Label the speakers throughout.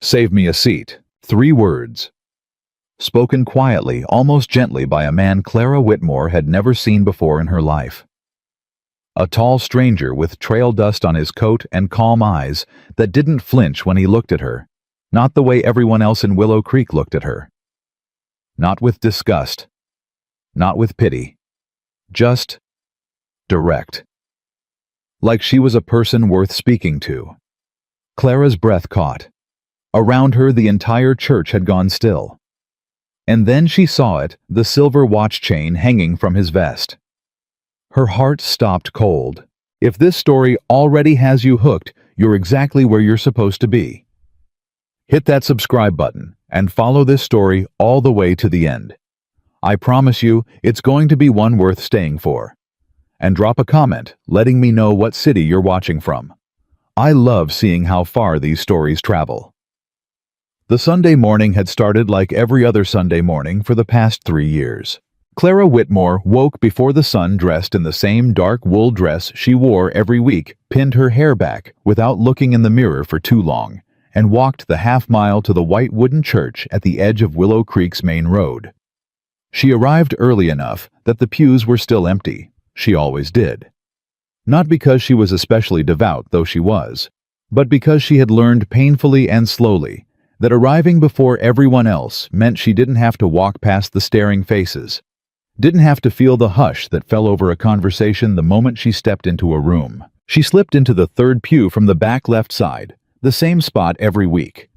Speaker 1: Save me a seat. 3 words. Spoken quietly, almost gently by a man Clara Whitmore had never seen before in her life. A tall stranger with trail dust on his coat and calm eyes that didn't flinch when he looked at her, not the way everyone else in Willow Creek looked at her. Not with disgust, not with pity, just direct. Like she was a person worth speaking to. Clara's breath caught. Around her the entire church had gone still. And then she saw it, the silver watch chain hanging from his vest. Her heart stopped cold. If this story already has you hooked, you're exactly where you're supposed to be. Hit that subscribe button and follow this story all the way to the end. I promise you, it's going to be one worth staying for. And drop a comment letting me know what city you're watching from. I love seeing how far these stories travel. The Sunday morning had started like every other Sunday morning for the past 3 years. Clara Whitmore woke before the sun, dressed in the same dark wool dress she wore every week, pinned her hair back without looking in the mirror for too long, and walked the half-mile to the white wooden church at the edge of Willow Creek's main road. She arrived early enough that the pews were still empty. She always did. Not because she was especially devout, though she was, but because she had learned painfully and slowly that arriving before everyone else meant she didn't have to walk past the staring faces, didn't have to feel the hush that fell over a conversation the moment she stepped into a room. She slipped into the third pew from the back left side, the same spot every week,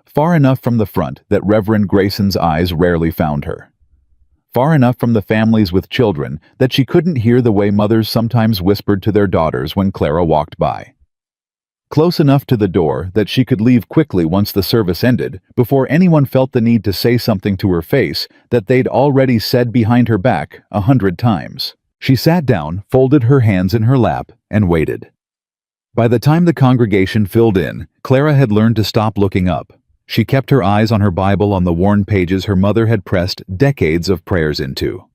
Speaker 1: far enough from the front that Reverend Grayson's eyes rarely found her. Far enough from the families with children that she couldn't hear the way mothers sometimes whispered to their daughters when Clara walked by. Close enough to the door that she could leave quickly once the service ended, before anyone felt the need to say something to her face that they'd already said behind her back 100 times. She sat down, folded her hands in her lap, and waited. By the time the congregation filled in, Clara had learned to stop looking up. She kept her eyes on her Bible, on the worn pages her mother had pressed decades of prayers into.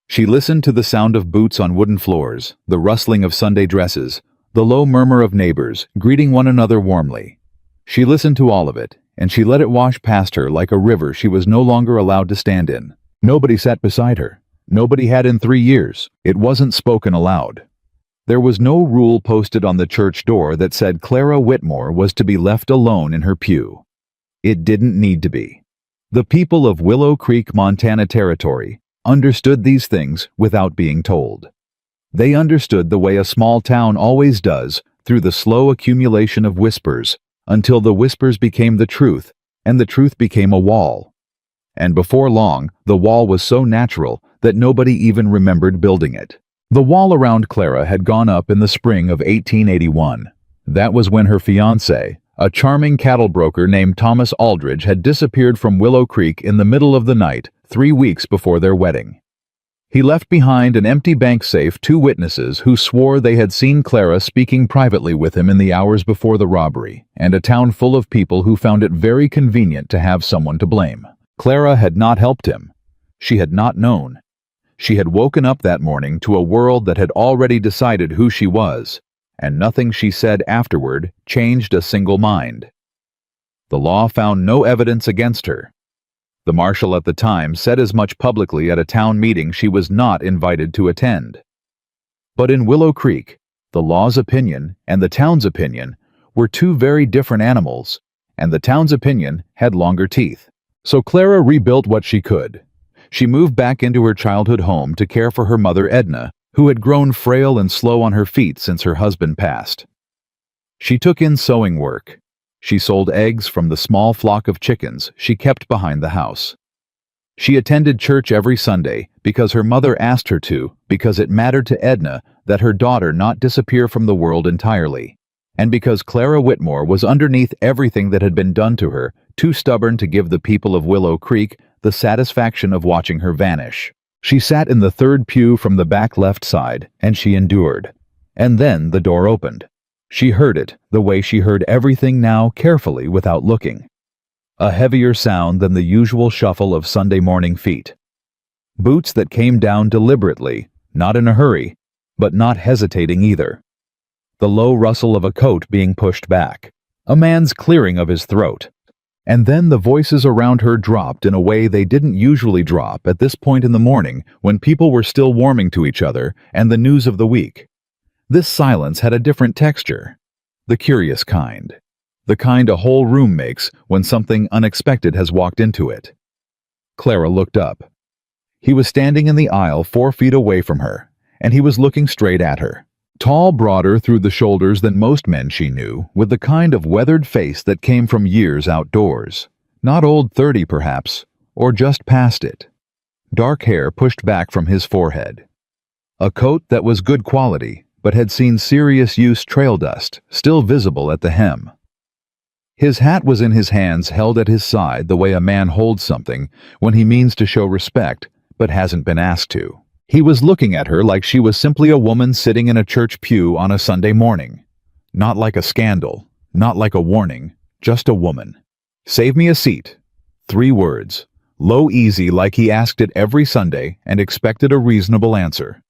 Speaker 1: She listened to the sound of boots on wooden floors, the rustling of Sunday dresses, the low murmur of neighbors greeting one another warmly. She listened to all of it, and she let it wash past her like a river she was no longer allowed to stand in. Nobody sat beside her. Nobody had in 3 years. It wasn't spoken aloud. There was no rule posted on the church door that said Clara Whitmore was to be left alone in her pew. It didn't need to be. The people of Willow Creek, Montana Territory understood these things without being told. They understood the way a small town always does, through the slow accumulation of whispers, until the whispers became the truth, and the truth became a wall. And before long, the wall was so natural that nobody even remembered building it. The wall around Clara had gone up in the spring of 1881. That was when her fiancé, a charming cattle broker named Thomas Aldridge, had disappeared from Willow Creek in the middle of the night, 3 weeks before their wedding. He left behind an empty bank safe, 2 witnesses who swore they had seen Clara speaking privately with him in the hours before the robbery, and a town full of people who found it very convenient to have someone to blame. Clara had not helped him. She had not known. She had woken up that morning to a world that had already decided who she was, and nothing she said afterward changed a single mind. The law found no evidence against her. The marshal at the time said as much publicly at a town meeting she was not invited to attend. But in Willow Creek, the law's opinion and the town's opinion were 2 very different animals, and the town's opinion had longer teeth. So Clara rebuilt what she could. She moved back into her childhood home to care for her mother Edna, who had grown frail and slow on her feet since her husband passed. She took in sewing work. She sold eggs from the small flock of chickens she kept behind the house. She attended church every Sunday because her mother asked her to, because it mattered to Edna that her daughter not disappear from the world entirely, and because Clara Whitmore was underneath everything that had been done to her, too stubborn to give the people of Willow Creek the satisfaction of watching her vanish. She sat in the third pew from the back left side, and she endured. And then the door opened. She heard it, the way she heard everything now, carefully without looking. A heavier sound than the usual shuffle of Sunday morning feet. Boots that came down deliberately, not in a hurry, but not hesitating either. The low rustle of a coat being pushed back. A man's clearing of his throat. And then the voices around her dropped in a way they didn't usually drop at this point in the morning when people were still warming to each other and the news of the week. This silence had a different texture. The curious kind. The kind a whole room makes when something unexpected has walked into it. Clara looked up. He was standing in the aisle 4 feet away from her, and he was looking straight at her. Tall, broader through the shoulders than most men she knew, with the kind of weathered face that came from years outdoors. Not old 30 perhaps, or just past it. Dark hair pushed back from his forehead. A coat that was good quality, but had seen serious use trail dust, still visible at the hem. His hat was in his hands, held at his side the way a man holds something when he means to show respect, but hasn't been asked to. He was looking at her like she was simply a woman sitting in a church pew on a Sunday morning. Not like a scandal, not like a warning, just a woman. Save me a seat. 3 words. Low easy like he asked it every Sunday and expected a reasonable answer.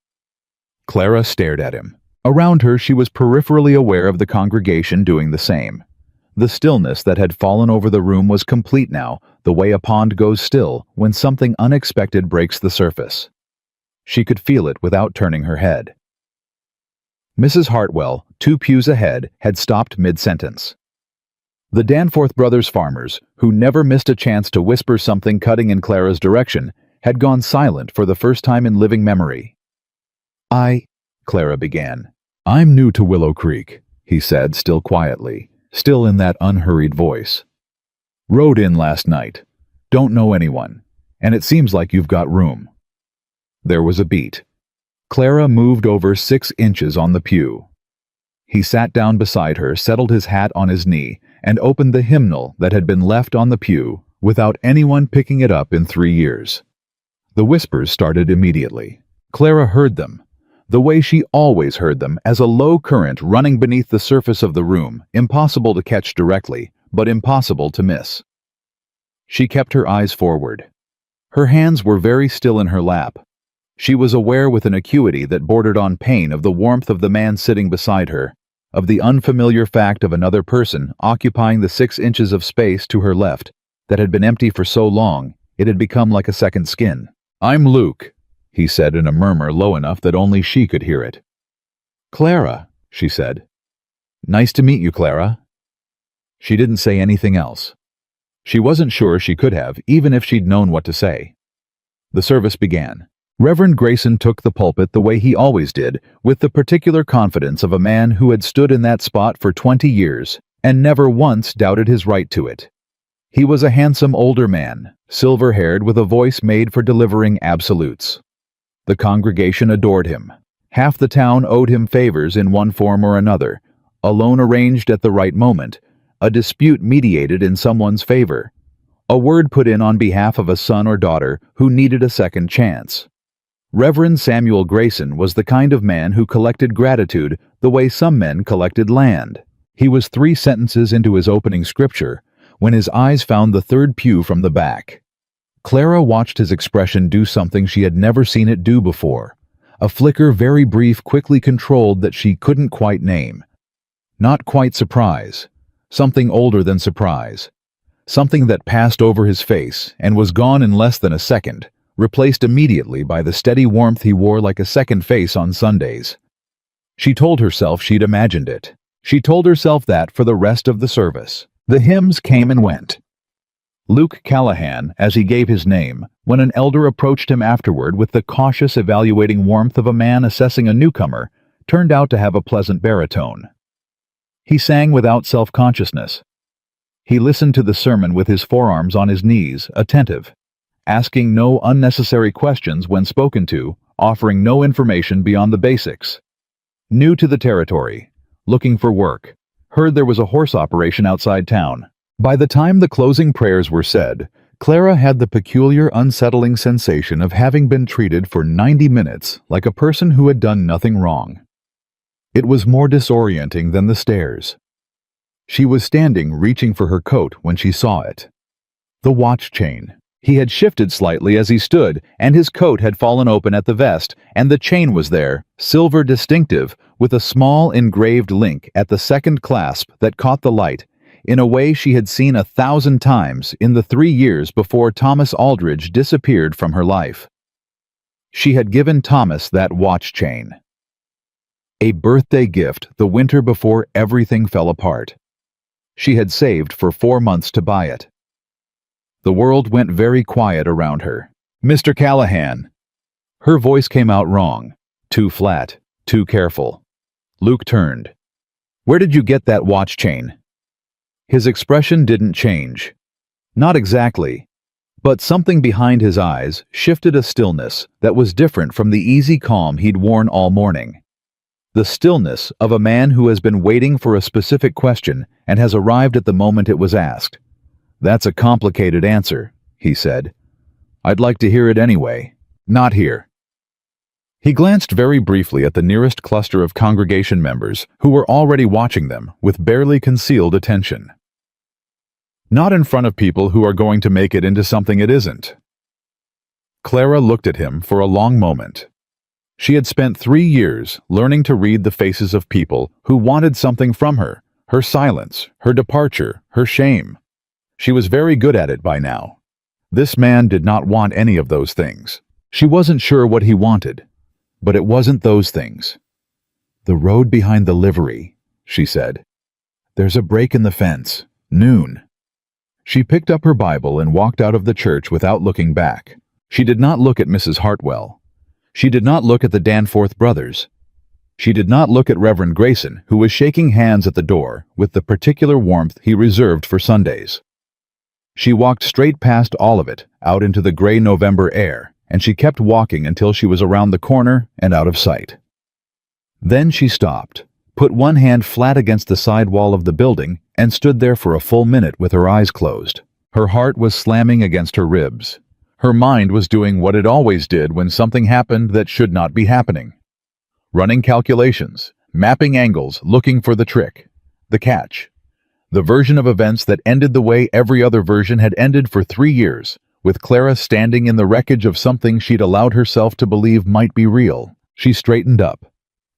Speaker 1: Clara stared at him. Around her she was peripherally aware of the congregation doing the same. The stillness that had fallen over the room was complete now, the way a pond goes still when something unexpected breaks the surface. She could feel it without turning her head. Mrs. Hartwell, 2 pews ahead, had stopped mid-sentence. The Danforth brothers farmers, who never missed a chance to whisper something cutting in Clara's direction, had gone silent for the first time in living memory. Clara began. I'm new to Willow Creek, he said, still quietly, still in that unhurried voice. Rode in last night. Don't know anyone, and it seems like you've got room. There was a beat. Clara moved over 6 inches on the pew. He sat down beside her, settled his hat on his knee, and opened the hymnal that had been left on the pew without anyone picking it up in 3 years. The whispers started immediately. Clara heard them, the way she always heard them, as a low current running beneath the surface of the room, impossible to catch directly, but impossible to miss. She kept her eyes forward. Her hands were very still in her lap. She was aware with an acuity that bordered on pain of the warmth of the man sitting beside her, of the unfamiliar fact of another person occupying the 6 inches of space to her left that had been empty for so long it had become like a second skin. I'm Luke, he said in a murmur low enough that only she could hear it. Clara, she said. Nice to meet you, Clara. She didn't say anything else. She wasn't sure she could have, even if she'd known what to say. The service began. Reverend Grayson took the pulpit the way he always did, with the particular confidence of a man who had stood in that spot for 20 years and never once doubted his right to it. He was a handsome older man, silver-haired with a voice made for delivering absolutes. The congregation adored him. Half the town owed him favors in one form or another, a loan arranged at the right moment, a dispute mediated in someone's favor, a word put in on behalf of a son or daughter who needed a second chance. Reverend Samuel Grayson was the kind of man who collected gratitude the way some men collected land. He was 3 sentences into his opening scripture when his eyes found the 3rd pew from the back. Clara watched his expression do something she had never seen it do before, a flicker very brief, quickly controlled that she couldn't quite name. Not quite surprise, something older than surprise, something that passed over his face and was gone in less than a second, replaced immediately by the steady warmth he wore like a second face on Sundays. She told herself she'd imagined it. She told herself that for the rest of the service. The hymns came and went. Luke Callahan, as he gave his name, when an elder approached him afterward with the cautious, evaluating warmth of a man assessing a newcomer, turned out to have a pleasant baritone. He sang without self-consciousness. He listened to the sermon with his forearms on his knees, attentive, asking no unnecessary questions when spoken to, offering no information beyond the basics. New to the territory, looking for work, heard there was a horse operation outside town. By the time the closing prayers were said, Clara had the peculiar, unsettling sensation of having been treated for 90 minutes like a person who had done nothing wrong. It was more disorienting than the stairs. She was standing, reaching for her coat when she saw it. The watch chain. He had shifted slightly as he stood, and his coat had fallen open at the vest, and the chain was there, silver distinctive, with a small engraved link at the second clasp that caught the light, in a way she had seen 1,000 times in the 3 years before Thomas Aldridge disappeared from her life. She had given Thomas that watch chain. A birthday gift the winter before everything fell apart. She had saved for 4 months to buy it. The world went very quiet around her. "Mr. Callahan." Her voice came out wrong, too flat, too careful. Luke turned. "Where did you get that watch chain?" His expression didn't change. Not exactly, but something behind his eyes shifted a stillness that was different from the easy calm he'd worn all morning. The stillness of a man who has been waiting for a specific question and has arrived at the moment it was asked. "That's a complicated answer," he said. "I'd like to hear it anyway. Not here." He glanced very briefly at the nearest cluster of congregation members who were already watching them with barely concealed attention. "Not in front of people who are going to make it into something it isn't." Clara looked at him for a long moment. She had spent 3 years learning to read the faces of people who wanted something from her, her silence, her departure, her shame. She was very good at it by now. This man did not want any of those things. She wasn't sure what he wanted, but it wasn't those things. "The road behind the livery," she said. "There's a break in the fence. Noon." She picked up her Bible and walked out of the church without looking back. She did not look at Mrs. Hartwell. She did not look at the Danforth brothers. She did not look at Reverend Grayson, who was shaking hands at the door with the particular warmth he reserved for Sundays. She walked straight past all of it, out into the gray November air, and she kept walking until she was around the corner and out of sight. Then she stopped, put one hand flat against the side wall of the building, and stood there for a full minute with her eyes closed. Her heart was slamming against her ribs. Her mind was doing what it always did when something happened that should not be happening. Running calculations, mapping angles, looking for the trick, the catch. The version of events that ended the way every other version had ended for 3 years, with Clara standing in the wreckage of something she'd allowed herself to believe might be real. She straightened up.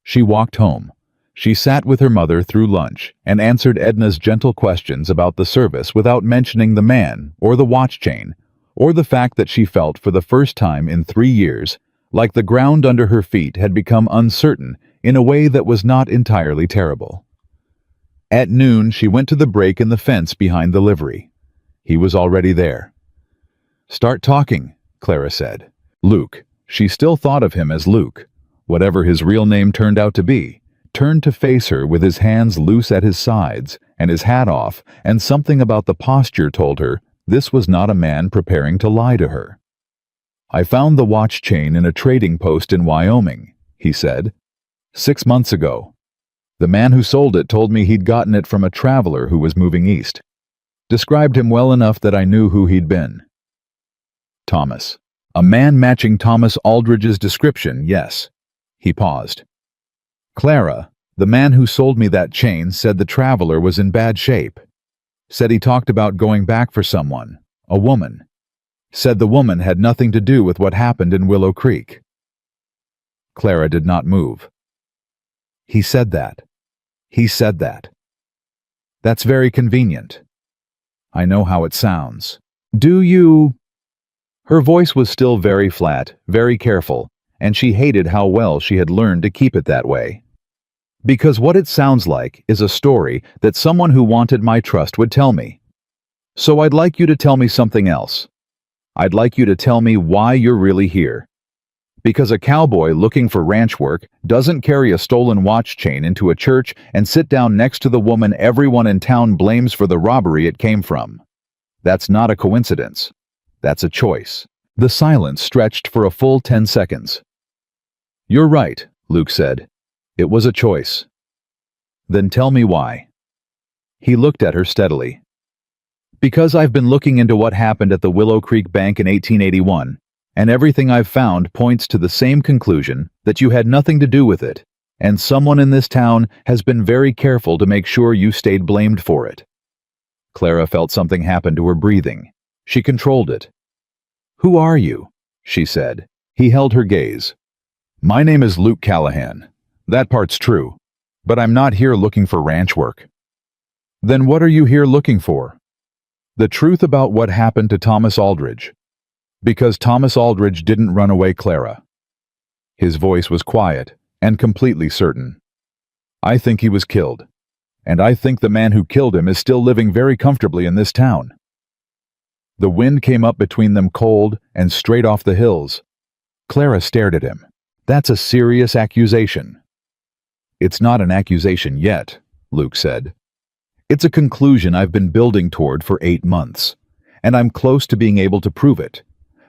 Speaker 1: She walked home. She sat with her mother through lunch and answered Edna's gentle questions about the service without mentioning the man or the watch chain, or the fact that she felt for the first time in 3 years like the ground under her feet had become uncertain in a way that was not entirely terrible. At noon, she went to the break in the fence behind the livery. He was already there. "Start talking," Clara said. Luke, she still thought of him as Luke, whatever his real name turned out to be, turned to face her with his hands loose at his sides and his hat off, and something about the posture told her this was not a man preparing to lie to her. "I found the watch chain in a trading post in Wyoming," he said, 6 months ago. The man who sold it told me he'd gotten it from a traveler who was moving east. Described him well enough that I knew who he'd been. Thomas. A man matching Thomas Aldridge's description, yes. He paused. "Clara, the man who sold me that chain said the traveler was in bad shape. Said he talked about going back for someone, a woman. Said the woman had nothing to do with what happened in Willow Creek." Clara did not move. "He said that. He said that. That's very convenient. I know how it sounds. Do you—" Her voice was still very flat, very careful, and she hated how well she had learned to keep it that way. "Because what it sounds like is a story that someone who wanted my trust would tell me. So I'd like you to tell me something else. I'd like you to tell me why you're really here. Because a cowboy looking for ranch work doesn't carry a stolen watch chain into a church and sit down next to the woman everyone in town blames for the robbery it came from. That's not a coincidence. That's a choice." The silence stretched for a full 10 seconds. "You're right," Luke said. "It was a choice." "Then tell me why." He looked at her steadily. "Because I've been looking into what happened at the Willow Creek Bank in 1881, and everything I've found points to the same conclusion, that you had nothing to do with it, and someone in this town has been very careful to make sure you stayed blamed for it." Clara felt something happen to her breathing. She controlled it. "Who are you?" she said. He held her gaze. "My name is Luke Callahan. That part's true. But I'm not here looking for ranch work." Then what are you here looking for? The truth about what happened to Thomas Aldridge. Because Thomas Aldridge didn't run away, Clara. His voice was quiet and completely certain. I think he was killed. And I think the man who killed him is still living very comfortably in this town. The wind came up between them cold and straight off the hills. Clara stared at him. That's a serious accusation. It's not an accusation yet, Luke said. It's a conclusion I've been building toward for 8 months, and I'm close to being able to prove it.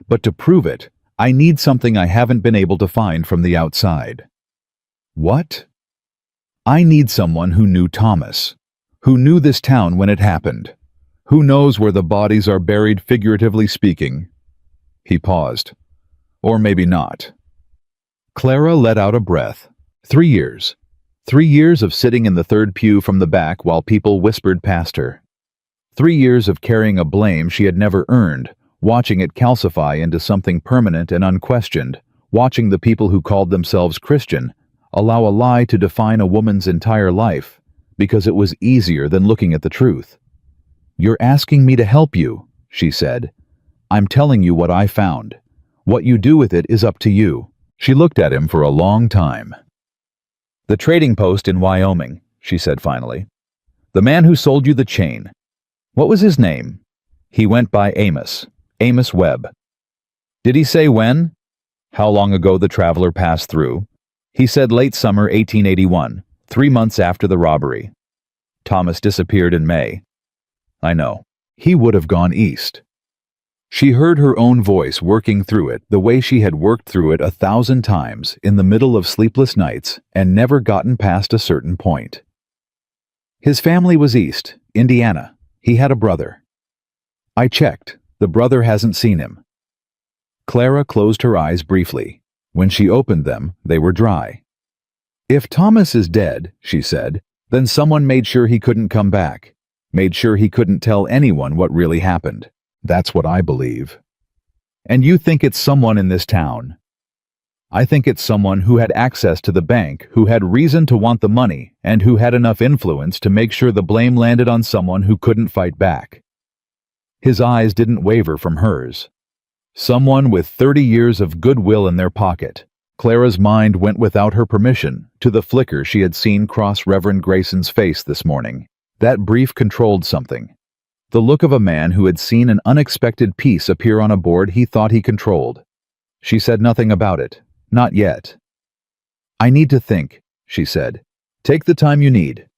Speaker 1: But to prove it, I need something I haven't been able to find from the outside. What? I need someone who knew Thomas, who knew this town when it happened, who knows where the bodies are buried, figuratively speaking. He paused. Or maybe not. Clara let out a breath. 3 years. 3 years of sitting in the third pew from the back while people whispered past her. 3 years of carrying a blame she had never earned, watching it calcify into something permanent and unquestioned, watching the people who called themselves Christian allow a lie to define a woman's entire life, because it was easier than looking at the truth. You're asking me to help you, she said. I'm telling you what I found. What you do with it is up to you. She looked at him for a long time. The trading post in Wyoming, she said finally. The man who sold you the chain. What was his name? He went by Amos Webb. Did he say when? How long ago the traveler passed through? He said late summer 1881, 3 months after the robbery. Thomas disappeared in May. I know. He would have gone east. She heard her own voice working through it the way she had worked through it 1,000 times in the middle of sleepless nights and never gotten past a certain point. His family was east, Indiana. He had a brother. I checked. The brother hasn't seen him. Clara closed her eyes briefly. When she opened them, they were dry. If Thomas is dead, she said, then someone made sure he couldn't come back, made sure he couldn't tell anyone what really happened. That's what I believe. And you think it's someone in this town? I think it's someone who had access to the bank, who had reason to want the money, and who had enough influence to make sure the blame landed on someone who couldn't fight back. His eyes didn't waver from hers. Someone with 30 years of goodwill in their pocket. Clara's mind went without her permission to the flicker she had seen cross Reverend Grayson's face this morning. That brief controlled something. The look of a man who had seen an unexpected piece appear on a board he thought he controlled. She said nothing about it. Not yet. I need to think, she said. Take the time you need.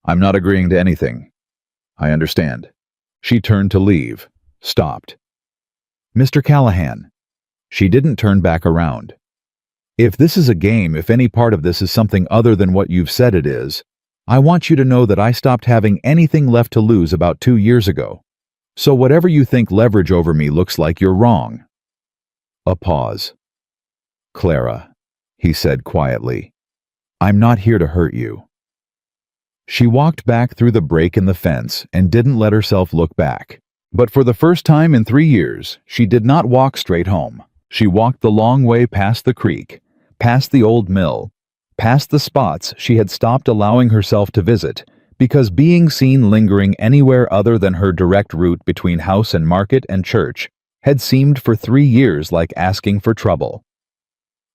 Speaker 1: I'm not agreeing to anything. I understand. She turned to leave, stopped. Mr. Callahan. She didn't turn back around. If this is a game, if any part of this is something other than what you've said it is, I want you to know that I stopped having anything left to lose about 2 years ago. So whatever you think leverage over me looks like, you're wrong. A pause. Clara, he said quietly, I'm not here to hurt you. She walked back through the break in the fence and didn't let herself look back. But for the first time in 3 years, she did not walk straight home. She walked the long way past the creek, past the old mill, past the spots she had stopped allowing herself to visit, because being seen lingering anywhere other than her direct route between house and market and church had seemed for 3 years like asking for trouble.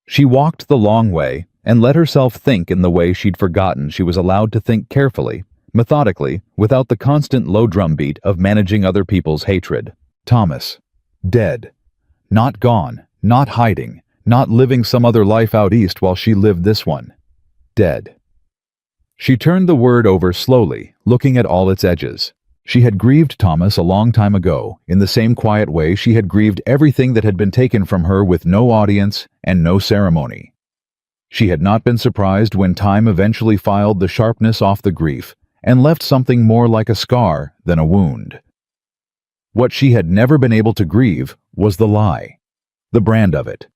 Speaker 1: She walked the long way and let herself think in the way she'd forgotten she was allowed to think carefully, methodically, without the constant low drumbeat of managing other people's hatred. Thomas. Dead. Not gone. Not hiding. Not living some other life out east while she lived this one. Dead. She turned the word over slowly, looking at all its edges. She had grieved Thomas a long time ago, in the same quiet way she had grieved everything that had been taken from her with no audience and no ceremony. She had not been surprised when time eventually filed the sharpness off the grief and left something more like a scar than a wound. What she had never been able to grieve was the lie, the brand of it.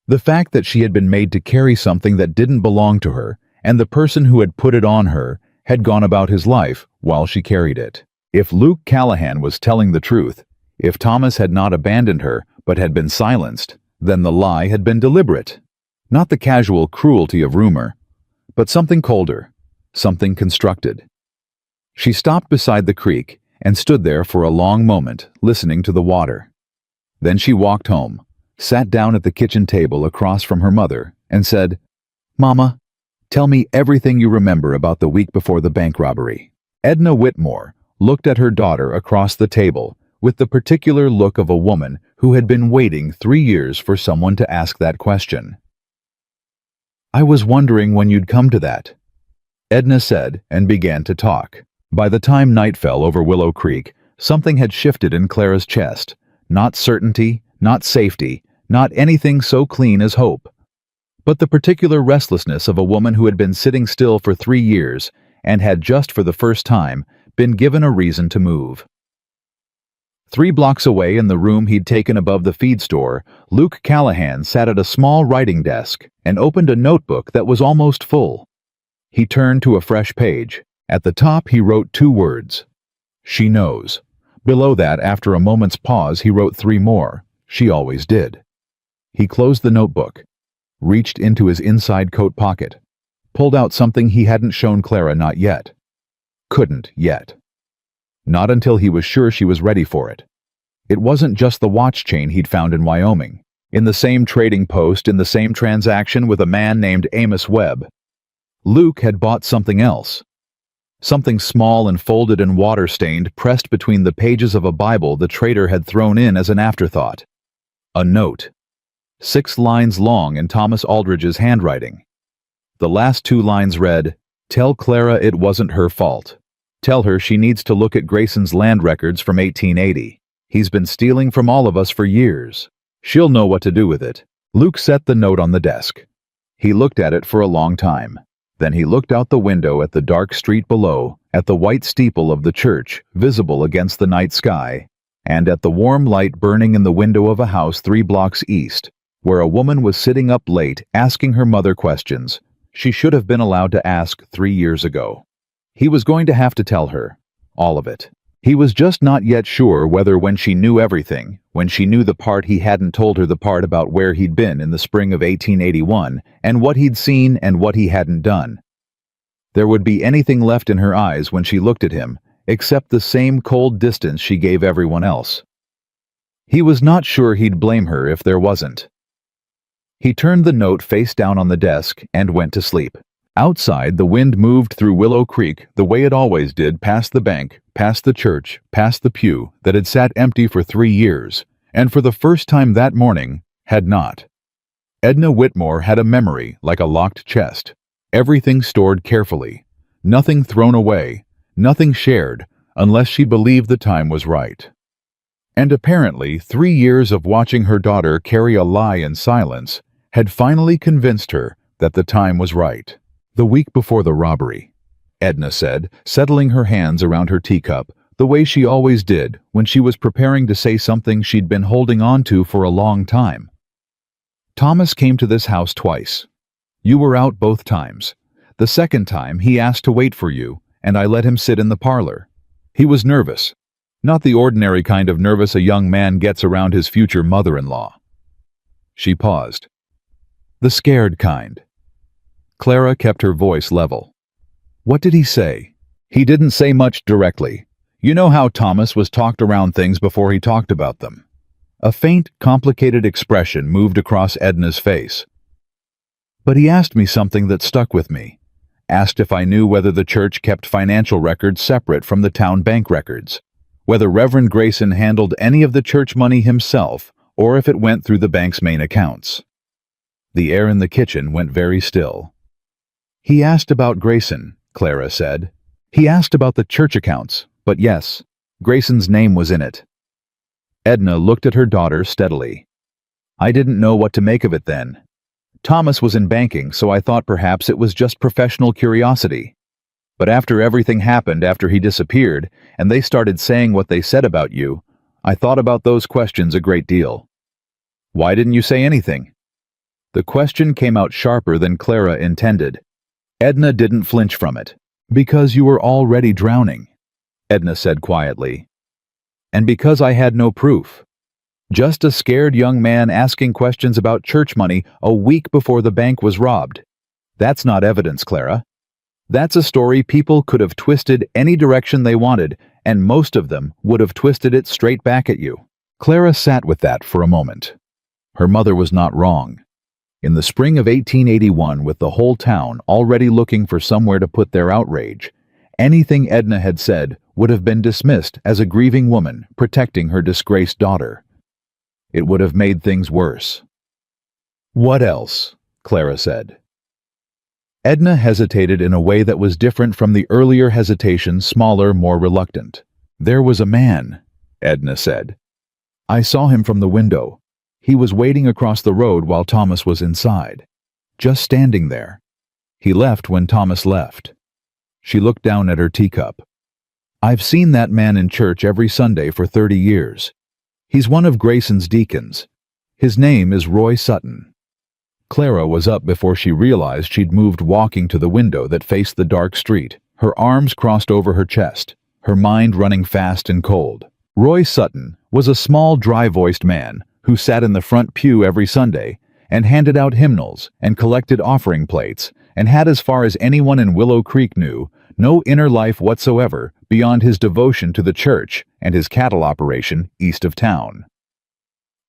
Speaker 1: The fact that she had been made to carry something that didn't belong to her, and the person who had put it on her had gone about his life while she carried it. If Luke Callahan was telling the truth, if Thomas had not abandoned her but had been silenced, then the lie had been deliberate. Not the casual cruelty of rumor, but something colder, something constructed. She stopped beside the creek and stood there for a long moment, listening to the water. Then she walked home, sat down at the kitchen table across from her mother, and said, "Mama, tell me everything you remember about the week before the bank robbery." Edna Whitmore looked at her daughter across the table with the particular look of a woman who had been waiting 3 years for someone to ask that question. "I was wondering when you'd come to that," Edna said, and began to talk. By the time night fell over Willow Creek, something had shifted in Clara's chest. Not certainty, not safety, not anything so clean as hope, but the particular restlessness of a woman who had been sitting still for 3 years and had just for the first time been given a reason to move. 3 blocks away in the room he'd taken above the feed store, Luke Callahan sat at a small writing desk and opened a notebook that was almost full. He turned to a fresh page. At the top he wrote 2 words, "She knows." Below that, after a moment's pause, he wrote 3 more, "She always did." He closed the notebook, reached into his inside coat pocket, pulled out something he hadn't shown Clara not yet. Couldn't yet. Not until he was sure she was ready for it. It wasn't just the watch chain he'd found in Wyoming, in the same trading post, in the same transaction with a man named Amos Webb. Luke had bought something else. Something small and folded and water-stained, pressed between the pages of a Bible the trader had thrown in as an afterthought. A note. 6 lines long in Thomas Aldridge's handwriting. The last 2 lines read, "Tell Clara it wasn't her fault. Tell her she needs to look at Grayson's land records from 1880. He's been stealing from all of us for years. She'll know what to do with it." Luke set the note on the desk. He looked at it for a long time. Then he looked out the window at the dark street below, at the white steeple of the church visible against the night sky, and at the warm light burning in the window of a house 3 blocks east, where a woman was sitting up late asking her mother questions she should have been allowed to ask 3 years ago. He was going to have to tell her all of it. He was just not yet sure whether when she knew everything, when she knew the part he hadn't told her, the part about where he'd been in the spring of 1881, and what he'd seen and what he hadn't done, there would be anything left in her eyes when she looked at him, except the same cold distance she gave everyone else. He was not sure he'd blame her if there wasn't. He turned the note face down on the desk and went to sleep. Outside, the wind moved through Willow Creek the way it always did, past the bank, past the church, past the pew that had sat empty for 3 years, and for the first time that morning, had not. Edna Whitmore had a memory like a locked chest, everything stored carefully, nothing thrown away, nothing shared, unless she believed the time was right. And apparently 3 years of watching her daughter carry a lie in silence had finally convinced her that the time was right. "The week before the robbery," Edna said, settling her hands around her teacup, the way she always did when she was preparing to say something she'd been holding on to for a long time. "Thomas came to this house twice. You were out both times. The second time he asked to wait for you, and I let him sit in the parlor. He was nervous. Not the ordinary kind of nervous a young man gets around his future mother-in-law." She paused. "The scared kind." Clara kept her voice level. "What did he say?" "He didn't say much directly. You know how Thomas was talked around things before he talked about them." A faint, complicated expression moved across Edna's face. "But he asked me something that stuck with me. Asked if I knew whether the church kept financial records separate from the town bank records, whether Reverend Grayson handled any of the church money himself, or if it went through the bank's main accounts." The air in the kitchen went very still. "He asked about Grayson," Clara said. "He asked about the church accounts, but yes, Grayson's name was in it." Edna looked at her daughter steadily. "I didn't know what to make of it then. Thomas was in banking, so I thought perhaps it was just professional curiosity. But after everything happened, after he disappeared, and they started saying what they said about you, I thought about those questions a great deal." "Why didn't you say anything?" The question came out sharper than Clara intended. Edna didn't flinch from it. "Because you were already drowning," Edna said quietly. "And because I had no proof. Just a scared young man asking questions about church money a week before the bank was robbed. That's not evidence, Clara. That's a story people could have twisted any direction they wanted, and most of them would have twisted it straight back at you. Clara sat with that for a moment. Her mother was not wrong. In the spring of 1881, with the whole town already looking for somewhere to put their outrage, anything Edna had said would have been dismissed as a grieving woman protecting her disgraced daughter. It would have made things worse. "What else?" Clara said. Edna hesitated in a way that was different from the earlier hesitation, smaller, more reluctant. "There was a man," Edna said. "I saw him from the window. He was waiting across the road while Thomas was inside. Just standing there. He left when Thomas left." She looked down at her teacup. "I've seen that man in church every Sunday for 30 years. He's one of Grayson's deacons. His name is Roy Sutton." Clara was up before she realized she'd moved, walking to the window that faced the dark street, her arms crossed over her chest, her mind running fast and cold. Roy Sutton was a small, dry-voiced man who sat in the front pew every Sunday and handed out hymnals and collected offering plates and had, as far as anyone in Willow Creek knew, no inner life whatsoever beyond his devotion to the church and his cattle operation east of town.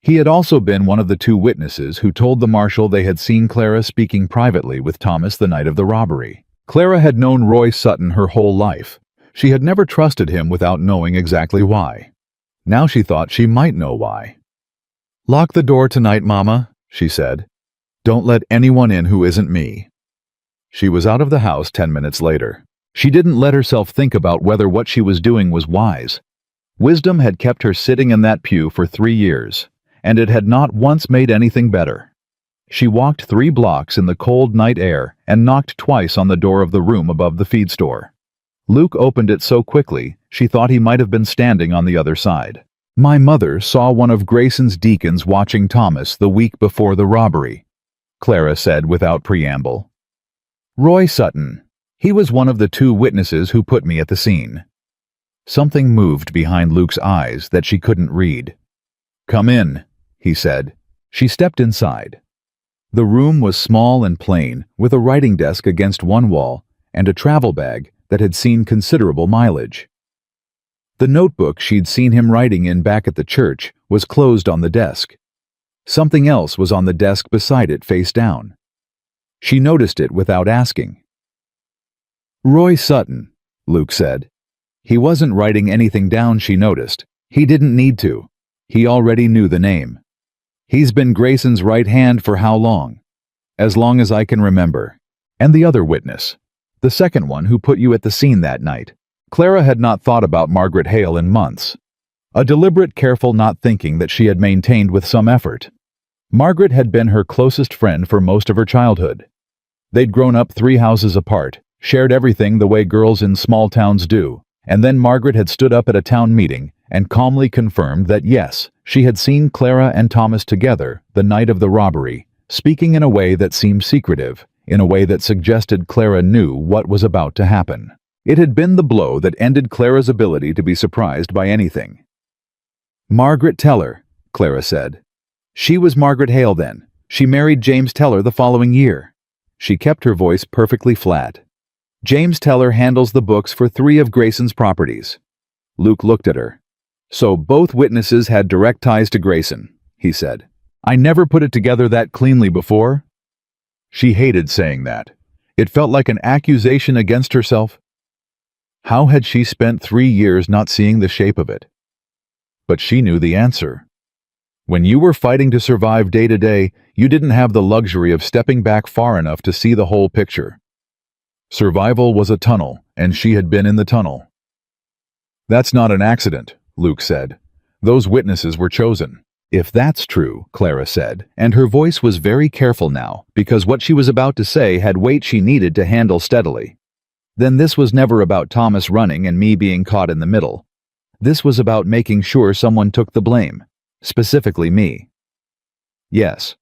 Speaker 1: He had also been one of the two witnesses who told the marshal they had seen Clara speaking privately with Thomas the night of the robbery. Clara had known Roy Sutton her whole life. She had never trusted him without knowing exactly why. Now she thought she might know why. "Lock the door tonight, Mama," she said. "Don't let anyone in who isn't me." She was out of the house 10 minutes later. She didn't let herself think about whether what she was doing was wise. Wisdom had kept her sitting in that pew for 3 years, and it had not once made anything better. She walked 3 blocks in the cold night air and knocked twice on the door of the room above the feed store. Luke opened it so quickly she thought he might have been standing on the other side. "My mother saw one of Grayson's deacons watching Thomas the week before the robbery," Clara said without preamble. "Roy Sutton. He was one of the 2 witnesses who put me at the scene." Something moved behind Luke's eyes that she couldn't read. "Come in," he said. She stepped inside. The room was small and plain, with a writing desk against one wall and a travel bag that had seen considerable mileage. The notebook she'd seen him writing in back at the church was closed on the desk. Something else was on the desk beside it, face down. She noticed it without asking. "Roy Sutton," Luke said. He wasn't writing anything down, she noticed. He didn't need to. He already knew the name. "He's been Grayson's right hand for how long?" "As long as I can remember." "And the other witness? The second one who put you at the scene that night?" Clara had not thought about Margaret Hale in months. A deliberate, careful not thinking that she had maintained with some effort. Margaret had been her closest friend for most of her childhood. They'd grown up 3 houses apart, shared everything the way girls in small towns do, and then Margaret had stood up at a town meeting and calmly confirmed that yes, she had seen Clara and Thomas together the night of the robbery, speaking in a way that seemed secretive, in a way that suggested Clara knew what was about to happen. It had been the blow that ended Clara's ability to be surprised by anything. "Margaret Teller," Clara said. "She was Margaret Hale then. She married James Teller the following year." She kept her voice perfectly flat. "James Teller handles the books for 3 of Grayson's properties." Luke looked at her. "So both witnesses had direct ties to Grayson," he said. "I never put it together that cleanly before." She hated saying that. It felt like an accusation against herself. How had she spent 3 years not seeing the shape of it? But she knew the answer. When you were fighting to survive day to day, you didn't have the luxury of stepping back far enough to see the whole picture. Survival was a tunnel, and she had been in the tunnel. "That's not an accident," Luke said. "Those witnesses were chosen." "If that's true," Clara said, and her voice was very careful now, because what she was about to say had weight she needed to handle steadily. "Then this was never about Thomas running and me being caught in the middle. This was about making sure someone took the blame, specifically me." "Yes."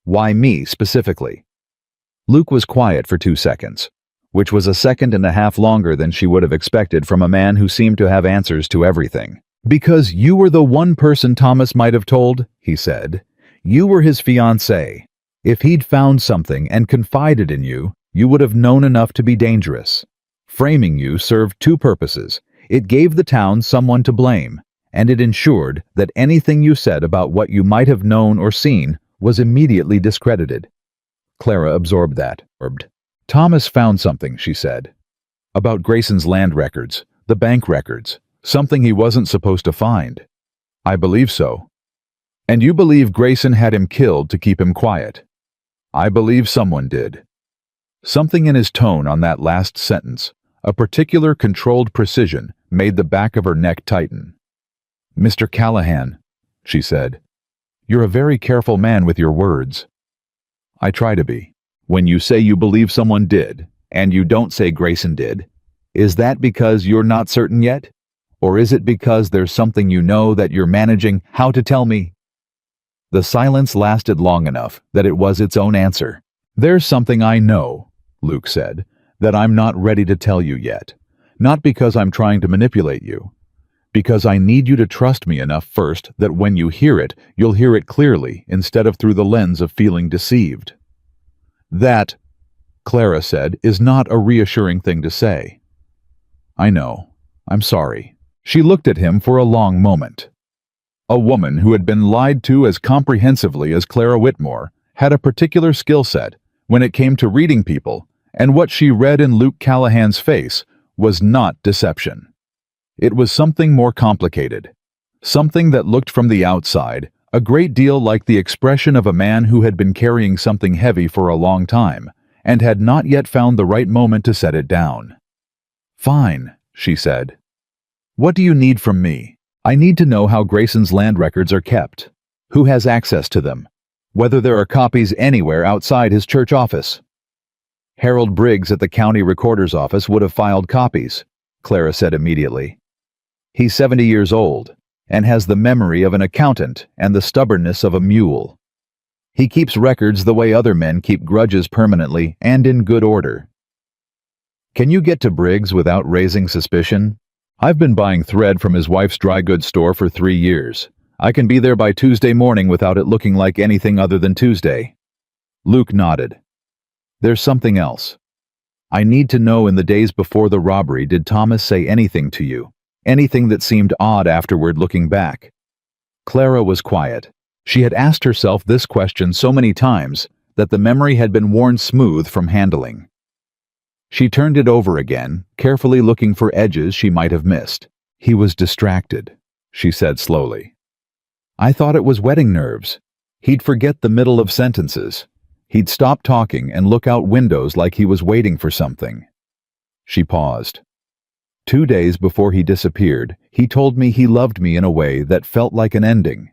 Speaker 1: "Why me specifically?" Luke was quiet for 2 seconds, which was a second and a half longer than she would have expected from a man who seemed to have answers to everything. "Because you were the one person Thomas might have told," he said. "You were his fiancée. If he'd found something and confided in you, You would have known enough to be dangerous. Framing you served two purposes. It gave the town someone to blame, and it ensured that anything you said about what you might have known or seen was immediately discredited. Clara absorbed that. Thomas found something, she said. About Grayson's land records, the bank records, something he wasn't supposed to find. I believe so. And you believe Grayson had him killed to keep him quiet. I believe someone did. Something in his tone on that last sentence, a particular controlled precision, made the back of her neck tighten. Mr. Callahan, she said, you're a very careful man with your words. I try to be. When you say you believe someone did, and you don't say Grayson did, is that because you're not certain yet? Or is it because there's something you know that you're managing how to tell me? The silence lasted long enough that it was its own answer. There's something I know, Luke said, that I'm not ready to tell you yet. Not because I'm trying to manipulate you. Because I need you to trust me enough first that when you hear it, you'll hear it clearly instead of through the lens of feeling deceived. That, Clara said, is not a reassuring thing to say. I know. I'm sorry. She looked at him for a long moment. A woman who had been lied to as comprehensively as Clara Whitmore had a particular skill set when it came to reading people, and what she read in Luke Callahan's face was not deception. It was something more complicated, something that looked from the outside a great deal like the expression of a man who had been carrying something heavy for a long time and had not yet found the right moment to set it down. Fine, she said. What do you need from me? I need to know how Grayson's land records are kept, who has access to them, whether there are copies anywhere outside his church office. Harold Briggs at the county recorder's office would have filed copies, Clara said immediately. He's 70 years old and has the memory of an accountant and the stubbornness of a mule. He keeps records the way other men keep grudges permanently and in good order. Can you get to Briggs without raising suspicion? I've been buying thread from his wife's dry goods store for 3 years. I can be there by Tuesday morning without it looking like anything other than Tuesday. Luke nodded. There's something else. I need to know, in the days before the robbery, did Thomas say anything to you? Anything that seemed odd afterward looking back? Clara was quiet. She had asked herself this question so many times that the memory had been worn smooth from handling. She turned it over again, carefully looking for edges she might have missed. He was distracted, she said slowly. I thought it was wedding nerves. He'd forget the middle of sentences. He'd stop talking and look out windows like he was waiting for something. She paused. 2 days before he disappeared, he told me he loved me in a way that felt like an ending.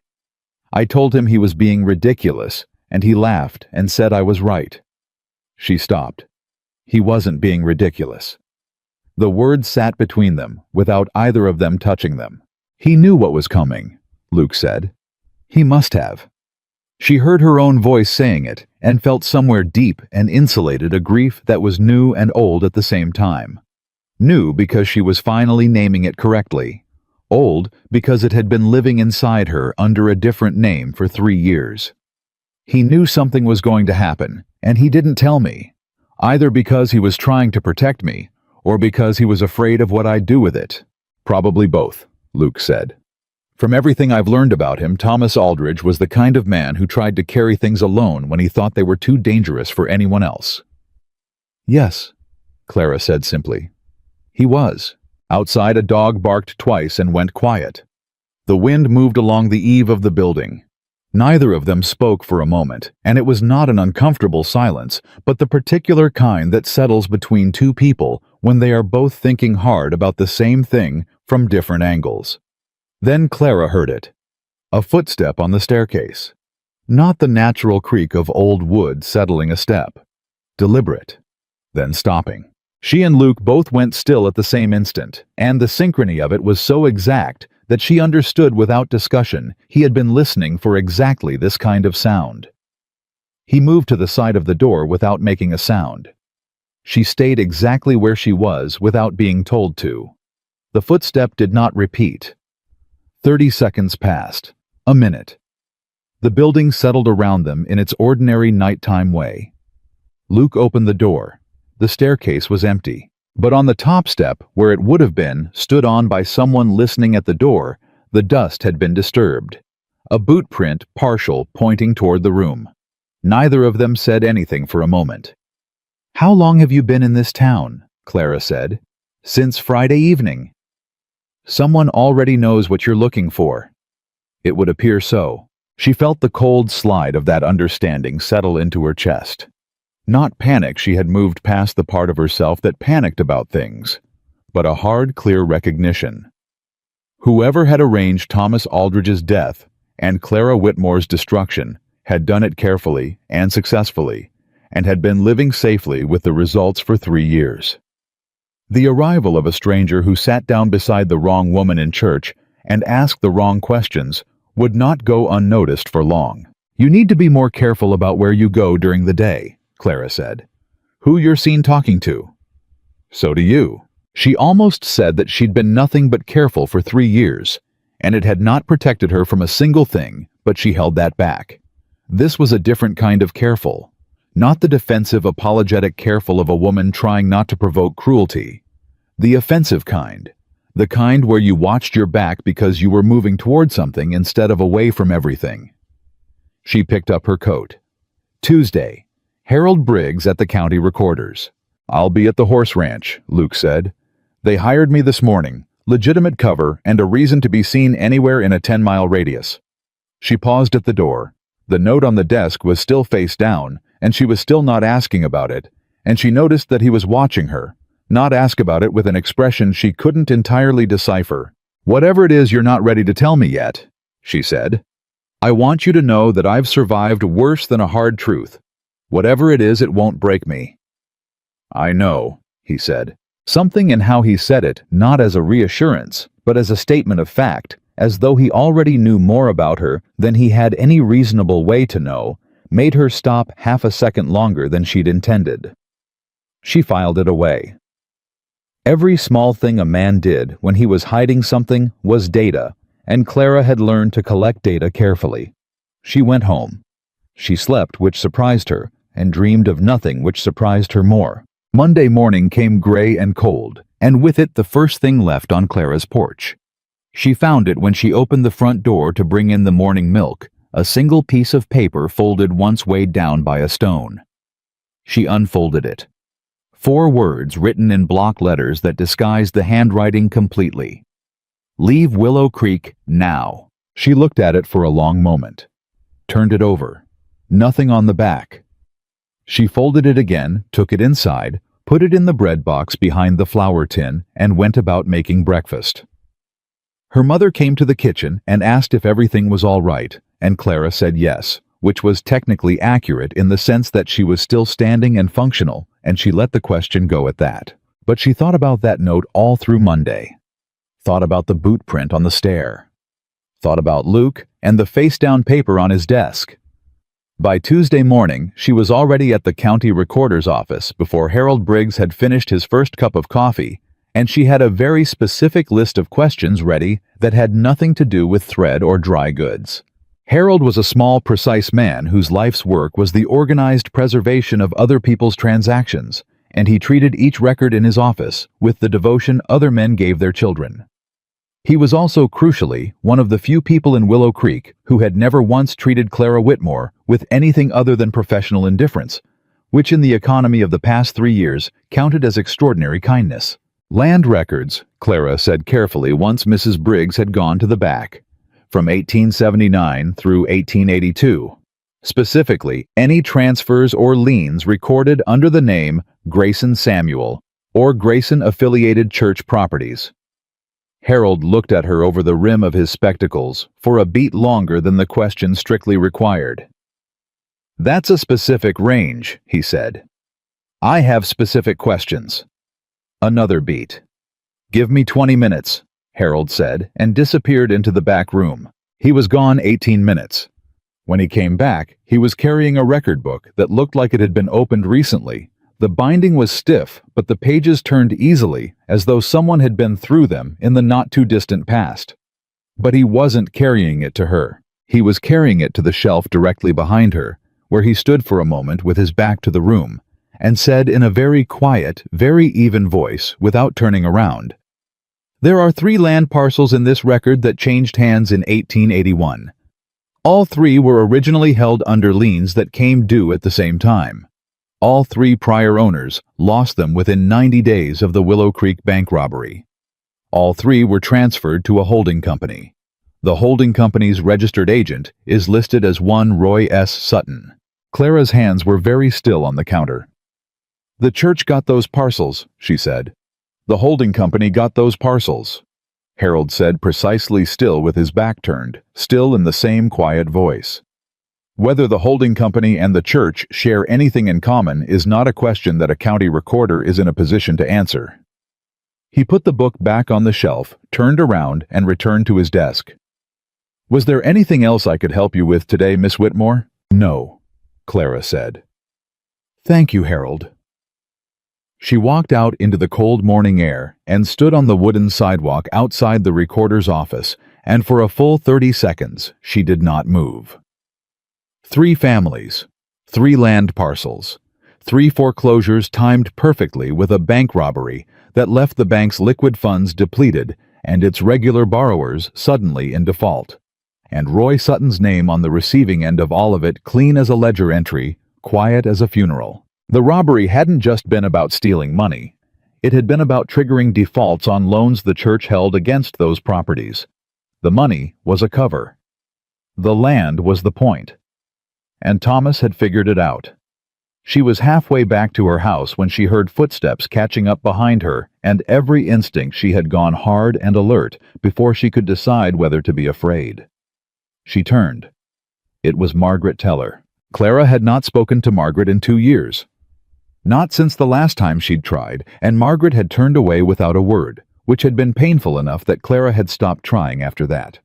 Speaker 1: I told him he was being ridiculous, and he laughed and said I was right. She stopped. He wasn't being ridiculous. The words sat between them, without either of them touching them. He knew what was coming, Luke said. He must have. She heard her own voice saying it, and felt somewhere deep and insulated a grief that was new and old at the same time. New because she was finally naming it correctly. Old because it had been living inside her under a different name for 3 years. He knew something was going to happen, and he didn't tell me, either because he was trying to protect me, or because he was afraid of what I'd do with it. Probably both, Luke said. From everything I've learned about him, Thomas Aldridge was the kind of man who tried to carry things alone when he thought they were too dangerous for anyone else. Yes, Clara said simply. He was. Outside, a dog barked twice and went quiet. The wind moved along the eave of the building. Neither of them spoke for a moment, and it was not an uncomfortable silence, but the particular kind that settles between two people when they are both thinking hard about the same thing from different angles. Then Clara heard it. A footstep on the staircase. Not the natural creak of old wood settling a step. Deliberate. Then stopping. She and Luke both went still at the same instant, and the synchrony of it was so exact that she understood without discussion he had been listening for exactly this kind of sound. He moved to the side of the door without making a sound. She stayed exactly where she was without being told to. The footstep did not repeat. 30 seconds passed. A minute. The building settled around them in its ordinary nighttime way. Luke opened the door, the staircase was empty. But on the top step, where it would have been stood on by someone listening at the door, the dust had been disturbed. A boot print, partial, pointing toward the room. Neither of them said anything for a moment. "How long have you been in this town?" Clara said. "Since Friday evening." "Someone already knows what you're looking for." It would appear so. She felt the cold slide of that understanding settle into her chest. Not panic, she had moved past the part of herself that panicked about things, but a hard, clear recognition. Whoever had arranged Thomas Aldridge's death and Clara Whitmore's destruction had done it carefully and successfully, and had been living safely with the results for 3 years. The arrival of a stranger who sat down beside the wrong woman in church and asked the wrong questions would not go unnoticed for long. "You need to be more careful about where you go during the day," Clara said. "Who you're seen talking to." "So do you." She almost said that she'd been nothing but careful for 3 years, and it had not protected her from a single thing, but she held that back. This was a different kind of careful, not the defensive, apologetic careful of a woman trying not to provoke cruelty. The offensive kind, the kind where you watched your back because you were moving toward something instead of away from everything. She picked up her coat. "Tuesday. Harold Briggs at the county recorder's." "I'll be at the horse ranch," Luke said. "They hired me this morning, legitimate cover and a reason to be seen anywhere in a 10-mile radius." She paused at the door. The note on the desk was still face down, and she was still not asking about it, and she noticed that he was watching her, not ask about it with an expression she couldn't entirely decipher. "Whatever it is you're not ready to tell me yet," she said. "I want you to know that I've survived worse than a hard truth. Whatever it is, it won't break me." "I know," he said. Something in how he said it, not as a reassurance, but as a statement of fact, as though he already knew more about her than he had any reasonable way to know, made her stop half a second longer than she'd intended. She filed it away. Every small thing a man did when he was hiding something was data, and Clara had learned to collect data carefully. She went home. She slept, which surprised her, and dreamed of nothing which surprised her more. Monday morning came gray and cold, and with it the first thing left on Clara's porch. She found it when she opened the front door to bring in the morning milk, a single piece of paper folded once weighed down by a stone. She unfolded it. 4 words written in block letters that disguised the handwriting completely. "Leave Willow Creek now." She looked at it for a long moment. Turned it over. Nothing on the back. She folded it again, took it inside, put it in the bread box behind the flour tin, and went about making breakfast. Her mother came to the kitchen and asked if everything was all right, and Clara said yes, which was technically accurate in the sense that she was still standing and functional, and she let the question go at that. But she thought about that note all through Monday. Thought about the boot print on the stair. Thought about Luke and the face-down paper on his desk. By Tuesday morning, she was already at the county recorder's office before Harold Briggs had finished his first cup of coffee, and she had a very specific list of questions ready that had nothing to do with thread or dry goods. Harold was a small, precise man whose life's work was the organized preservation of other people's transactions, and he treated each record in his office with the devotion other men gave their children. He was also, crucially, one of the few people in Willow Creek who had never once treated Clara Whitmore with anything other than professional indifference, which in the economy of the past 3 years counted as extraordinary kindness. Land records, Clara said carefully once Mrs. Briggs had gone to the back, from 1879 through 1882. Specifically, any transfers or liens recorded under the name Grayson Samuel or Grayson-affiliated church properties. Harold looked at her over the rim of his spectacles for a beat longer than the question strictly required. "That's a specific range," he said. "I have specific questions." Another beat. "Give me 20 minutes, Harold said, and disappeared into the back room. He was gone 18 minutes. When he came back, he was carrying a record book that looked like it had been opened recently. The binding was stiff, but the pages turned easily, as though someone had been through them in the not-too-distant past. But he wasn't carrying it to her. He was carrying it to the shelf directly behind her, where he stood for a moment with his back to the room, and said in a very quiet, very even voice, without turning around, "There are 3 land parcels in this record that changed hands in 1881. All 3 were originally held under liens that came due at the same time. All 3 prior owners lost them within 90 days of the Willow Creek bank robbery. All 3 were transferred to a holding company. The holding company's registered agent is listed as one Roy S. Sutton." Clara's hands were very still on the counter. "The church got those parcels," she said. "The holding company got those parcels," Harold said, precisely still with his back turned, still in the same quiet voice. "Whether the holding company and the church share anything in common is not a question that a county recorder is in a position to answer." He put the book back on the shelf, turned around, and returned to his desk. "Was there anything else I could help you with today, Miss Whitmore?" "No," Clara said. "Thank you, Harold." She walked out into the cold morning air and stood on the wooden sidewalk outside the recorder's office, and for a full 30 seconds she did not move. 3 families, 3 land parcels, 3 foreclosures timed perfectly with a bank robbery that left the bank's liquid funds depleted and its regular borrowers suddenly in default, and Roy Sutton's name on the receiving end of all of it, clean as a ledger entry, quiet as a funeral. The robbery hadn't just been about stealing money. It had been about triggering defaults on loans the church held against those properties. The money was a cover. The land was the point. And Thomas had figured it out. She was halfway back to her house when she heard footsteps catching up behind her, and every instinct she had gone hard and alert before she could decide whether to be afraid. She turned. It was Margaret Teller. Clara had not spoken to Margaret in 2 years. Not since the last time she'd tried, and Margaret had turned away without a word, which had been painful enough that Clara had stopped trying after that.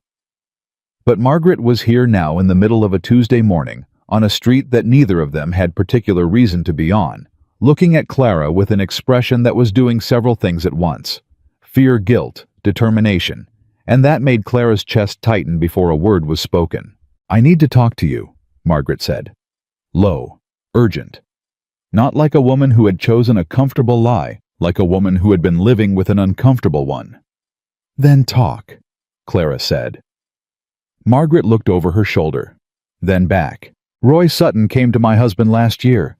Speaker 1: But Margaret was here now in the middle of a Tuesday morning, on a street that neither of them had particular reason to be on, looking at Clara with an expression that was doing several things at once: fear, guilt, determination, and that made Clara's chest tighten before a word was spoken. "I need to talk to you," Margaret said. Low, urgent. Not like a woman who had chosen a comfortable lie, like a woman who had been living with an uncomfortable one. "Then talk," Clara said. Margaret looked over her shoulder, then back. "Roy Sutton came to my husband last year,"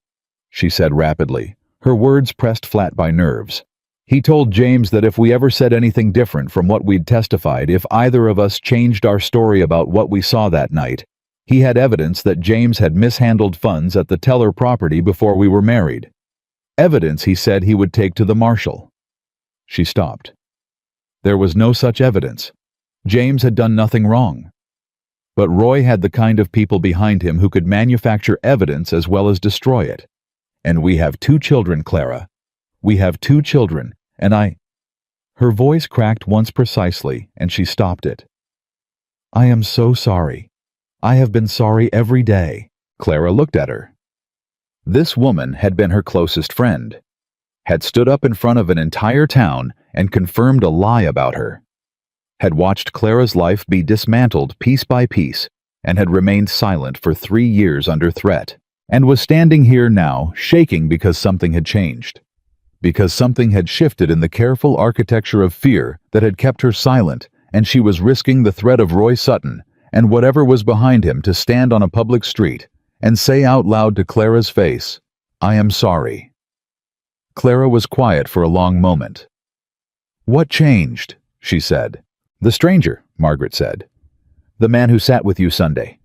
Speaker 1: she said rapidly, her words pressed flat by nerves. "He told James that if we ever said anything different from what we'd testified, if either of us changed our story about what we saw that night, he had evidence that James had mishandled funds at the Teller property before we were married. Evidence he said he would take to the marshal." She stopped. There was no such evidence. James had done nothing wrong. But Roy had the kind of people behind him who could manufacture evidence as well as destroy it. "And we have 2 children, Clara. We have 2 children, and I—" Her voice cracked once precisely, and she stopped it. "I am so sorry. I have been sorry every day." Clara looked at her. This woman had been her closest friend, had stood up in front of an entire town and confirmed a lie about her, had watched Clara's life be dismantled piece by piece, and had remained silent for 3 years under threat, and was standing here now, shaking because something had changed, because something had shifted in the careful architecture of fear that had kept her silent, and she was risking the threat of Roy Sutton and whatever was behind him to stand on a public street and say out loud to Clara's face, "I am sorry." Clara was quiet for a long moment. "What changed?" she said. "The stranger," Margaret said. "The man who sat with you Sunday.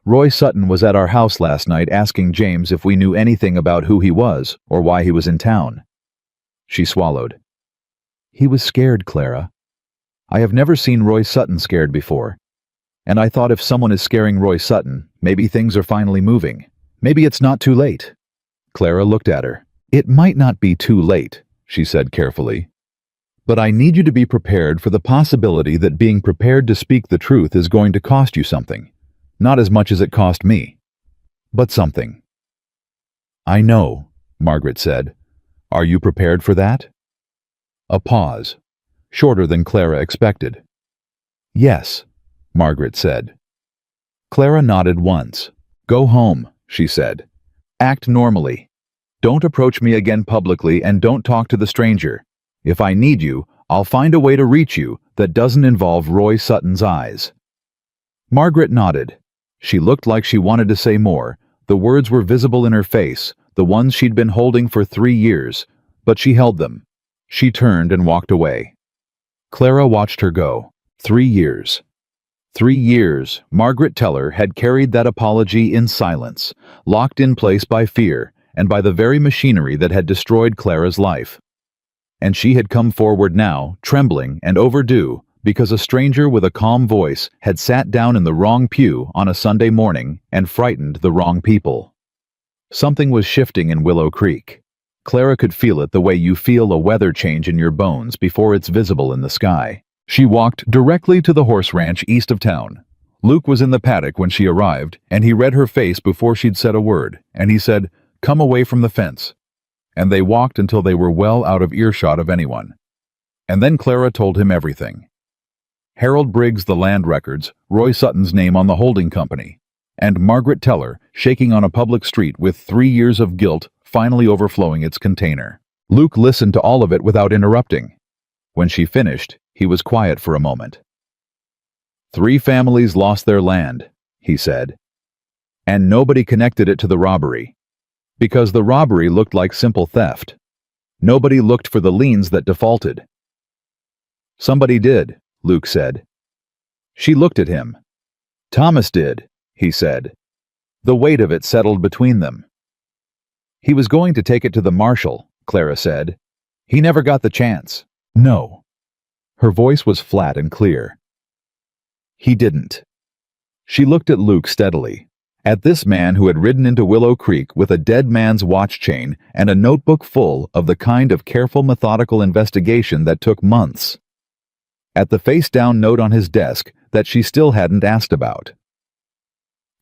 Speaker 1: Roy Sutton was at our house last night asking James if we knew anything about who he was or why he was in town." She swallowed. "He was scared, Clara. I have never seen Roy Sutton scared before. And I thought if someone is scaring Roy Sutton, maybe things are finally moving. Maybe it's not too late." Clara looked at her. "It might not be too late," she said carefully. "But I need you to be prepared for the possibility that being prepared to speak the truth is going to cost you something. Not as much as it cost me, but something." "I know," Margaret said. "Are you prepared for that?" A pause, shorter than Clara expected. "Yes," Margaret said. Clara nodded once. "Go home," she said. "Act normally. Don't approach me again publicly and don't talk to the stranger. If I need you, I'll find a way to reach you that doesn't involve Roy Sutton's eyes." Margaret nodded. She looked like she wanted to say more. The words were visible in her face, the ones she'd been holding for 3 years, but she held them. She turned and walked away. Clara watched her go. 3 years. 3 years, Margaret Teller had carried that apology in silence, locked in place by fear and by the very machinery that had destroyed Clara's life. And she had come forward now, trembling and overdue, because a stranger with a calm voice had sat down in the wrong pew on a Sunday morning and frightened the wrong people. Something was shifting in Willow Creek. Clara could feel it the way you feel a weather change in your bones before it's visible in the sky. She walked directly to the horse ranch east of town. Luke was in the paddock when she arrived, and he read her face before she'd said a word, and he said, "Come away from the fence." And they walked until they were well out of earshot of anyone. And then Clara told him everything. Harold Briggs' the land records, Roy Sutton's name on the holding company, and Margaret Teller shaking on a public street with 3 years of guilt finally overflowing its container. Luke listened to all of it without interrupting. When she finished, he was quiet for a moment. "3 families lost their land," he said, "and nobody connected it to the robbery, because the robbery looked like simple theft. Nobody looked for the liens that defaulted." "Somebody did," Luke said. She looked at him. "Thomas did," he said. The weight of it settled between them. "He was going to take it to the marshal," Clara said. "He never got the chance." "No." Her voice was flat and clear. "He didn't." She looked at Luke steadily, at this man who had ridden into Willow Creek with a dead man's watch chain and a notebook full of the kind of careful, methodical investigation that took months. At the face-down note on his desk that she still hadn't asked about.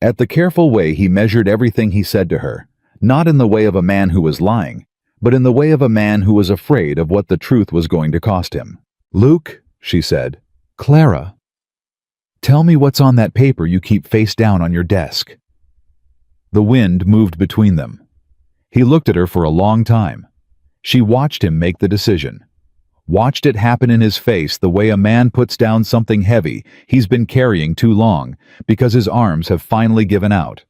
Speaker 1: At the careful way he measured everything he said to her, not in the way of a man who was lying, but in the way of a man who was afraid of what the truth was going to cost him. "Luke," she said. "Clara, tell me what's on that paper you keep face down on your desk." The wind moved between them. He looked at her for a long time. She watched him make the decision. Watched it happen in his face the way a man puts down something heavy he's been carrying too long because his arms have finally given out.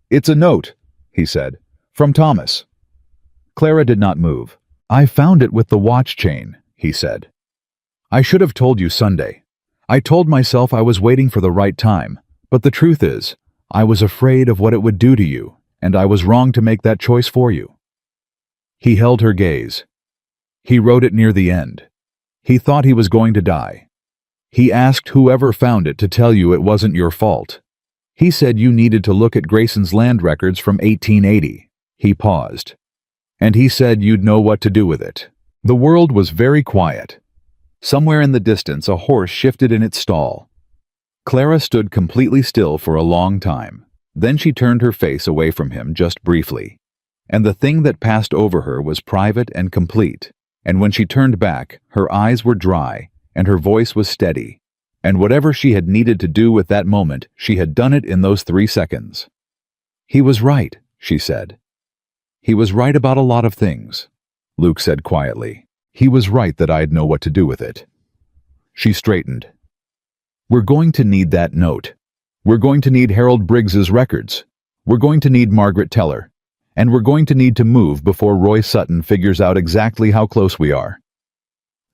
Speaker 1: "It's a note," he said, "from Thomas." Clara did not move. "I found it with the watch chain," he said. "I should have told you Sunday. I told myself I was waiting for the right time, but the truth is, I was afraid of what it would do to you, and I was wrong to make that choice for you." He held her gaze. "He wrote it near the end. He thought he was going to die. He asked whoever found it to tell you it wasn't your fault. He said you needed to look at Grayson's land records from 1880. He paused. "And he said you'd know what to do with it." The world was very quiet. Somewhere in the distance, a horse shifted in its stall. Clara stood completely still for a long time. Then she turned her face away from him just briefly. And the thing that passed over her was private and complete. And when she turned back, her eyes were dry, and her voice was steady. And whatever she had needed to do with that moment, she had done it in those 3 seconds. "He was right," she said. "He was right about a lot of things," Luke said quietly. "He was right that I'd know what to do with it." She straightened. "We're going to need that note. We're going to need Harold Briggs's records. We're going to need Margaret Teller. And we're going to need to move before Roy Sutton figures out exactly how close we are."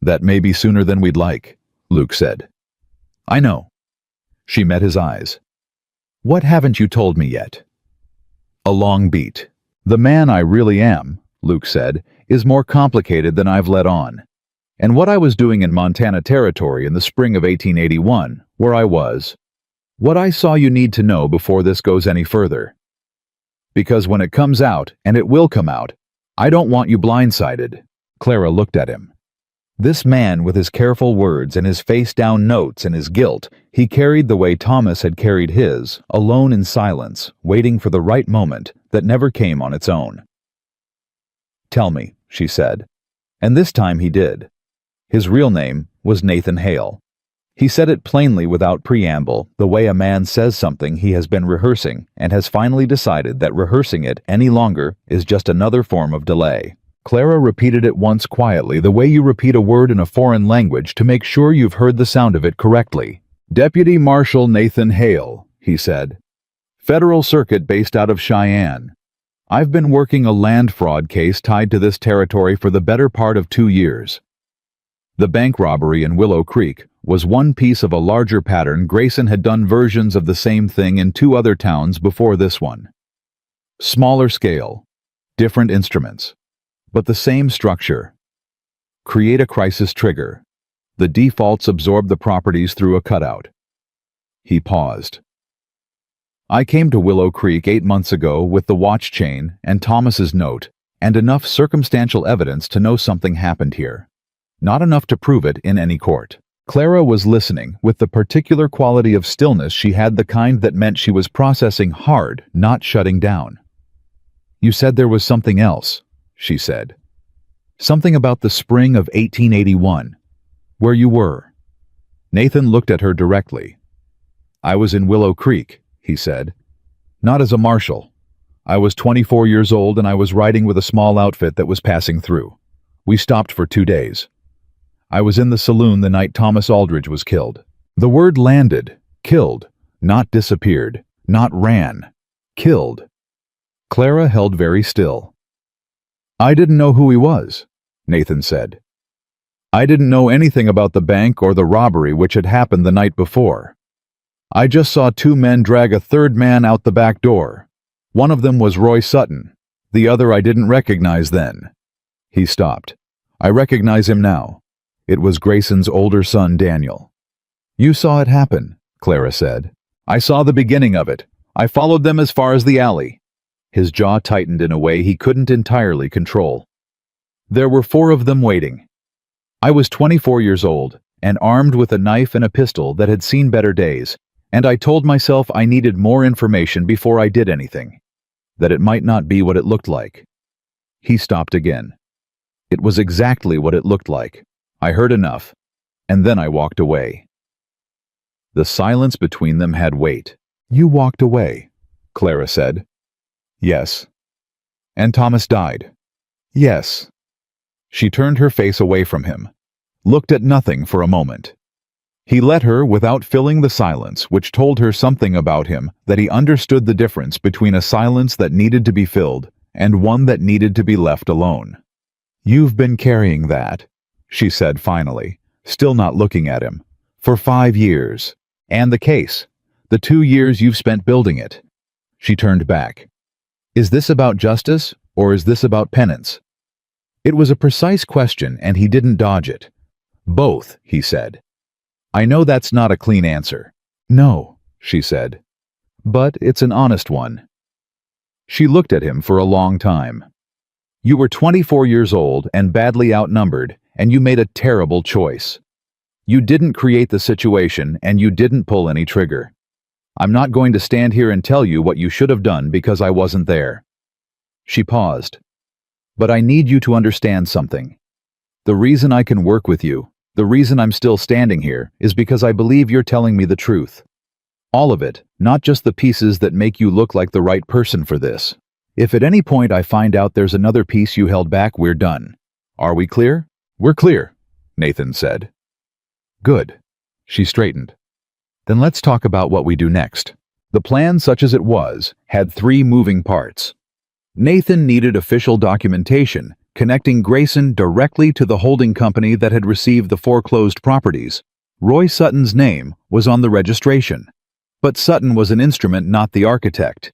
Speaker 1: "That may be sooner than we'd like," Luke said. "I know." She met his eyes. "What haven't you told me yet?" A long beat. "The man I really am," Luke said, "is more complicated than I've let on. And what I was doing in Montana Territory in the spring of 1881, where I was, what I saw you need to know before this goes any further. Because when it comes out, and it will come out, I don't want you blindsided." Clara looked at him. This man with his careful words and his face-down notes and his guilt, he carried the way Thomas had carried his, alone in silence, waiting for the right moment that never came on its own. "Tell me," she said. And this time he did. His real name was Nathan Hale. He said it plainly without preamble, the way a man says something he has been rehearsing and has finally decided that rehearsing it any longer is just another form of delay. Clara repeated it once quietly, the way you repeat a word in a foreign language to make sure you've heard the sound of it correctly. "Deputy Marshal Nathan Hale," he said. "Federal Circuit based out of Cheyenne. I've been working a land fraud case tied to this territory for the better part of 2 years. The bank robbery in Willow Creek was one piece of a larger pattern. Grayson had done versions of the same thing in 2 other towns before this one. Smaller scale, different instruments, but the same structure. Create a crisis trigger. The defaults absorb the properties through a cutout." He paused. "I came to Willow Creek 8 months ago with the watch chain and Thomas's note, and enough circumstantial evidence to know something happened here. Not enough to prove it in any court." Clara was listening with the particular quality of stillness she had, the kind that meant she was processing hard, not shutting down. "You said there was something else," she said. "Something about the spring of 1881. Where you were." Nathan looked at her directly. "I was in Willow Creek," he said. "Not as a marshal. I was 24 years old and I was riding with a small outfit that was passing through. We stopped for 2 days. I was in the saloon the night Thomas Aldridge was killed." The word landed. Killed. Not disappeared. Not ran. Killed. Clara held very still. "I didn't know who he was," Nathan said. "I didn't know anything about the bank or the robbery which had happened the night before. I just saw 2 men drag a third man out the back door. One of them was Roy Sutton. The other I didn't recognize then." He stopped. "I recognize him now. It was Grayson's older son, Daniel." "You saw it happen," Clara said. "I saw the beginning of it. I followed them as far as the alley." His jaw tightened in a way he couldn't entirely control. "There were 4 of them waiting. I was 24 years old, and armed with a knife and a pistol that had seen better days, and I told myself I needed more information before I did anything, that it might not be what it looked like." He stopped again. "It was exactly what it looked like. I heard enough, and then I walked away." The silence between them had weight. "You walked away," Clara said. "Yes." "And Thomas died." "Yes." She turned her face away from him, looked at nothing for a moment. He let her without filling the silence, which told her something about him, that he understood the difference between a silence that needed to be filled and one that needed to be left alone. "You've been carrying that," she said finally, still not looking at him, "for 5 years. And the case. The 2 years you've spent building it." She turned back. "Is this about justice, or is this about penance?" It was a precise question, and he didn't dodge it. "Both," he said. "I know that's not a clean answer." "No," she said. "But it's an honest one." She looked at him for a long time. "You were 24 years old and badly outnumbered, and you made a terrible choice. You didn't create the situation, and you didn't pull any trigger. I'm not going to stand here and tell you what you should have done because I wasn't there." She paused. "But I need you to understand something. The reason I can work with you, the reason I'm still standing here, is because I believe you're telling me the truth. All of it, not just the pieces that make you look like the right person for this. If at any point I find out there's another piece you held back, we're done. Are we clear?" "We're clear," Nathan said. "Good." She straightened. "Then let's talk about what we do next." The plan, such as it was, had 3 moving parts. Nathan needed official documentation, connecting Grayson directly to the holding company that had received the foreclosed properties. Roy Sutton's name was on the registration, but Sutton was an instrument, not the architect,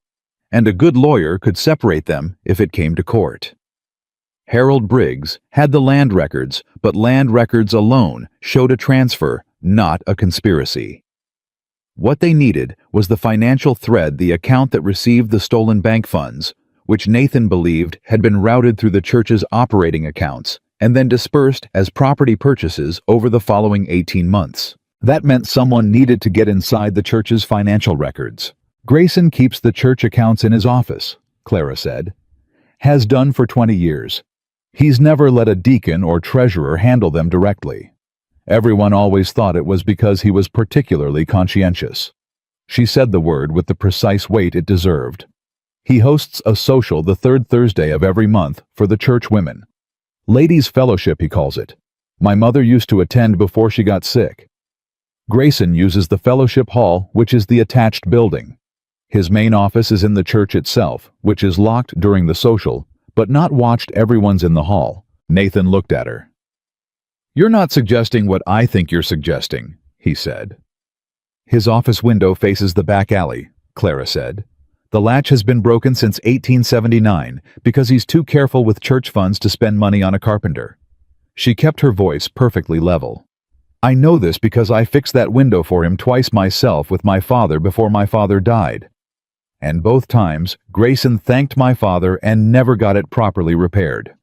Speaker 1: and a good lawyer could separate them if it came to court. Harold Briggs had the land records, but land records alone showed a transfer, not a conspiracy. What they needed was the financial thread, the account that received the stolen bank funds, which Nathan believed had been routed through the church's operating accounts and then dispersed as property purchases over the following 18 months. That meant someone needed to get inside the church's financial records. "Grayson keeps the church accounts in his office," Clara said. "Has done for 20 years. He's never let a deacon or treasurer handle them directly. Everyone always thought it was because he was particularly conscientious. She said the word with the precise weight it deserved. He hosts a social the third Thursday of every month for the church women. Ladies' Fellowship, he calls it. My mother used to attend before she got sick. Grayson uses the fellowship hall, which is the attached building. His main office is in the church itself, which is locked during the social, but not watched. Everyone's in the hall. Nathan looked at her. "You're not suggesting what I think you're suggesting," he said. "His office window faces the back alley," Clara said. "The latch has been broken since 1879 because he's too careful with church funds to spend money on a carpenter." She kept her voice perfectly level. "I know this because I fixed that window for him twice myself with my father before my father died. And both times, Grayson thanked my father and never got it properly repaired."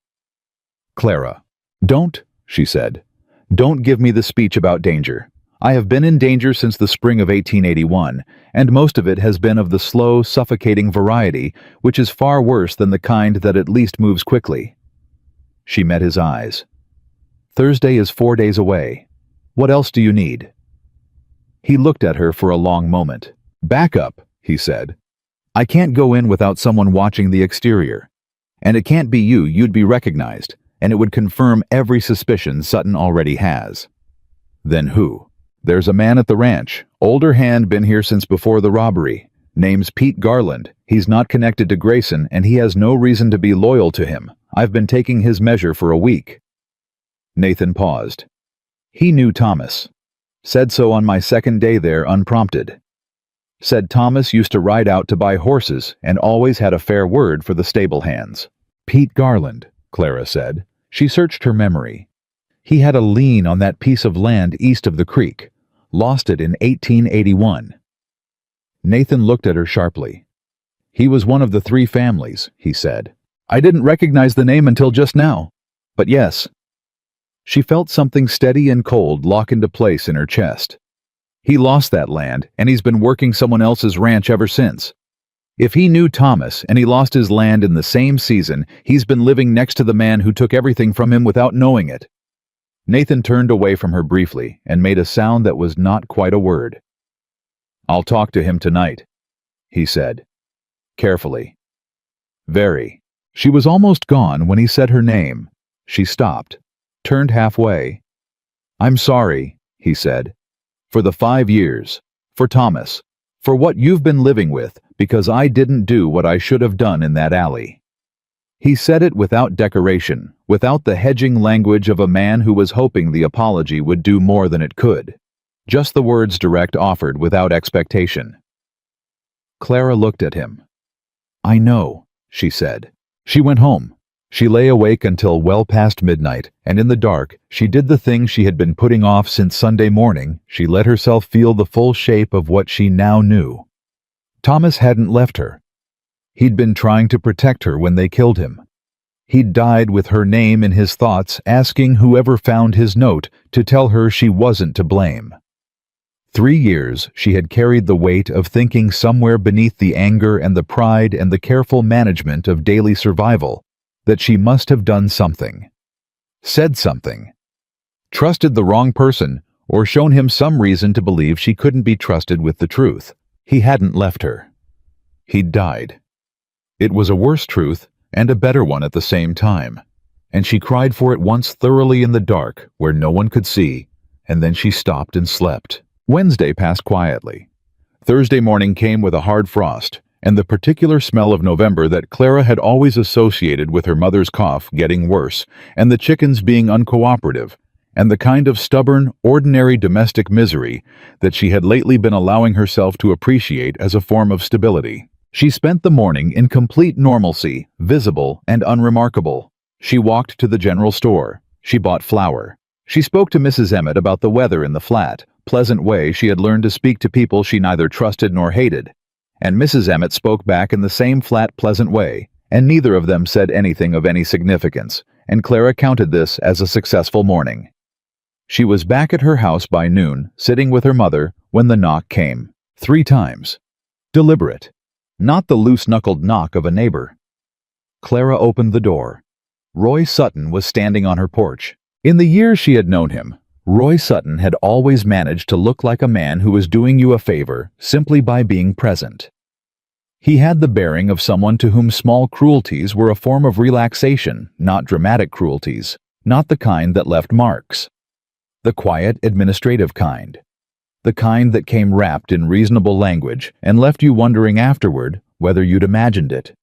Speaker 1: "Clara, don't," she said. "Don't give me the speech about danger. I have been in danger since the spring of 1881, and most of it has been of the slow, suffocating variety, which is far worse than the kind that at least moves quickly." She met his eyes. "Thursday is 4 days away. What else do you need?" He looked at her for a long moment. "Back up," he said. "I can't go in without someone watching the exterior. And it can't be you. You'd be recognized, and it would confirm every suspicion Sutton already has." "Then who?" "There's a man at the ranch, older hand, been here since before the robbery. Name's Pete Garland. He's not connected to Grayson, and he has no reason to be loyal to him. I've been taking his measure for a week." Nathan paused. "He knew Thomas. Said so on my second day there, unprompted. Said Thomas used to ride out to buy horses and always had a fair word for the stable hands." "Pete Garland," Clara said. She searched her memory. "He had a lien on that piece of land east of the creek. Lost it in 1881. Nathan looked at her sharply. "He was one of the 3 families," he said. "I didn't recognize the name until just now. But yes." She felt something steady and cold lock into place in her chest. "He lost that land, and he's been working someone else's ranch ever since. If he knew Thomas and he lost his land in the same season, he's been living next to the man who took everything from him without knowing it." Nathan turned away from her briefly and made a sound that was not quite a word. "I'll talk to him tonight," he said, carefully. "Very." She was almost gone when he said her name. She stopped, turned halfway. "I'm sorry," he said, "for the 5 years, for Thomas, for what you've been living with, because I didn't do what I should have done in that alley." He said it without decoration, without the hedging language of a man who was hoping the apology would do more than it could. Just the words direct, offered without expectation. Clara looked at him. "I know," she said. She went home. She lay awake until well past midnight, and in the dark, she did the thing she had been putting off since Sunday morning. She let herself feel the full shape of what she now knew. Thomas hadn't left her. He'd been trying to protect her when they killed him. He'd died with her name in his thoughts, asking whoever found his note to tell her she wasn't to blame. 3 years she had carried the weight of thinking somewhere beneath the anger and the pride and the careful management of daily survival that she must have done something, said something, trusted the wrong person, or shown him some reason to believe she couldn't be trusted with the truth. He hadn't left her. He'd died. It was a worse truth and a better one at the same time, and she cried for it once thoroughly in the dark where no one could see, and then she stopped and slept. Wednesday passed quietly. Thursday morning came with a hard frost, and the particular smell of November that Clara had always associated with her mother's cough getting worse, and the chickens being uncooperative, and the kind of stubborn, ordinary domestic misery that she had lately been allowing herself to appreciate as a form of stability. She spent the morning in complete normalcy, visible and unremarkable. She walked to the general store. She bought flour. She spoke to Mrs. Emmett about the weather in the flat, pleasant way she had learned to speak to people she neither trusted nor hated. And Mrs. Emmett spoke back in the same flat, pleasant way, and neither of them said anything of any significance, and Clara counted this as a successful morning. She was back at her house by noon, sitting with her mother, when the knock came. 3 times. Deliberate. Not the loose-knuckled knock of a neighbor. Clara opened the door. Roy Sutton was standing on her porch. In the years she had known him, Roy Sutton had always managed to look like a man who was doing you a favor simply by being present. He had the bearing of someone to whom small cruelties were a form of relaxation, not dramatic cruelties, not the kind that left marks. The quiet, administrative kind. The kind that came wrapped in reasonable language and left you wondering afterward whether you'd imagined it.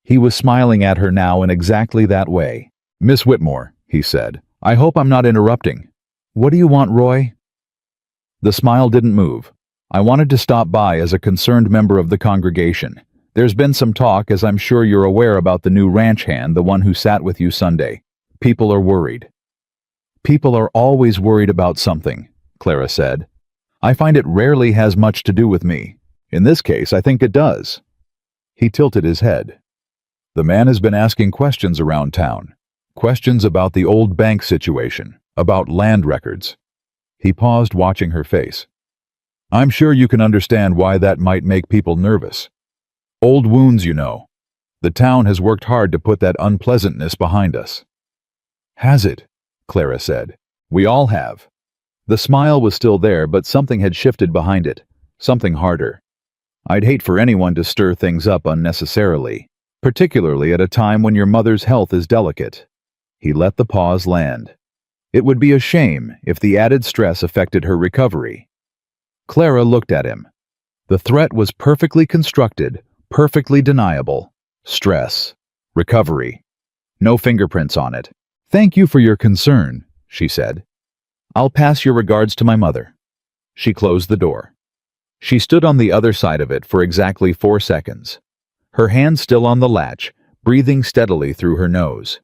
Speaker 1: He was smiling at her now in exactly that way. "Miss Whitmore," he said, "I hope I'm not interrupting. What do you want, Roy?" The smile didn't move. "I wanted to stop by as a concerned member of the congregation. There's been some talk, as I'm sure you're aware, about the new ranch hand, the one who sat with you Sunday. People are worried." "People are always worried about something," Clara said. "I find it rarely has much to do with me. In this case, I think it does." He tilted his head. "The man has been asking questions around town. Questions about the old bank situation, about land records." He paused, watching her face. "I'm sure you can understand why that might make people nervous. Old wounds, you know. The town has worked hard to put that unpleasantness behind us." "Has it?" Clara said. "We all have." The smile was still there, but something had shifted behind it, something harder. "I'd hate for anyone to stir things up unnecessarily, particularly at a time when your mother's health is delicate." He let the pause land. "It would be a shame if the added stress affected her recovery." Clara looked at him. The threat was perfectly constructed, perfectly deniable. Stress. Recovery. No fingerprints on it. "Thank you for your concern," she said. "I'll pass your regards to my mother." She closed the door. She stood on the other side of it for exactly 4 seconds, her hand still on the latch, breathing steadily through her nose.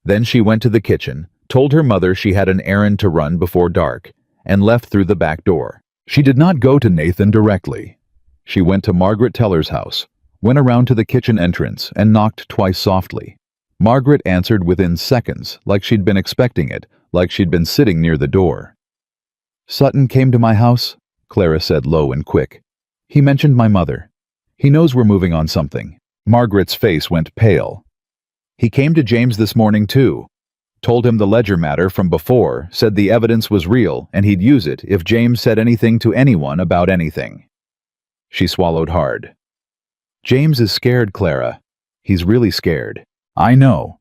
Speaker 1: Then she went to the kitchen, told her mother she had an errand to run before dark, and left through the back door. She did not go to Nathan directly. She went to Margaret Teller's house, went around to the kitchen entrance, and knocked twice softly. Margaret answered within seconds, like she'd been expecting it, like she'd been sitting near the door. "Sutton came to my house," Clara said low and quick. "He mentioned my mother. He knows we're moving on something." Margaret's face went pale. "He came to James this morning too. Told him the ledger matter from before, said the evidence was real and he'd use it if James said anything to anyone about anything." She swallowed hard. "James is scared, Clara. He's really scared. I know."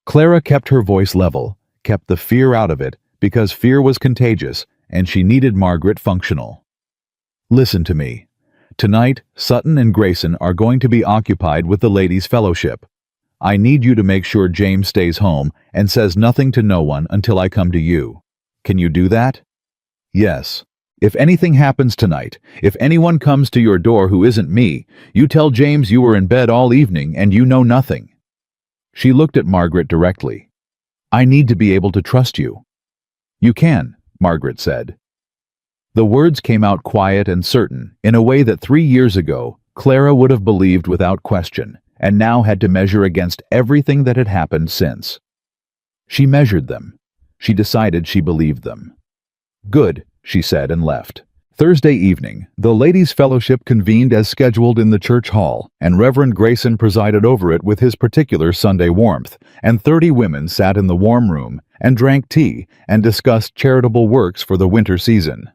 Speaker 1: Clara kept her voice level, kept the fear out of it, because fear was contagious and she needed Margaret functional. "Listen to me. Tonight, Sutton and Grayson are going to be occupied with the Ladies' Fellowship. I need you to make sure James stays home and says nothing to no one until I come to you. Can you do that?" "Yes. If anything happens tonight, if anyone comes to your door who isn't me, you tell James you were in bed all evening and you know nothing." She looked at Margaret directly. "I need to be able to trust you." "You can," Margaret said. The words came out quiet and certain, in a way that 3 years ago Clara would have believed without question, and now had to measure against everything that had happened since. She measured them. She decided she believed them. "Good," she said, and left. Thursday evening, the Ladies' Fellowship convened as scheduled in the church hall, and Reverend Grayson presided over it with his particular Sunday warmth, and 30 women sat in the warm room and drank tea and discussed charitable works for the winter season.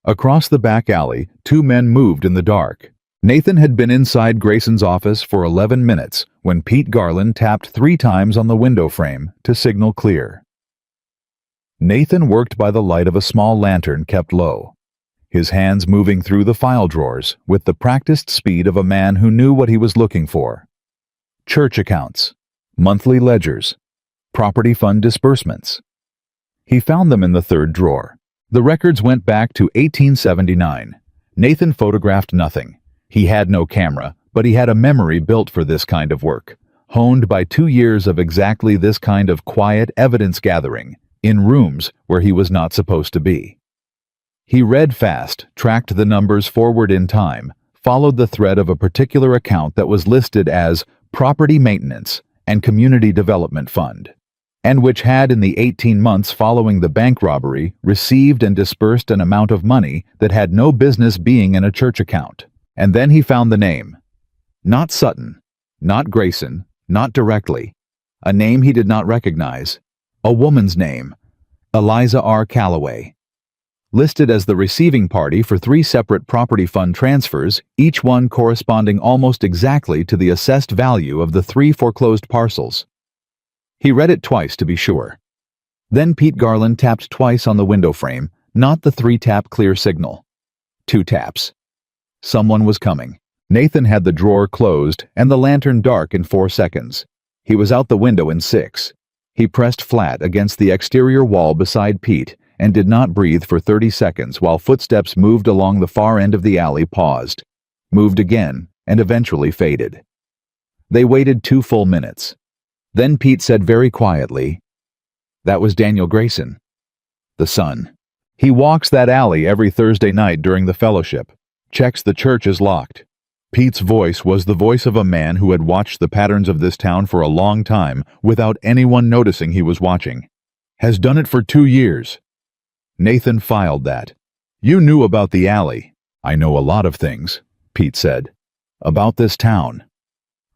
Speaker 1: Across the back alley, 2 men moved in the dark. Nathan had been inside Grayson's office for 11 minutes when Pete Garland tapped 3 times on the window frame to signal clear. Nathan worked by the light of a small lantern kept low, his hands moving through the file drawers with the practiced speed of a man who knew what he was looking for. Church accounts, monthly ledgers, property fund disbursements. He found them in the 3rd drawer. The records went back to 1879. Nathan photographed nothing. He had no camera, but he had a memory built for this kind of work, honed by 2 years of exactly this kind of quiet evidence gathering, in rooms where he was not supposed to be. He read fast, tracked the numbers forward in time, followed the thread of a particular account that was listed as Property Maintenance and Community Development Fund, and which had in the 18 months following the bank robbery received and disbursed an amount of money that had no business being in a church account. And then he found the name. Not Sutton, not Grayson, not directly. A name he did not recognize. A woman's name. Eliza R. Calloway. Listed as the receiving party for 3 separate property fund transfers, each one corresponding almost exactly to the assessed value of the 3 foreclosed parcels. He read it twice to be sure. Then Pete Garland tapped twice on the window frame, not the 3-tap clear signal. 2 taps. Someone was coming. Nathan had the drawer closed and the lantern dark in 4 seconds. He was out the window in 6. He pressed flat against the exterior wall beside Pete and did not breathe for 30 seconds while footsteps moved along the far end of the alley, paused, moved again, and eventually faded. They waited 2 full minutes. Then Pete said very quietly, "That was Daniel Grayson, the son. He walks that alley every Thursday night during the fellowship, checks the church is locked." Pete's voice was the voice of a man who had watched the patterns of this town for a long time without anyone noticing he was watching. "Has done it for 2 years. Nathan filed that. "You knew about the alley." "I know a lot of things," Pete said. "About this town.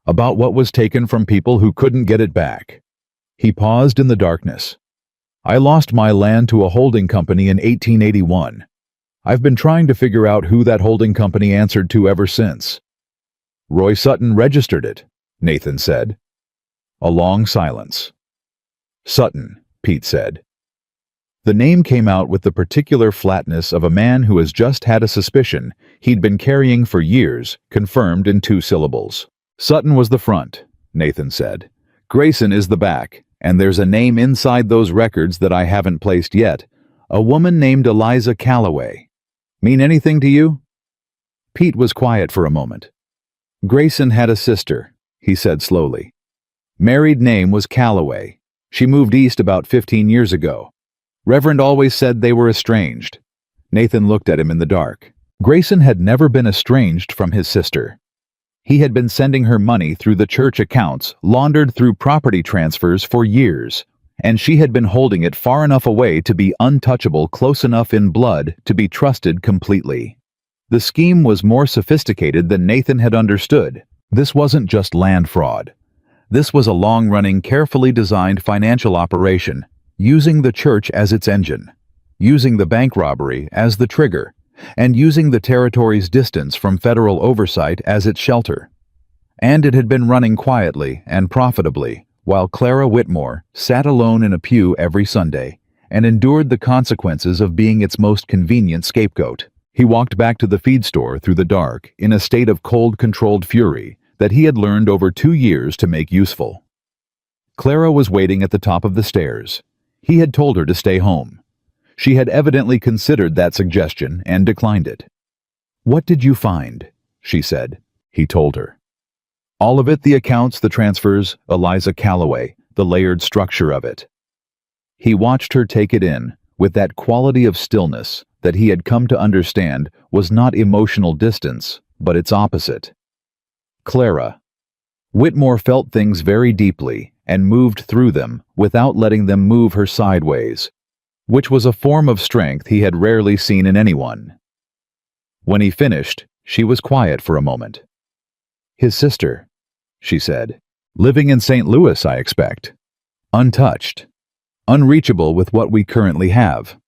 Speaker 1: About what was taken from people who couldn't get it back." He paused in the darkness. "I lost my land to a holding company in 1881. I've been trying to figure out who that holding company answered to ever since." "Roy Sutton registered it," Nathan said. A long silence. "Sutton," Pete said. The name came out with the particular flatness of a man who has just had a suspicion he'd been carrying for years, confirmed in 2 syllables. "Sutton was the front," Nathan said. "Grayson is the back, and there's a name inside those records that I haven't placed yet. A woman named Eliza Calloway. Mean anything to you?" Pete was quiet for a moment. "Grayson had a sister," he said slowly. "Married name was Calloway. She moved east about 15 years ago. Reverend always said they were estranged." Nathan looked at him in the dark. Grayson had never been estranged from his sister. He had been sending her money through the church accounts, laundered through property transfers for years, and she had been holding it far enough away to be untouchable, close enough in blood to be trusted completely. The scheme was more sophisticated than Nathan had understood. This wasn't just land fraud. This was a long-running, carefully designed financial operation, using the church as its engine, using the bank robbery as the trigger, and using the territory's distance from federal oversight as its shelter. And it had been running quietly and profitably, while Clara Whitmore sat alone in a pew every Sunday and endured the consequences of being its most convenient scapegoat. He walked back to the feed store through the dark in a state of cold, controlled fury that he had learned over 2 years to make useful. Clara was waiting at the top of the stairs. He had told her to stay home. She had evidently considered that suggestion and declined it. "What did you find?" she said. He told her. All of it, the accounts, the transfers, Eliza Calloway, the layered structure of it. He watched her take it in, with that quality of stillness that he had come to understand was not emotional distance, but its opposite. Clara. Whitmore felt things very deeply and moved through them without letting them move her sideways, which was a form of strength he had rarely seen in anyone. When he finished, she was quiet for a moment. "His sister," she said. "Living in St. Louis, I expect. Untouched. Unreachable with what we currently have."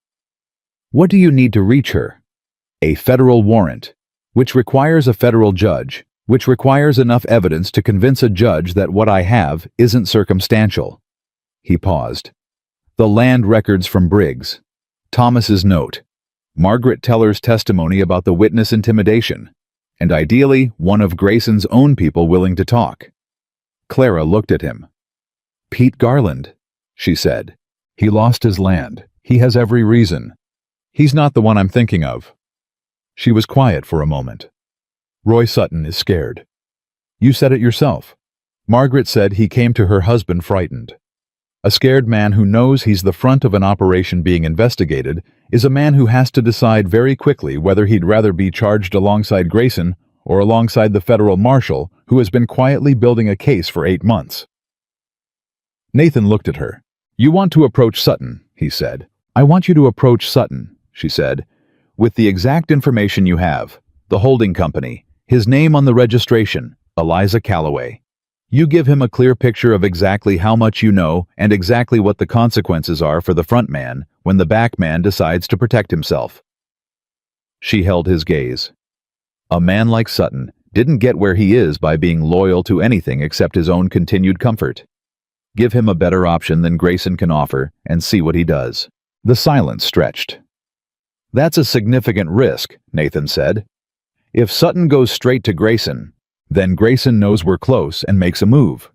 Speaker 1: "What do you need to reach her?" "A federal warrant, which requires a federal judge, which requires enough evidence to convince a judge that what I have isn't circumstantial." He paused. "The land records from Briggs, Thomas's note, Margaret Teller's testimony about the witness intimidation, and ideally one of Grayson's own people willing to talk." Clara looked at him. "Pete Garland," she said. "He lost his land. He has every reason. He's not the one I'm thinking of." She was quiet for a moment. "Roy Sutton is scared. You said it yourself. Margaret said he came to her husband frightened. A scared man who knows he's the front of an operation being investigated is a man who has to decide very quickly whether he'd rather be charged alongside Grayson or alongside the federal marshal who has been quietly building a case for 8 months. Nathan looked at her. "You want to approach Sutton," he said. "I want you to approach Sutton," she said, "with the exact information you have, the holding company, his name on the registration, Eliza Calloway. You give him a clear picture of exactly how much you know and exactly what the consequences are for the front man when the back man decides to protect himself. She held his gaze. A man like Sutton didn't get where he is by being loyal to anything except his own continued comfort. Give him a better option than Grayson can offer and see what he does. The silence stretched. That's a significant risk, Nathan said. If Sutton goes straight to Grayson, then Grayson knows we're close and makes a move,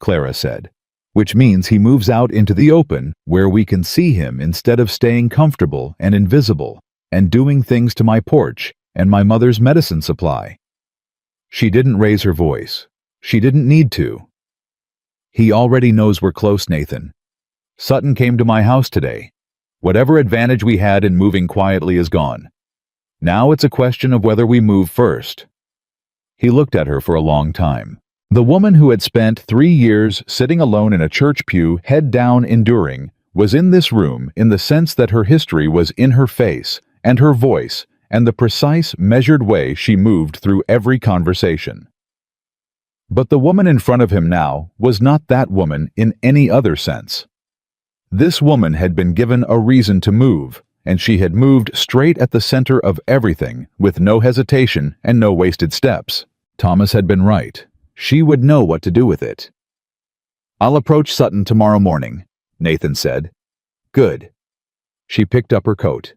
Speaker 1: Clara said, which means he moves out into the open where we can see him instead of staying comfortable and invisible and doing things to my porch and my mother's medicine supply. She didn't raise her voice. She didn't need to. He already knows we're close, Nathan. Sutton came to my house today. Whatever advantage we had in moving quietly is gone. Now it's a question of whether we move first. He looked at her for a long time. The woman who had spent 3 years sitting alone in a church pew, head down, enduring, was in this room in the sense that her history was in her face and her voice and the precise, measured way she moved through every conversation. But the woman in front of him now was not that woman in any other sense. This woman had been given a reason to move, and she had moved straight at the center of everything with no hesitation and no wasted steps. Thomas had been right. She would know what to do with it. I'll approach Sutton tomorrow morning, Nathan said. Good. She picked up her coat.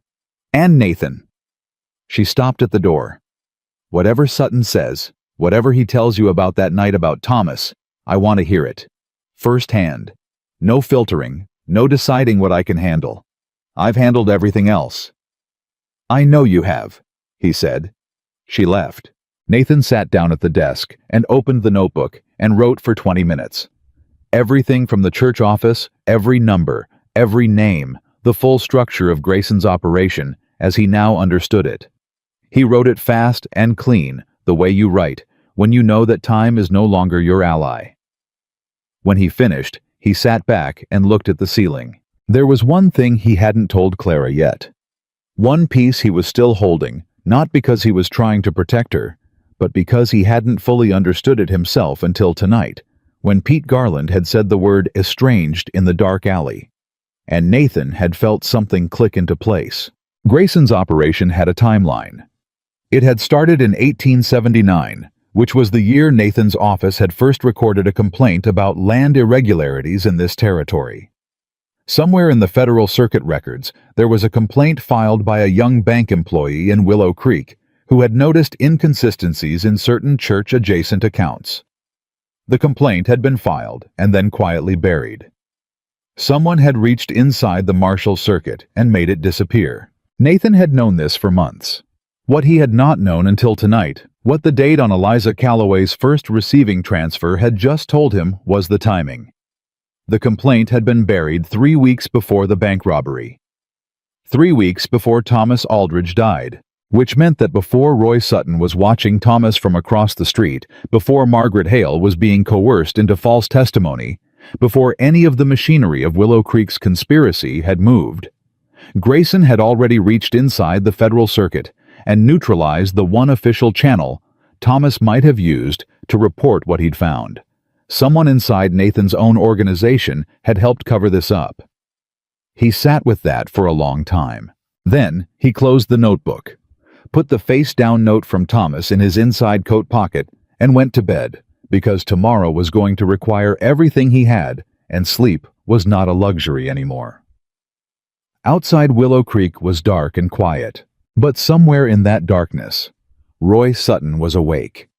Speaker 1: And Nathan. She stopped at the door. Whatever Sutton says, whatever he tells you about that night about Thomas, I want to hear it. Firsthand. No filtering, no deciding what I can handle. I've handled everything else. I know you have, he said. She left. Nathan sat down at the desk and opened the notebook and wrote for 20 minutes. Everything from the church office, every number, every name, the full structure of Grayson's operation as he now understood it. He wrote it fast and clean, the way you write, when you know that time is no longer your ally. When he finished, he sat back and looked at the ceiling. There was one thing he hadn't told Clara yet. One piece he was still holding, not because he was trying to protect her, but because he hadn't fully understood it himself until tonight, when Pete Garland had said the word estranged in the dark alley, and Nathan had felt something click into place. Grayson's operation had a timeline. It had started in 1879, which was the year Nathan's office had first recorded a complaint about land irregularities in this territory. Somewhere in the Federal Circuit records, there was a complaint filed by a young bank employee in Willow Creek who had noticed inconsistencies in certain church-adjacent accounts. The complaint had been filed and then quietly buried. Someone had reached inside the Marshall Circuit and made it disappear. Nathan had known this for months. What he had not known until tonight, what the date on Eliza Calloway's first receiving transfer had just told him, was the timing. The complaint had been buried 3 weeks before the bank robbery. 3 weeks before Thomas Aldridge died, which meant that before Roy Sutton was watching Thomas from across the street, before Margaret Hale was being coerced into false testimony, before any of the machinery of Willow Creek's conspiracy had moved, Grayson had already reached inside the Federal Circuit and neutralized the one official channel Thomas might have used to report what he'd found. Someone inside Nathan's own organization had helped cover this up. He sat with that for a long time. Then he closed the notebook, put the face-down note from Thomas in his inside coat pocket, and went to bed, because tomorrow was going to require everything he had, and sleep was not a luxury anymore. Outside Willow Creek was dark and quiet, but somewhere in that darkness, Roy Sutton was awake.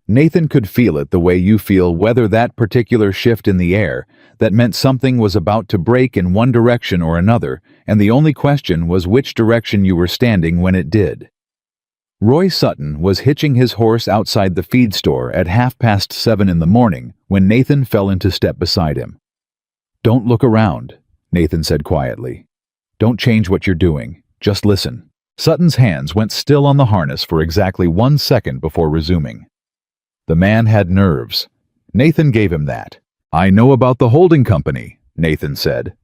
Speaker 1: Nathan could feel it the way you feel whether that particular shift in the air that meant something was about to break in one direction or another, and the only question was which direction you were standing when it did. Roy Sutton was hitching his horse outside the feed store at 7:30 in the morning when Nathan fell into step beside him. "Don't look around," Nathan said quietly. "Don't change what you're doing. Just listen." Sutton's hands went still on the harness for exactly 1 second before resuming. The man had nerves. Nathan gave him that. "I know about the holding company," Nathan said.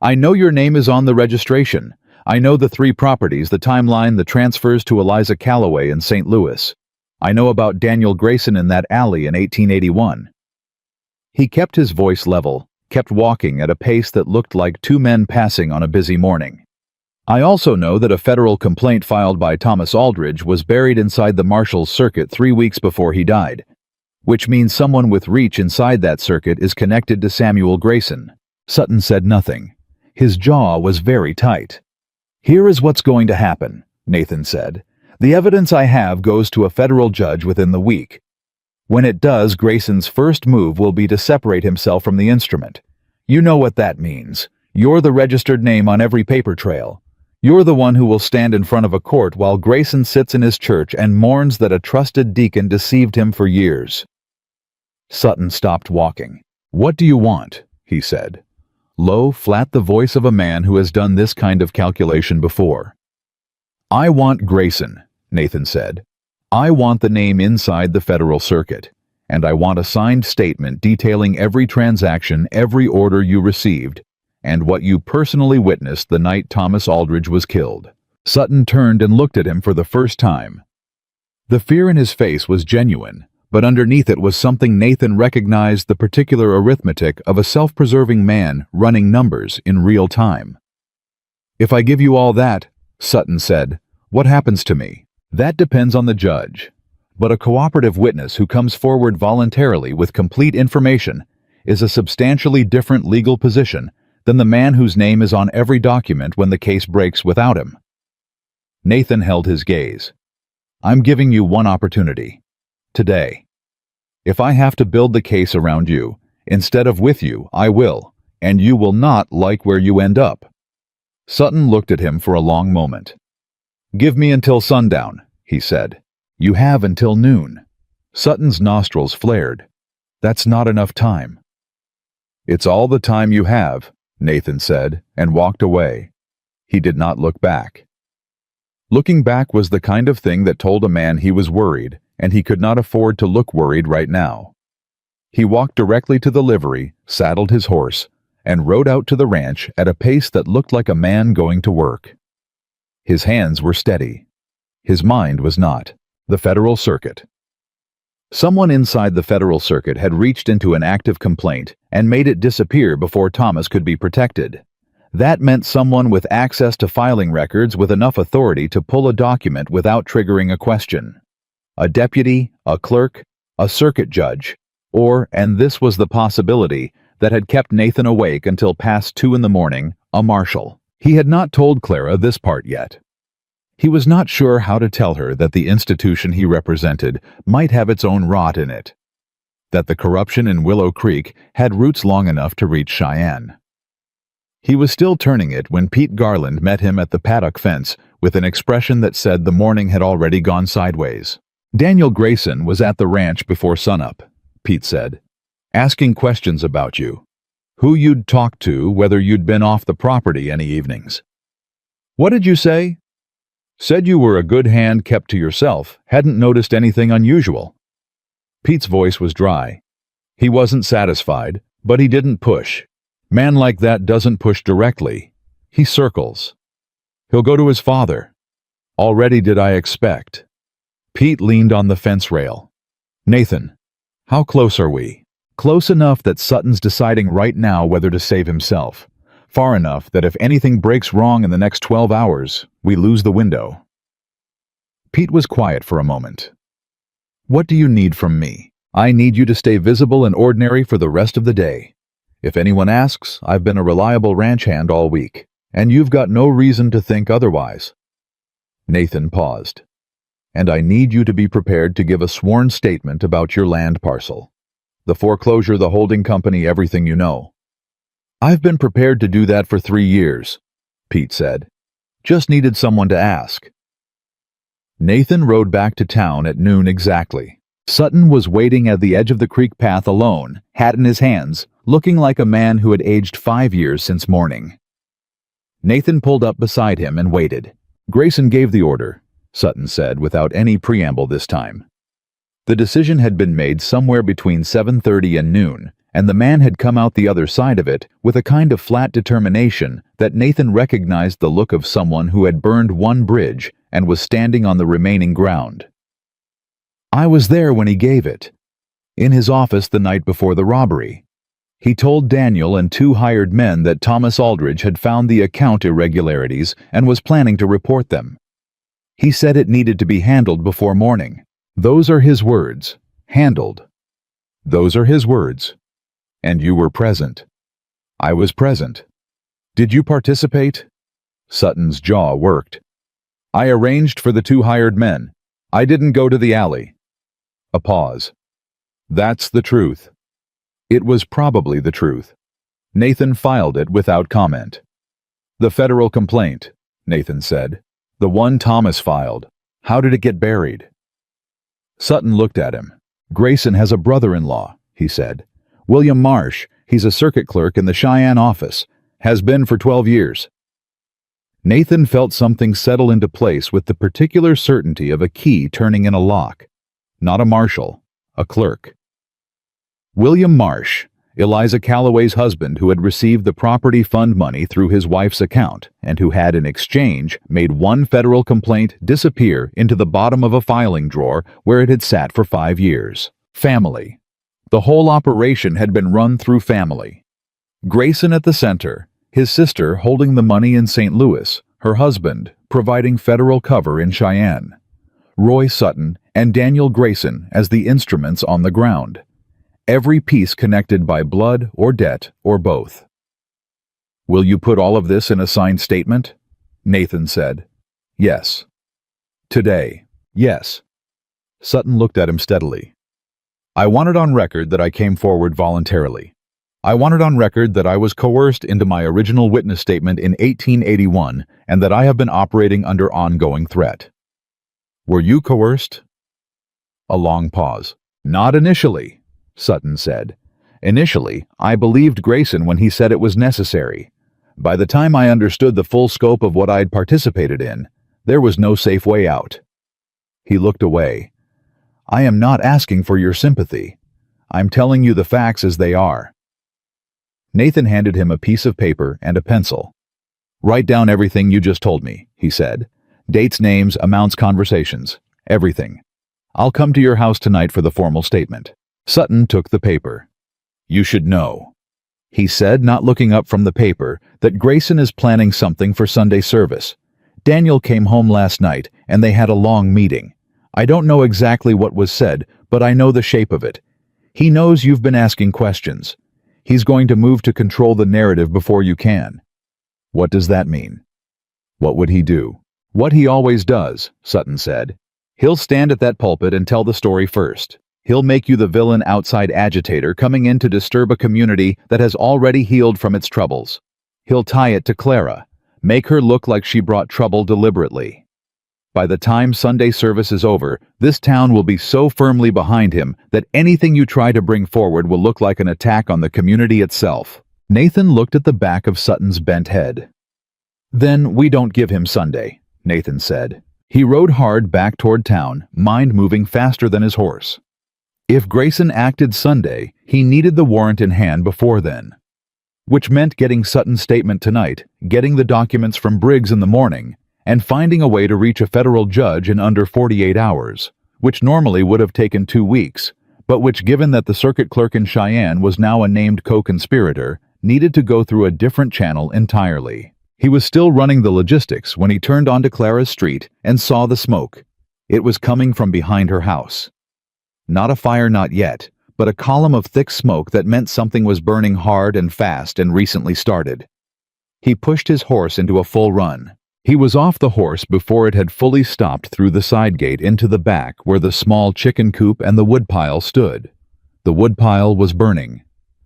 Speaker 1: "I know your name is on the registration. I know the 3 properties, the timeline, the transfers to Eliza Calloway in St. Louis. I know about Daniel Grayson in that alley in 1881. He kept his voice level, kept walking at a pace that looked like two men passing on a busy morning. I also know that a federal complaint filed by Thomas Aldridge was buried inside the Marshal's circuit 3 weeks before he died, which means someone with reach inside that circuit is connected to Samuel Grayson. Sutton said nothing. His jaw was very tight. Here is what's going to happen, Nathan said. The evidence I have goes to a federal judge within the week. When it does, Grayson's first move will be to separate himself from the instrument. You know what that means. You're the registered name on every paper trail. You're the one who will stand in front of a court while Grayson sits in his church and mourns that a trusted deacon deceived him for years. Sutton stopped walking. What do you want? He said. Low, flat the voice of a man who has done this kind of calculation before. I want Grayson, Nathan said. I want the name inside the federal circuit, and I want a signed statement detailing every transaction, every order you received, and what you personally witnessed the night Thomas Aldridge was killed. Sutton turned and looked at him for the first time. The fear in his face was genuine, but underneath it was something Nathan recognized, the particular arithmetic of a self-preserving man running numbers in real time. If I give you all that, Sutton said, what happens to me? That depends on the judge. But a cooperative witness who comes forward voluntarily with complete information is a substantially different legal position than the man whose name is on every document when the case breaks without him. Nathan held his gaze. I'm giving you one opportunity. Today. If I have to build the case around you, instead of with you, I will, and you will not like where you end up. Sutton looked at him for a long moment. Give me until sundown, he said. You have until noon. Sutton's nostrils flared. That's not enough time. It's all the time you have, Nathan said, and walked away. He did not look back. Looking back was the kind of thing that told a man he was worried, and he could not afford to look worried right now. He walked directly to the livery, saddled his horse, and rode out to the ranch at a pace that looked like a man going to work. His hands were steady. His mind was not. The federal circuit. Someone inside the federal circuit had reached into an active complaint and made it disappear before Thomas could be protected. That meant someone with access to filing records with enough authority to pull a document without triggering a question. A deputy, a clerk, a circuit judge, or, and this was the possibility that had kept Nathan awake until past 2 in the morning, a marshal. He had not told Clara this part yet. He was not sure how to tell her that the institution he represented might have its own rot in it, that the corruption in Willow Creek had roots long enough to reach Cheyenne. He was still turning it when Pete Garland met him at the paddock fence with an expression that said the morning had already gone sideways. Daniel Grayson was at the ranch before sunup, Pete said, asking questions about you. Who you'd talked to, whether you'd been off the property any evenings. What did you say? Said you were a good hand kept to yourself, hadn't noticed anything unusual. Pete's voice was dry. He wasn't satisfied, but he didn't push. Man like that doesn't push directly. He circles. He'll go to his father. Already did I expect. Pete leaned on the fence rail. Nathan, how close are we? Close enough that Sutton's deciding right now whether to save himself. Far enough that if anything breaks wrong in the next 12 hours, we lose the window. Pete was quiet for a moment. What do you need from me? I need you to stay visible and ordinary for the rest of the day. If anyone asks, I've been a reliable ranch hand all week, and you've got no reason to think otherwise. Nathan paused. And I need you to be prepared to give a sworn statement about your land parcel. The foreclosure, the holding company, everything you know. I've been prepared to do that for 3 years, Pete said. Just needed someone to ask. Nathan rode back to town at noon exactly. Sutton was waiting at the edge of the creek path alone, hat in his hands, looking like a man who had aged 5 years since morning. Nathan pulled up beside him and waited. Grayson gave the order, Sutton said without any preamble this time. The decision had been made somewhere between 7:30 and noon, and the man had come out the other side of it with a kind of flat determination that Nathan recognized the look of someone who had burned one bridge and was standing on the remaining ground. I was there when he gave it. In his office the night before the robbery. He told Daniel and 2 hired men that Thomas Aldridge had found the account irregularities and was planning to report them. He said it needed to be handled before morning. Those are his words. Handled. Those are his words. And you were present. I was present. Did you participate? Sutton's jaw worked. I arranged for the 2 hired men. I didn't go to the alley. A pause. That's the truth. It was probably the truth. Nathan filed it without comment. The federal complaint, Nathan said. The one Thomas filed. How did it get buried? Sutton looked at him. Grayson has a brother-in-law, he said. William Marsh. He's a circuit clerk in the Cheyenne office. Has been for 12 years. Nathan felt something settle into place with the particular certainty of a key turning in a lock. Not a marshal, a clerk. William Marsh, Eliza Calloway's husband, who had received the property fund money through his wife's account and who had in exchange made one federal complaint disappear into the bottom of a filing drawer where it had sat for 5 years. Family. The whole operation had been run through family. Grayson at the center, his sister holding the money in St. Louis, her husband providing federal cover in Cheyenne. Roy Sutton and Daniel Grayson as the instruments on the ground. Every piece connected by blood or debt or both. Will you put all of this in a signed statement? Nathan said. Yes. Today. Yes. Sutton looked at him steadily. I want it on record that I came forward voluntarily. I want it on record that I was coerced into my original witness statement in 1881 and that I have been operating under ongoing threat. Were you coerced? A long pause. Not initially, Sutton said. Initially, I believed Grayson when he said it was necessary. By the time I understood the full scope of what I'd participated in, there was no safe way out. He looked away. I am not asking for your sympathy. I'm telling you the facts as they are. Nathan handed him a piece of paper and a pencil. Write down everything you just told me, he said. Dates, names, amounts, conversations. Everything. I'll come to your house tonight for the formal statement. Sutton took the paper. You should know, he said, not looking up from the paper, that Grayson is planning something for Sunday service. Daniel came home last night, and they had a long meeting. I don't know exactly what was said, but I know the shape of it. He knows you've been asking questions. He's going to move to control the narrative before you can. What does that mean? What would he do? What he always does, Sutton said. He'll stand at that pulpit and tell the story first. He'll make you the villain outside agitator coming in to disturb a community that has already healed from its troubles. He'll tie it to Clara, make her look like she brought trouble deliberately. By the time Sunday service is over, this town will be so firmly behind him that anything you try to bring forward will look like an attack on the community itself. Nathan looked at the back of Sutton's bent head. Then we don't give him Sunday, Nathan said. He rode hard back toward town, mind moving faster than his horse. If Grayson acted Sunday, he needed the warrant in hand before then. Which meant getting Sutton's statement tonight, getting the documents from Briggs in the morning, and finding a way to reach a federal judge in under 48 hours, which normally would have taken 2 weeks, but which, given that the circuit clerk in Cheyenne was now a named co-conspirator, needed to go through a different channel entirely. He was still running the logistics when he turned onto Clara's street and saw the smoke. It was coming from behind her house. Not a fire, not yet, but a column of thick smoke that meant something was burning hard and fast and recently started. He pushed his horse into a full run. He was off the horse before it had fully stopped through the side gate into the back where the small chicken coop and the woodpile stood. The woodpile was burning.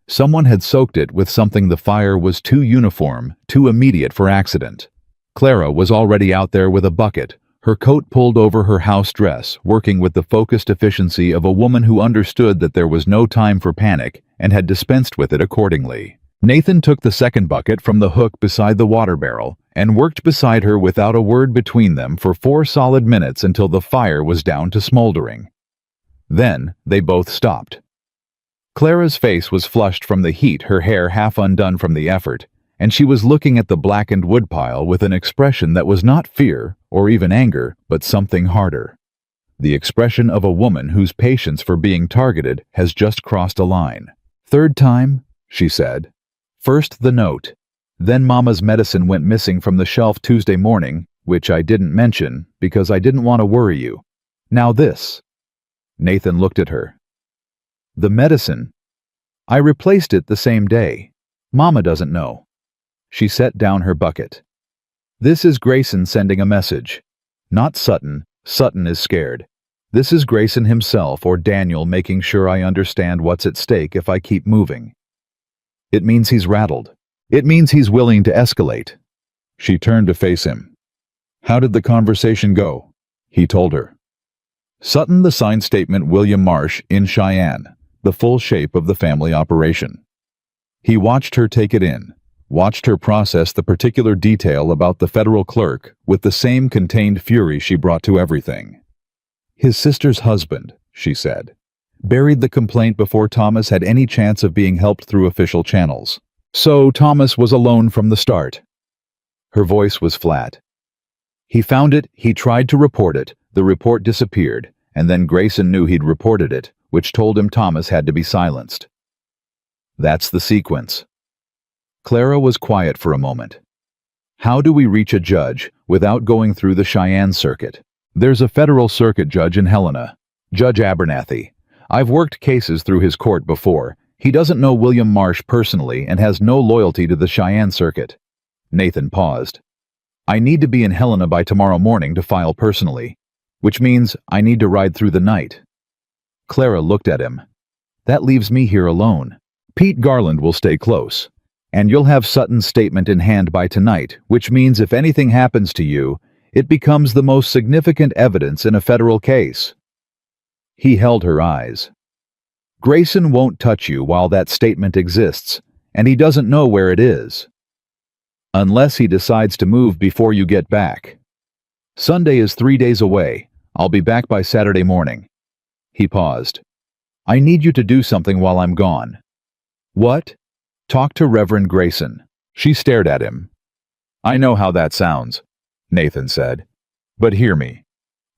Speaker 1: Someone had soaked it with something the fire was too uniform, too immediate for accident. Clara was already out there with a bucket, her coat pulled over her house dress, working with the focused efficiency of a woman who understood that there was no time for panic and had dispensed with it accordingly. Nathan took the second bucket from the hook beside the water barrel and worked beside her without a word between them for 4 solid minutes until the fire was down to smoldering. Then they both stopped. Clara's face was flushed from the heat, her hair half undone from the effort, and she was looking at the blackened woodpile with an expression that was not fear or even anger, but something harder. the expression of a woman whose patience for being targeted has just crossed a line. "Third time," she said. "First the note. Then Mama's medicine went missing from the shelf Tuesday morning, which I didn't mention because I didn't want to worry you. Now this." Nathan looked at her. "The medicine. I replaced it the same day. Mama doesn't know." She set down her bucket. "This is Grayson sending a message. Not Sutton. Sutton is scared. This is Grayson himself or Daniel making sure I understand what's at stake if I keep moving. It means he's rattled. It means he's willing to escalate." She turned to face him. "How did the conversation go?" He told her. Sutton the signed statement William Marsh in Cheyenne, the full shape of the family operation. He watched her take it in, watched her process the particular detail about the federal clerk with the same contained fury she brought to everything. "His sister's husband," she said, "buried the complaint before Thomas had any chance of being helped through official channels. So Thomas was alone from the start." Her voice was flat. "He found it, he tried to report it, the report disappeared, and then Grayson knew he'd reported it, which told him Thomas had to be silenced. That's the sequence." Clara was quiet for a moment. "How do we reach a judge without going through the Cheyenne circuit? There's a federal circuit judge in Helena, Judge Abernathy. I've worked cases through his court before. He doesn't know William Marsh personally and has no loyalty to the Cheyenne circuit." Nathan paused. "I need to be in Helena by tomorrow morning to file personally, which means I need to ride through the night." Clara looked at him. "That leaves me here alone. Pete Garland will stay close, and you'll have Sutton's statement in hand by tonight, which means if anything happens to you, it becomes the most significant evidence in a federal case." He held her eyes. "Grayson won't touch you while that statement exists, and he doesn't know where it is. Unless he decides to move before you get back. Sunday is 3 days away. I'll be back by Saturday morning." He paused. "I need you to do something while I'm gone." "What?" "Talk to Reverend Grayson." She stared at him. "I know how that sounds," Nathan said. "But hear me.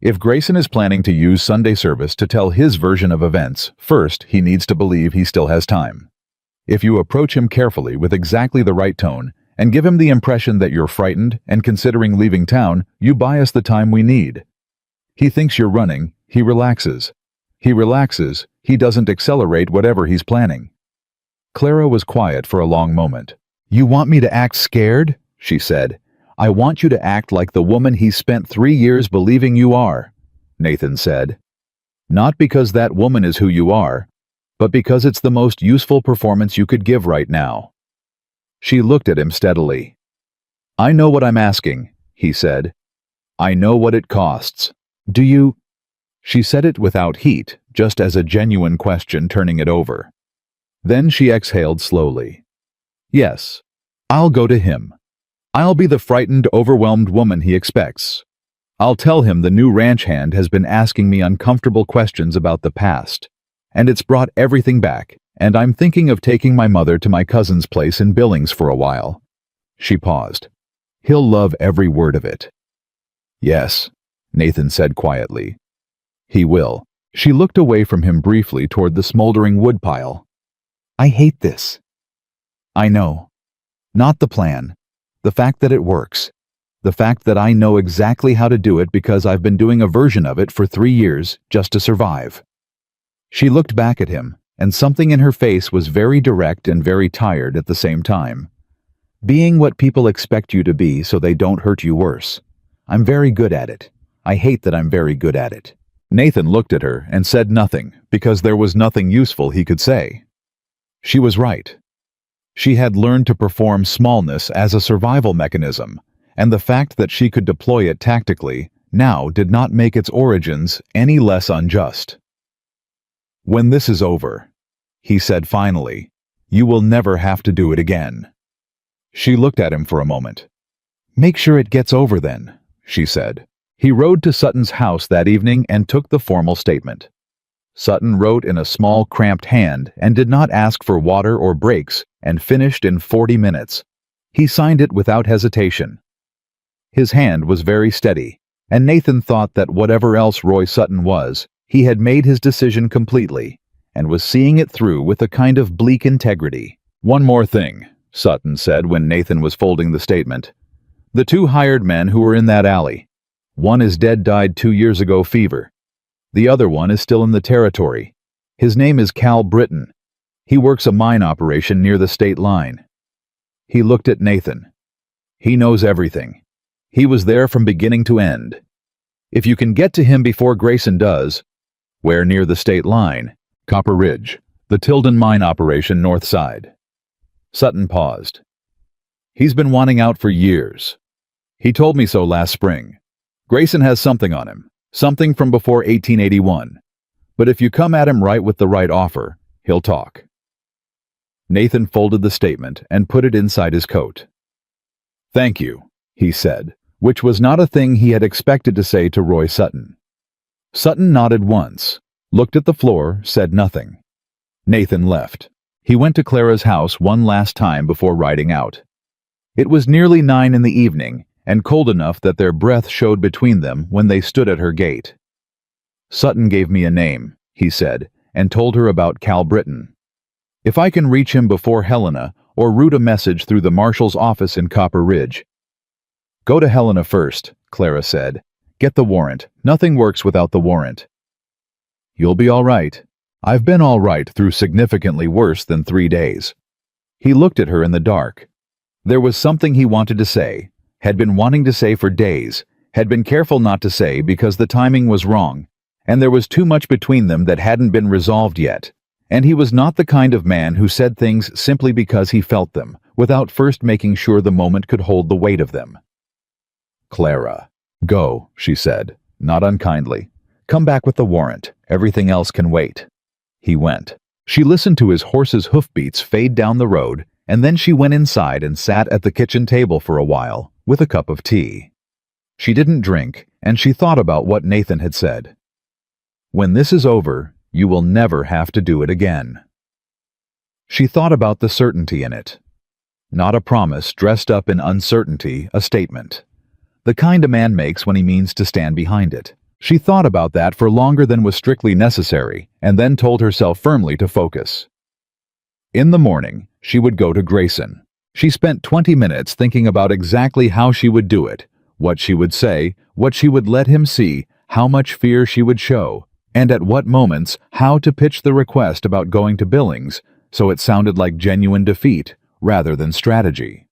Speaker 1: If Grayson is planning to use Sunday service to tell his version of events, first he needs to believe he still has time. If you approach him carefully with exactly the right tone and give him the impression that you're frightened and considering leaving town, you buy us the time we need. He thinks you're running, he relaxes. He relaxes, he doesn't accelerate whatever he's planning." Clara was quiet for a long moment. "You want me to act scared?" she said. "I want you to act like the woman he spent 3 years believing you are," Nathan said. "Not because that woman is who you are, but because it's the most useful performance you could give right now." She looked at him steadily. "I know what I'm asking," he said. "I know what it costs. Do you—" She said it without heat, just as a genuine question turning it over. Then she exhaled slowly. "Yes, I'll go to him. I'll be the frightened, overwhelmed woman he expects. I'll tell him the new ranch hand has been asking me uncomfortable questions about the past, and it's brought everything back, and I'm thinking of taking my mother to my cousin's place in Billings for a while." She paused. "He'll love every word of it." "Yes," Nathan said quietly. "He will." She looked away from him briefly toward the smoldering woodpile. "I hate this." "I know. Not the plan. The fact that it works. The fact that I know exactly how to do it because I've been doing a version of it for 3 years just to survive." She looked back at him, and something in her face was very direct and very tired at the same time. "Being what people expect you to be so they don't hurt you worse. I'm very good at it. I hate that I'm very good at it." Nathan looked at her and said nothing because there was nothing useful he could say. She was right. She had learned to perform smallness as a survival mechanism, and the fact that she could deploy it tactically now did not make its origins any less unjust. "When this is over," he said finally, "you will never have to do it again." She looked at him for a moment. "Make sure it gets over then," she said. He rode to Sutton's house that evening and took the formal statement. Sutton wrote in a small, cramped hand and did not ask for water or breaks and finished in 40 minutes. He signed it without hesitation. His hand was very steady, and Nathan thought that whatever else Roy Sutton was, he had made his decision completely, and was seeing it through with a kind of bleak integrity. "One more thing," Sutton said when Nathan was folding the statement. "The two hired men who were in that alley. One is dead, died 2 years ago, fever. The other one is still in the territory. His name is Cal Britton. He works a mine operation near the state line." He looked at Nathan. "He knows everything. He was there from beginning to end. If you can get to him before Grayson does—" "Where near the state line?" "Copper Ridge, the Tilden mine operation north side." Sutton paused. "He's been wanting out for years. He told me so last spring. Grayson has something on him, something from before 1881. But if you come at him right with the right offer, he'll talk." Nathan folded the statement and put it inside his coat. "Thank you," he said, which was not a thing he had expected to say to Roy Sutton. Sutton nodded once, looked at the floor, said nothing. Nathan left. He went to Clara's house one last time before riding out. It was nearly 9 in the evening, and cold enough that their breath showed between them when they stood at her gate. "Sutton gave me a name," he said, and told her about Cal Britton. "If I can reach him before Helena, or route a message through the marshal's office in Copper Ridge." "Go to Helena first," Clara said. "Get the warrant. Nothing works without the warrant." "You'll be all right. I've been all right through significantly worse than 3 days." He looked at her in the dark. There was something he wanted to say, had been wanting to say for days, had been careful not to say because the timing was wrong, and there was too much between them that hadn't been resolved yet. And he was not the kind of man who said things simply because he felt them, without first making sure the moment could hold the weight of them. "Clara, go," she said, not unkindly. "Come back with the warrant. Everything else can wait." He went. She listened to his horse's hoofbeats fade down the road, and then she went inside and sat at the kitchen table for a while, with a cup of tea. She didn't drink, and she thought about what Nathan had said. "When this is over, you will never have to do it again." She thought about the certainty in it. Not a promise dressed up in uncertainty, a statement. The kind a man makes when he means to stand behind it. She thought about that for longer than was strictly necessary, and then told herself firmly to focus. In the morning, she would go to Grayson. She spent 20 minutes thinking about exactly how she would do it, what she would say, what she would let him see, how much fear she would show, and at what moments how to pitch the request about going to Billings so it sounded like genuine defeat rather than strategy.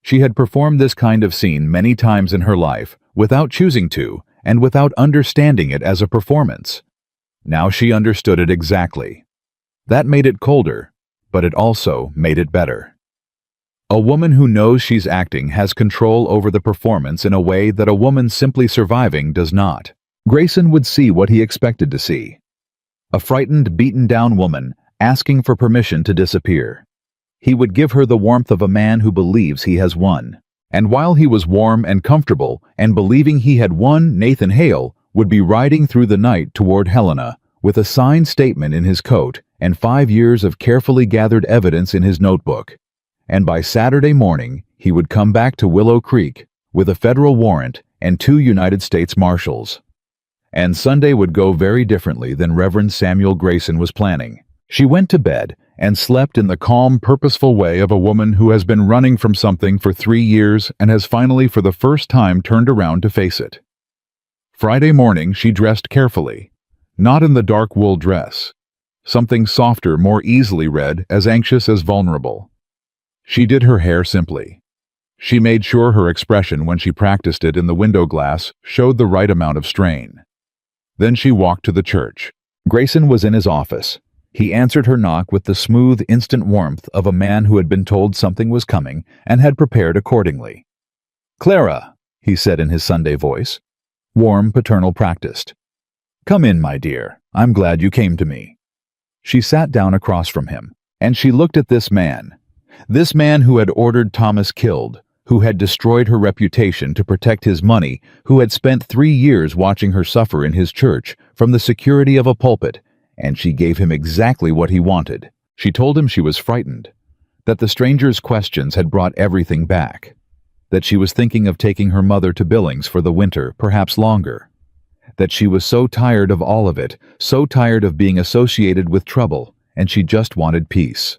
Speaker 1: She had performed this kind of scene many times in her life without choosing to and without understanding it as a performance. Now she understood it exactly. That made it colder, but it also made it better. A woman who knows she's acting has control over the performance in a way that a woman simply surviving does not. Grayson would see what he expected to see. A frightened, beaten-down woman asking for permission to disappear. He would give her the warmth of a man who believes he has won. And while he was warm and comfortable and believing he had won, Nathan Hale would be riding through the night toward Helena with a signed statement in his coat and 5 years of carefully gathered evidence in his notebook. And by Saturday morning, he would come back to Willow Creek with a federal warrant and 2 United States Marshals. And Sunday would go very differently than Reverend Samuel Grayson was planning. She went to bed and slept in the calm, purposeful way of a woman who has been running from something for 3 years and has finally for the first time turned around to face it. Friday morning she dressed carefully, not in the dark wool dress, something softer, more easily read, as anxious as vulnerable. She did her hair simply. She made sure her expression when she practiced it in the window glass showed the right amount of strain. Then she walked to the church. Grayson was in his office. He answered her knock with the smooth, instant warmth of a man who had been told something was coming and had prepared accordingly. "Clara," he said in his Sunday voice, warm, paternal, practiced. "Come in, my dear. I'm glad you came to me." She sat down across from him, and she looked at this man who had ordered Thomas killed, who had destroyed her reputation to protect his money, who had spent 3 years watching her suffer in his church from the security of a pulpit, and she gave him exactly what he wanted. She told him she was frightened, that the stranger's questions had brought everything back, that she was thinking of taking her mother to Billings for the winter, perhaps longer. That she was so tired of all of it, so tired of being associated with trouble, and she just wanted peace.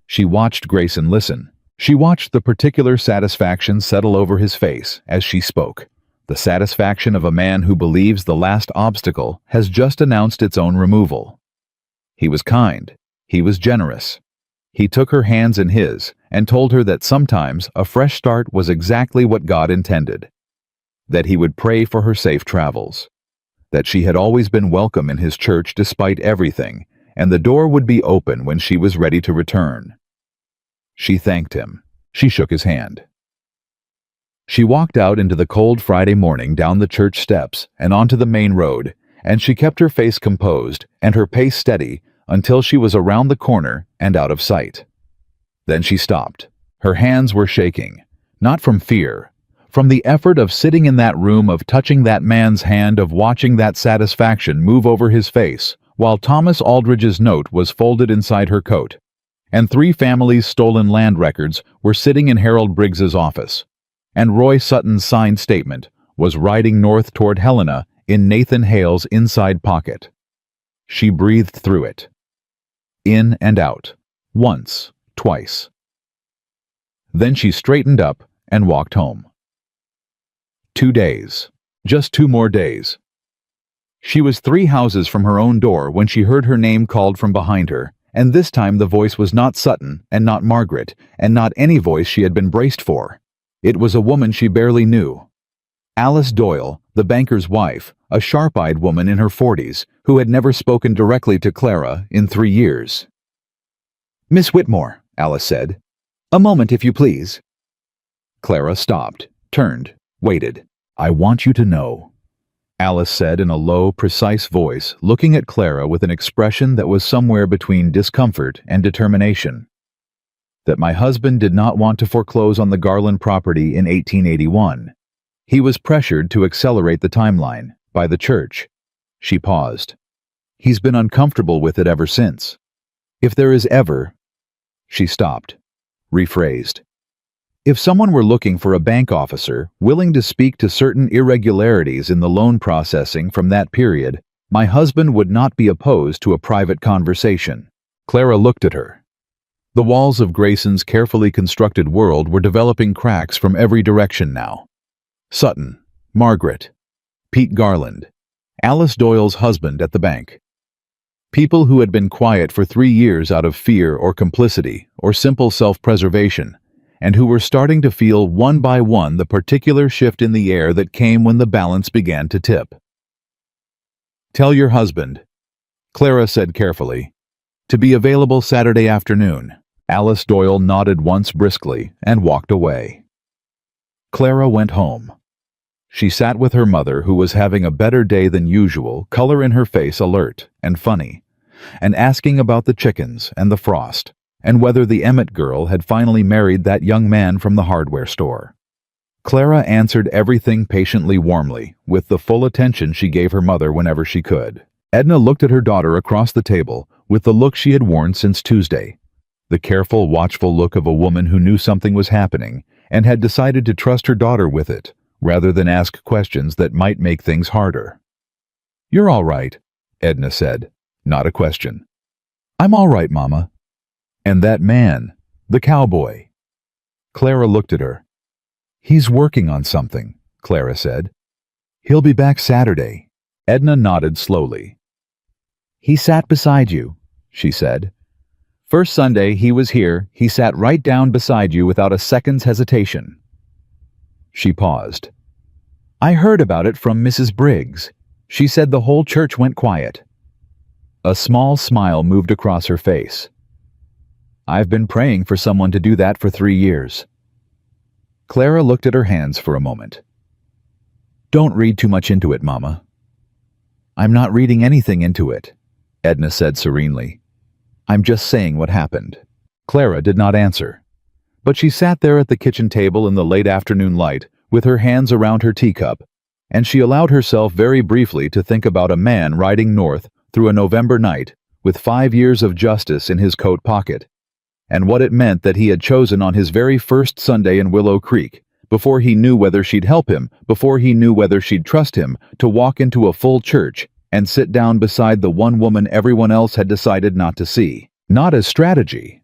Speaker 1: She watched Grayson listen. She watched the particular satisfaction settle over his face as she spoke. The satisfaction of a man who believes the last obstacle has just announced its own removal. He was kind. He was generous. He took her hands in his and told her that sometimes a fresh start was exactly what God intended. That he would pray for her safe travels. That she had always been welcome in his church despite everything, and the door would be open when she was ready to return. She thanked him. She shook his hand. She walked out into the cold Friday morning down the church steps and onto the main road, and she kept her face composed and her pace steady until she was around the corner and out of sight. Then she stopped. Her hands were shaking, not from fear, from the effort of sitting in that room, of touching that man's hand, of watching that satisfaction move over his face, while Thomas Aldridge's note was folded inside her coat, and 3 families' stolen land records were sitting in Harold Briggs's office, and Roy Sutton's signed statement was riding north toward Helena in Nathan Hale's inside pocket. She breathed through it. In and out. Once, twice. Then she straightened up and walked home. 2 days. Just 2 more days. She was 3 houses from her own door when she heard her name called from behind her, and this time the voice was not Sutton, and not Margaret, and not any voice she had been braced for. It was a woman she barely knew. Alice Doyle, the banker's wife, a sharp-eyed woman in her 40s, who had never spoken directly to Clara in 3 years. "Miss Whitmore," Alice said. "A moment, if you please." Clara stopped, turned, waited. "I want you to know," Alice said in a low, precise voice, looking at Clara with an expression that was somewhere between discomfort and determination, "that my husband did not want to foreclose on the Garland property in 1881. He was pressured to accelerate the timeline by the church." She paused. "He's been uncomfortable with it ever since. If there is ever—" She stopped, rephrased. "If someone were looking for a bank officer willing to speak to certain irregularities in the loan processing from that period, my husband would not be opposed to a private conversation." Clara looked at her. The walls of Grayson's carefully constructed world were developing cracks from every direction now. Sutton, Margaret, Pete Garland, Alice Doyle's husband at the bank. People who had been quiet for 3 years out of fear or complicity or simple self-preservation, and who were starting to feel one by one the particular shift in the air that came when the balance began to tip. "Tell your husband," Clara said carefully, "to be available Saturday afternoon." Alice Doyle nodded once briskly and walked away. Clara went home. She sat with her mother, who was having a better day than usual, color in her face alert and funny, and asking about the chickens and the frost, and whether the Emmett girl had finally married that young man from the hardware store. Clara answered everything patiently, warmly, with the full attention she gave her mother whenever she could. Edna looked at her daughter across the table with the look she had worn since Tuesday, the careful, watchful look of a woman who knew something was happening and had decided to trust her daughter with it, rather than ask questions that might make things harder. "You're all right," Edna said, not a question. "I'm all right, Mama." "And that man, the cowboy." Clara looked at her. "He's working on something," Clara said. "He'll be back Saturday." Edna nodded slowly. "He sat beside you," she said. "First Sunday he was here, he sat right down beside you without a second's hesitation." She paused. "I heard about it from Mrs. Briggs. She said the whole church went quiet." A small smile moved across her face. "I've been praying for someone to do that for 3 years." Clara looked at her hands for a moment. "Don't read too much into it, Mama." "I'm not reading anything into it," Edna said serenely. "I'm just saying what happened." Clara did not answer, but she sat there at the kitchen table in the late afternoon light with her hands around her teacup, and she allowed herself very briefly to think about a man riding north through a November night with 5 years of justice in his coat pocket, and what it meant that he had chosen on his very first Sunday in Willow Creek, before he knew whether she'd help him, before he knew whether she'd trust him, to walk into a full church and sit down beside the one woman everyone else had decided not to see. Not as strategy.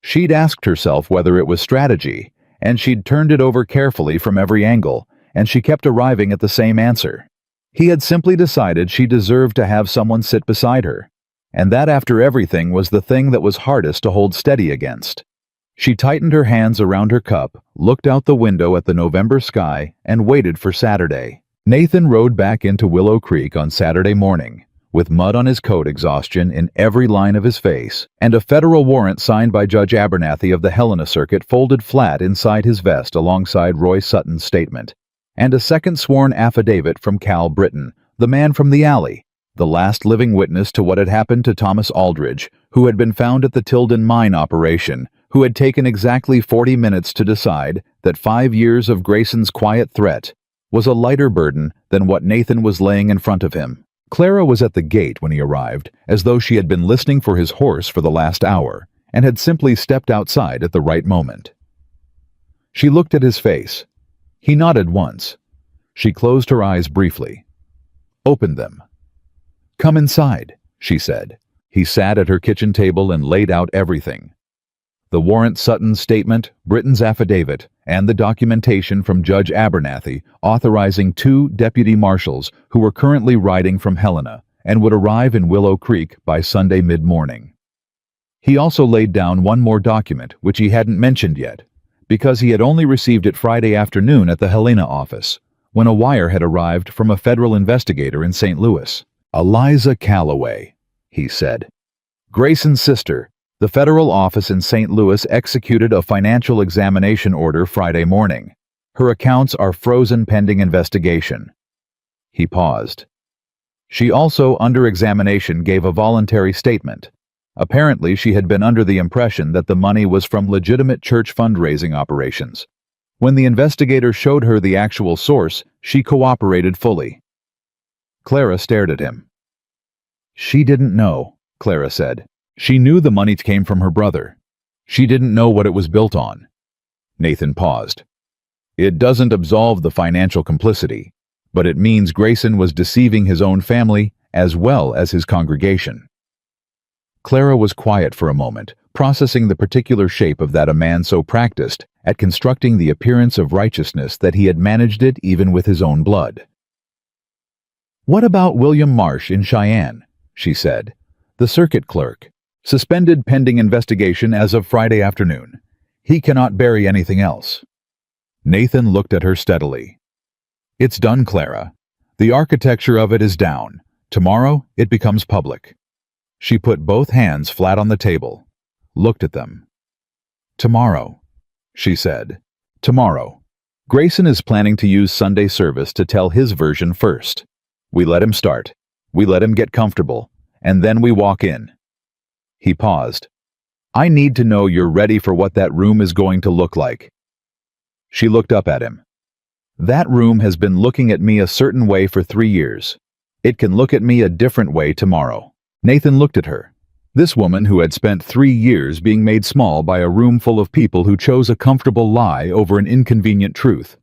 Speaker 1: She'd asked herself whether it was strategy, and she'd turned it over carefully from every angle, and she kept arriving at the same answer. He had simply decided she deserved to have someone sit beside her, and that after everything was the thing that was hardest to hold steady against. She tightened her hands around her cup, looked out the window at the November sky, and waited for Saturday. Nathan rode back into Willow Creek on Saturday morning, with mud on his coat, exhaustion in every line of his face, and a federal warrant signed by Judge Abernathy of the Helena Circuit folded flat inside his vest alongside Roy Sutton's statement, and a second sworn affidavit from Cal Britton, the man from the alley, the last living witness to what had happened to Thomas Aldridge, who had been found at the Tilden mine operation, who had taken exactly 40 minutes to decide that 5 years of Grayson's quiet threat was a lighter burden than what Nathan was laying in front of him. Clara was at the gate when he arrived, as though she had been listening for his horse for the last hour, and had simply stepped outside at the right moment. She looked at his face. He nodded once. She closed her eyes briefly. Opened them. "Come inside," she said. He sat at her kitchen table and laid out everything. The warrant, Sutton's statement, Britton's affidavit, and the documentation from Judge Abernathy authorizing 2 deputy marshals who were currently riding from Helena and would arrive in Willow Creek by Sunday mid-morning. He also laid down one more document, which he hadn't mentioned yet, because he had only received it Friday afternoon at the Helena office, when a wire had arrived from a federal investigator in St. Louis. "Eliza Calloway," he said. "Grayson's sister. The federal office in St. Louis executed a financial examination order Friday morning. Her accounts are frozen pending investigation." He paused. She also, under examination, gave a voluntary statement. Apparently, she had been under the impression that the money was from legitimate church fundraising operations. When the investigator showed her the actual source, she cooperated fully. Clara stared at him. "She didn't know," Clara said. "She knew the money came from her brother. She didn't know what it was built on." Nathan paused. "It doesn't absolve the financial complicity, but it means Grayson was deceiving his own family as well as his congregation." Clara was quiet for a moment, processing the particular shape of that a man so practiced at constructing the appearance of righteousness that he had managed it even with his own blood. "What about William Marsh in Cheyenne?" she said. "The circuit clerk. Suspended pending investigation as of Friday afternoon. He cannot bury anything else." Nathan looked at her steadily. "It's done, Clara. The architecture of it is down. Tomorrow, it becomes public." She put both hands flat on the table, looked at them. "Tomorrow," she said. "Tomorrow. Grayson is planning to use Sunday service to tell his version first. We let him start. We let him get comfortable, and then we walk in." He paused. "I need to know you're ready for what that room is going to look like." She looked up at him. "That room has been looking at me a certain way for 3 years. It can look at me a different way tomorrow." Nathan looked at her. This woman who had spent 3 years being made small by a room full of people who chose a comfortable lie over an inconvenient truth.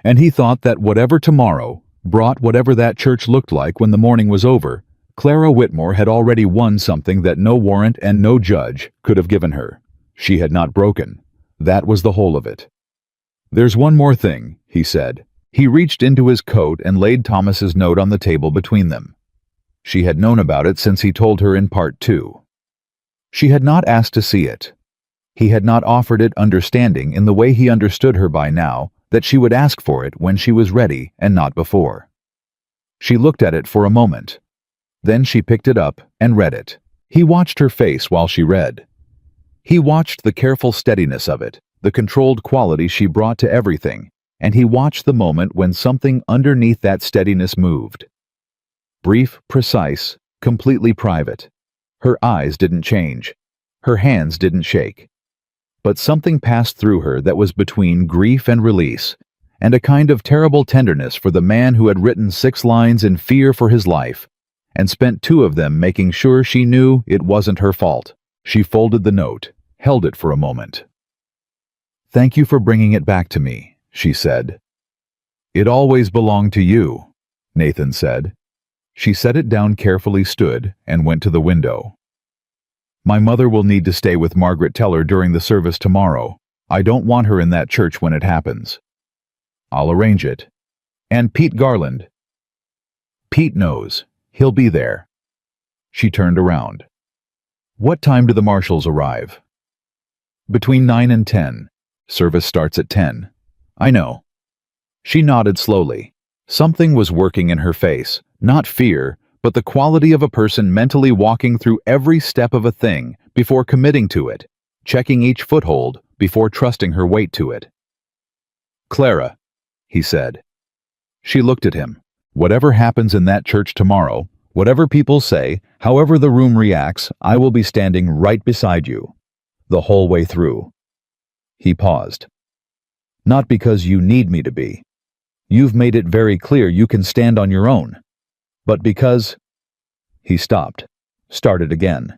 Speaker 1: And he thought that whatever tomorrow brought, whatever that church looked like when the morning was over, Clara Whitmore had already won something that no warrant and no judge could have given her. She had not broken. That was the whole of it. "There's one more thing," he said. He reached into his coat and laid Thomas's note on the table between them. She had known about it since he told her in part 2. She had not asked to see it. He had not offered it, understanding in the way he understood her by now that she would ask for it when she was ready and not before. She looked at it for a moment. Then she picked it up and read it. He watched her face while she read. He watched the careful steadiness of it, the controlled quality she brought to everything, and he watched the moment when something underneath that steadiness moved. Brief, precise, completely private. Her eyes didn't change. Her hands didn't shake. But something passed through her that was between grief and release, and a kind of terrible tenderness for the man who had written 6 lines in fear for his life, and spent 2 of them making sure she knew it wasn't her fault. She folded the note, held it for a moment. "Thank you for bringing it back to me," she said. It always belonged to you, Nathan said. She set it down carefully, stood, and went to the window. My mother will need to stay with Margaret Teller during the service tomorrow. I don't want her in that church when it happens. I'll arrange it. And Pete Garland. Pete knows. He'll be there. She turned around. What time do the marshals arrive? Between 9 and 10. Service starts at 10. I know. She nodded slowly. Something was working in her face, not fear, but the quality of a person mentally walking through every step of a thing before committing to it, checking each foothold before trusting her weight to it. Clara, he said. She looked at him. Whatever happens in that church tomorrow, whatever people say, however the room reacts, I will be standing right beside you, the whole way through. He paused. Not because you need me to be. You've made it very clear you can stand on your own. But because... He stopped, started again.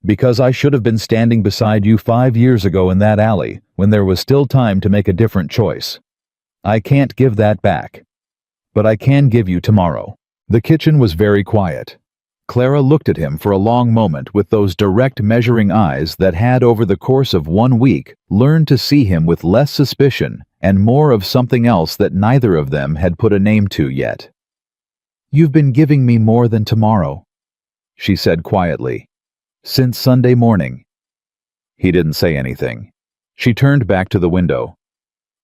Speaker 1: Because I should have been standing beside you 5 years ago in that alley, when there was still time to make a different choice. I can't give that back. But I can give you tomorrow. The kitchen was very quiet. Clara looked at him for a long moment with those direct measuring eyes that had over the course of 1 week learned to see him with less suspicion and more of something else that neither of them had put a name to yet. You've been giving me more than tomorrow, she said quietly. Since Sunday morning. He didn't say anything. She turned back to the window.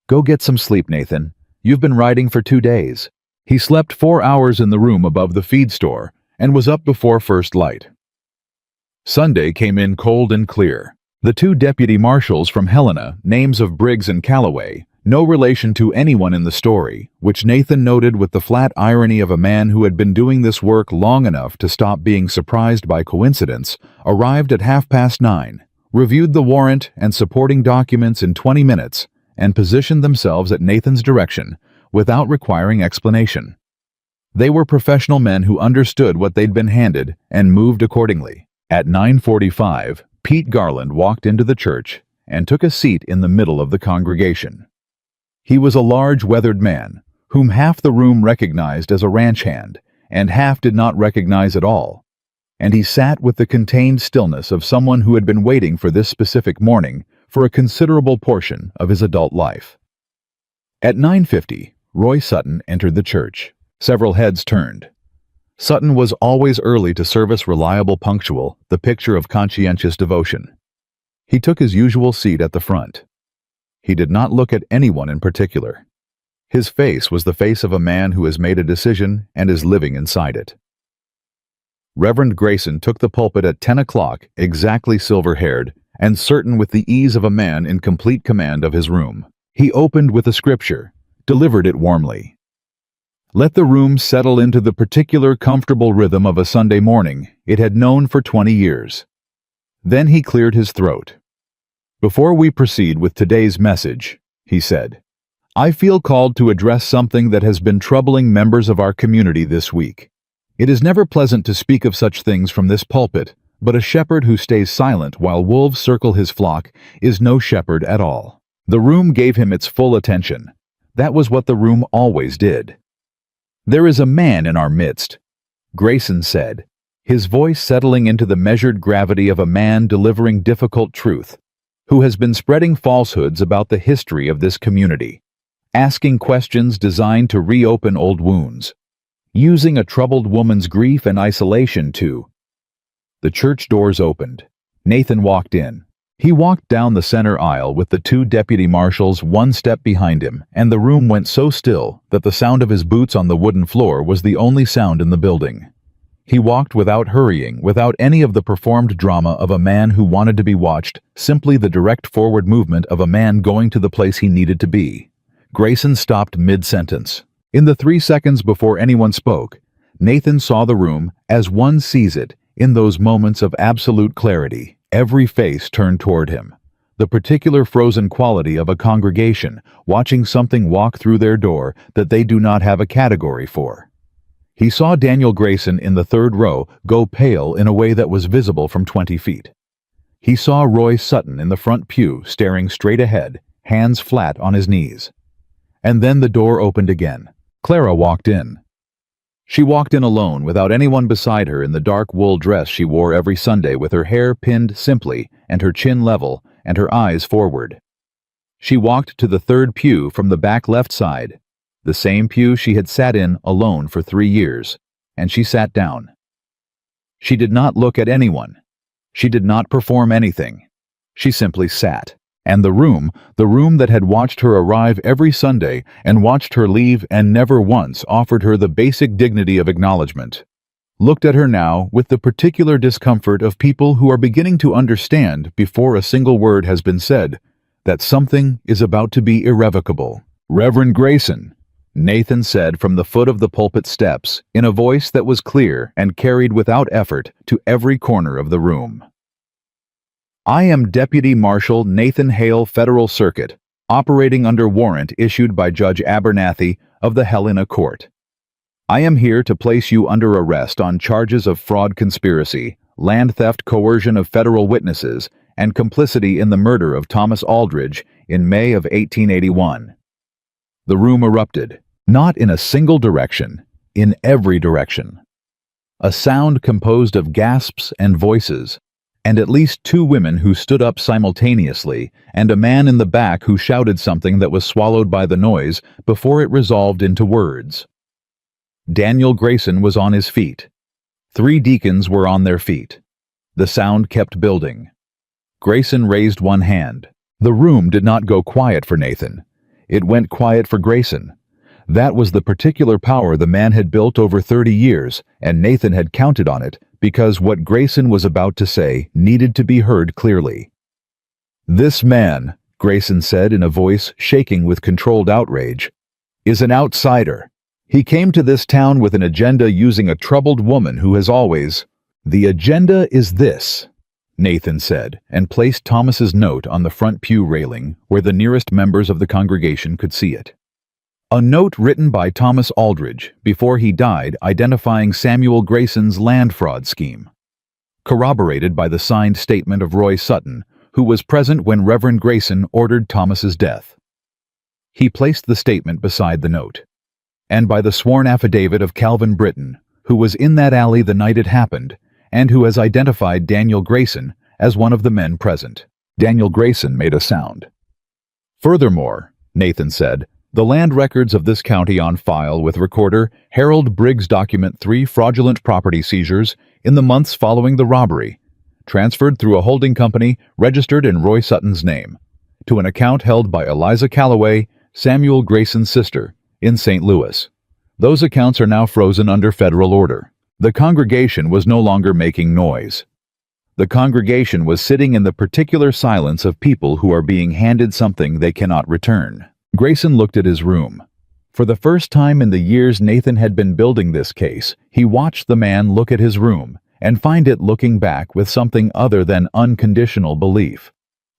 Speaker 1: Go get some sleep, Nathan. You've been riding for 2 days. He slept 4 hours in the room above the feed store and was up before first light. Sunday came in cold and clear. The 2 deputy marshals from Helena, names of Briggs and Calloway, no relation to anyone in the story, which Nathan noted with the flat irony of a man who had been doing this work long enough to stop being surprised by coincidence, arrived at 9:30, reviewed the warrant and supporting documents in 20 minutes, and positioned themselves at Nathan's direction without requiring explanation. They were professional men who understood what they'd been handed and moved accordingly. At 9:45, Pete Garland walked into the church and took a seat in the middle of the congregation. He was a large, weathered man, whom half the room recognized as a ranch hand, and half did not recognize at all, and he sat with the contained stillness of someone who had been waiting for this specific morning for a considerable portion of his adult life. At 9:50, Roy Sutton entered the church. Several heads turned. Sutton was always early to service, reliable, punctual, the picture of conscientious devotion. He took his usual seat at the front. He did not look at anyone in particular. His face was the face of a man who has made a decision and is living inside it. Reverend Grayson took the pulpit at 10 o'clock, exactly silver-haired, and certain with the ease of a man in complete command of his room. He opened with a scripture, delivered it warmly. Let the room settle into the particular comfortable rhythm of a Sunday morning it had known for 20 years. Then he cleared his throat. Before we proceed with today's message, he said, I feel called to address something that has been troubling members of our community this week. It is never pleasant to speak of such things from this pulpit, but a shepherd who stays silent while wolves circle his flock is no shepherd at all. The room gave him its full attention. That was what the room always did. There is a man in our midst, Grayson said, his voice settling into the measured gravity of a man delivering difficult truth, who has been spreading falsehoods about the history of this community, asking questions designed to reopen old wounds, using a troubled woman's grief and isolation to... The church doors opened. Nathan walked in. He walked down the center aisle with the 2 deputy marshals 1 step behind him, and the room went so still that the sound of his boots on the wooden floor was the only sound in the building. He walked without hurrying, without any of the performed drama of a man who wanted to be watched, simply the direct forward movement of a man going to the place he needed to be. Grayson stopped mid-sentence. In the 3 seconds before anyone spoke, Nathan saw the room as one sees it in those moments of absolute clarity. Every face turned toward him. The particular frozen quality of a congregation watching something walk through their door that they do not have a category for. He saw Daniel Grayson in the 3rd row go pale in a way that was visible from 20 feet. He saw Roy Sutton in the front pew staring straight ahead, hands flat on his knees. And then the door opened again. Clara walked in. She walked in alone, without anyone beside her, in the dark wool dress she wore every Sunday, with her hair pinned simply and her chin level and her eyes forward. She walked to the third pew from the back left side, the same pew she had sat in alone for 3 years, and she sat down. She did not look at anyone. She did not perform anything. She simply sat. And the room that had watched her arrive every Sunday and watched her leave and never once offered her the basic dignity of acknowledgement, looked at her now with the particular discomfort of people who are beginning to understand, before a single word has been said, that something is about to be irrevocable. "Reverend Grayson," Nathan said from the foot of the pulpit steps, in a voice that was clear and carried without effort to every corner of the room. "I am Deputy Marshal Nathan Hale, Federal Circuit, operating under warrant issued by Judge Abernathy of the Helena Court. I am here to place you under arrest on charges of fraud conspiracy, land theft, coercion of federal witnesses, and complicity in the murder of Thomas Aldridge in May of 1881. The room erupted, not in a single direction, in every direction. A sound composed of gasps and voices, and at least 2 women who stood up simultaneously, and a man in the back who shouted something that was swallowed by the noise before it resolved into words. Daniel Grayson was on his feet. 3 deacons were on their feet. The sound kept building. Grayson raised one hand. The room did not go quiet for Nathan. It went quiet for Grayson. That was the particular power the man had built over 30 years, and Nathan had counted on it, because what Grayson was about to say needed to be heard clearly. "This man," Grayson said in a voice shaking with controlled outrage, "is an outsider. He came to this town with an agenda, using a troubled woman who has always—" "The agenda is this," Nathan said, and placed Thomas's note on the front pew railing where the nearest members of the congregation could see it. A note written by Thomas Aldridge before he died, identifying Samuel Grayson's land fraud scheme. Corroborated by the signed statement of Roy Sutton, who was present when Reverend Grayson ordered Thomas's death. He placed the statement beside the note. And by the sworn affidavit of Calvin Britton, who was in that alley the night it happened, and who has identified Daniel Grayson as one of the men present. Daniel Grayson made a sound. "Furthermore," Nathan said, "the land records of this county on file with Recorder Harold Briggs document 3 fraudulent property seizures in the months following the robbery, transferred through a holding company registered in Roy Sutton's name, to an account held by Eliza Calloway, Samuel Grayson's sister, in St. Louis. Those accounts are now frozen under federal order." The congregation was no longer making noise. The congregation was sitting in the particular silence of people who are being handed something they cannot return. Grayson looked at his room. For the first time in the years Nathan had been building this case, he watched the man look at his room and find it looking back with something other than unconditional belief.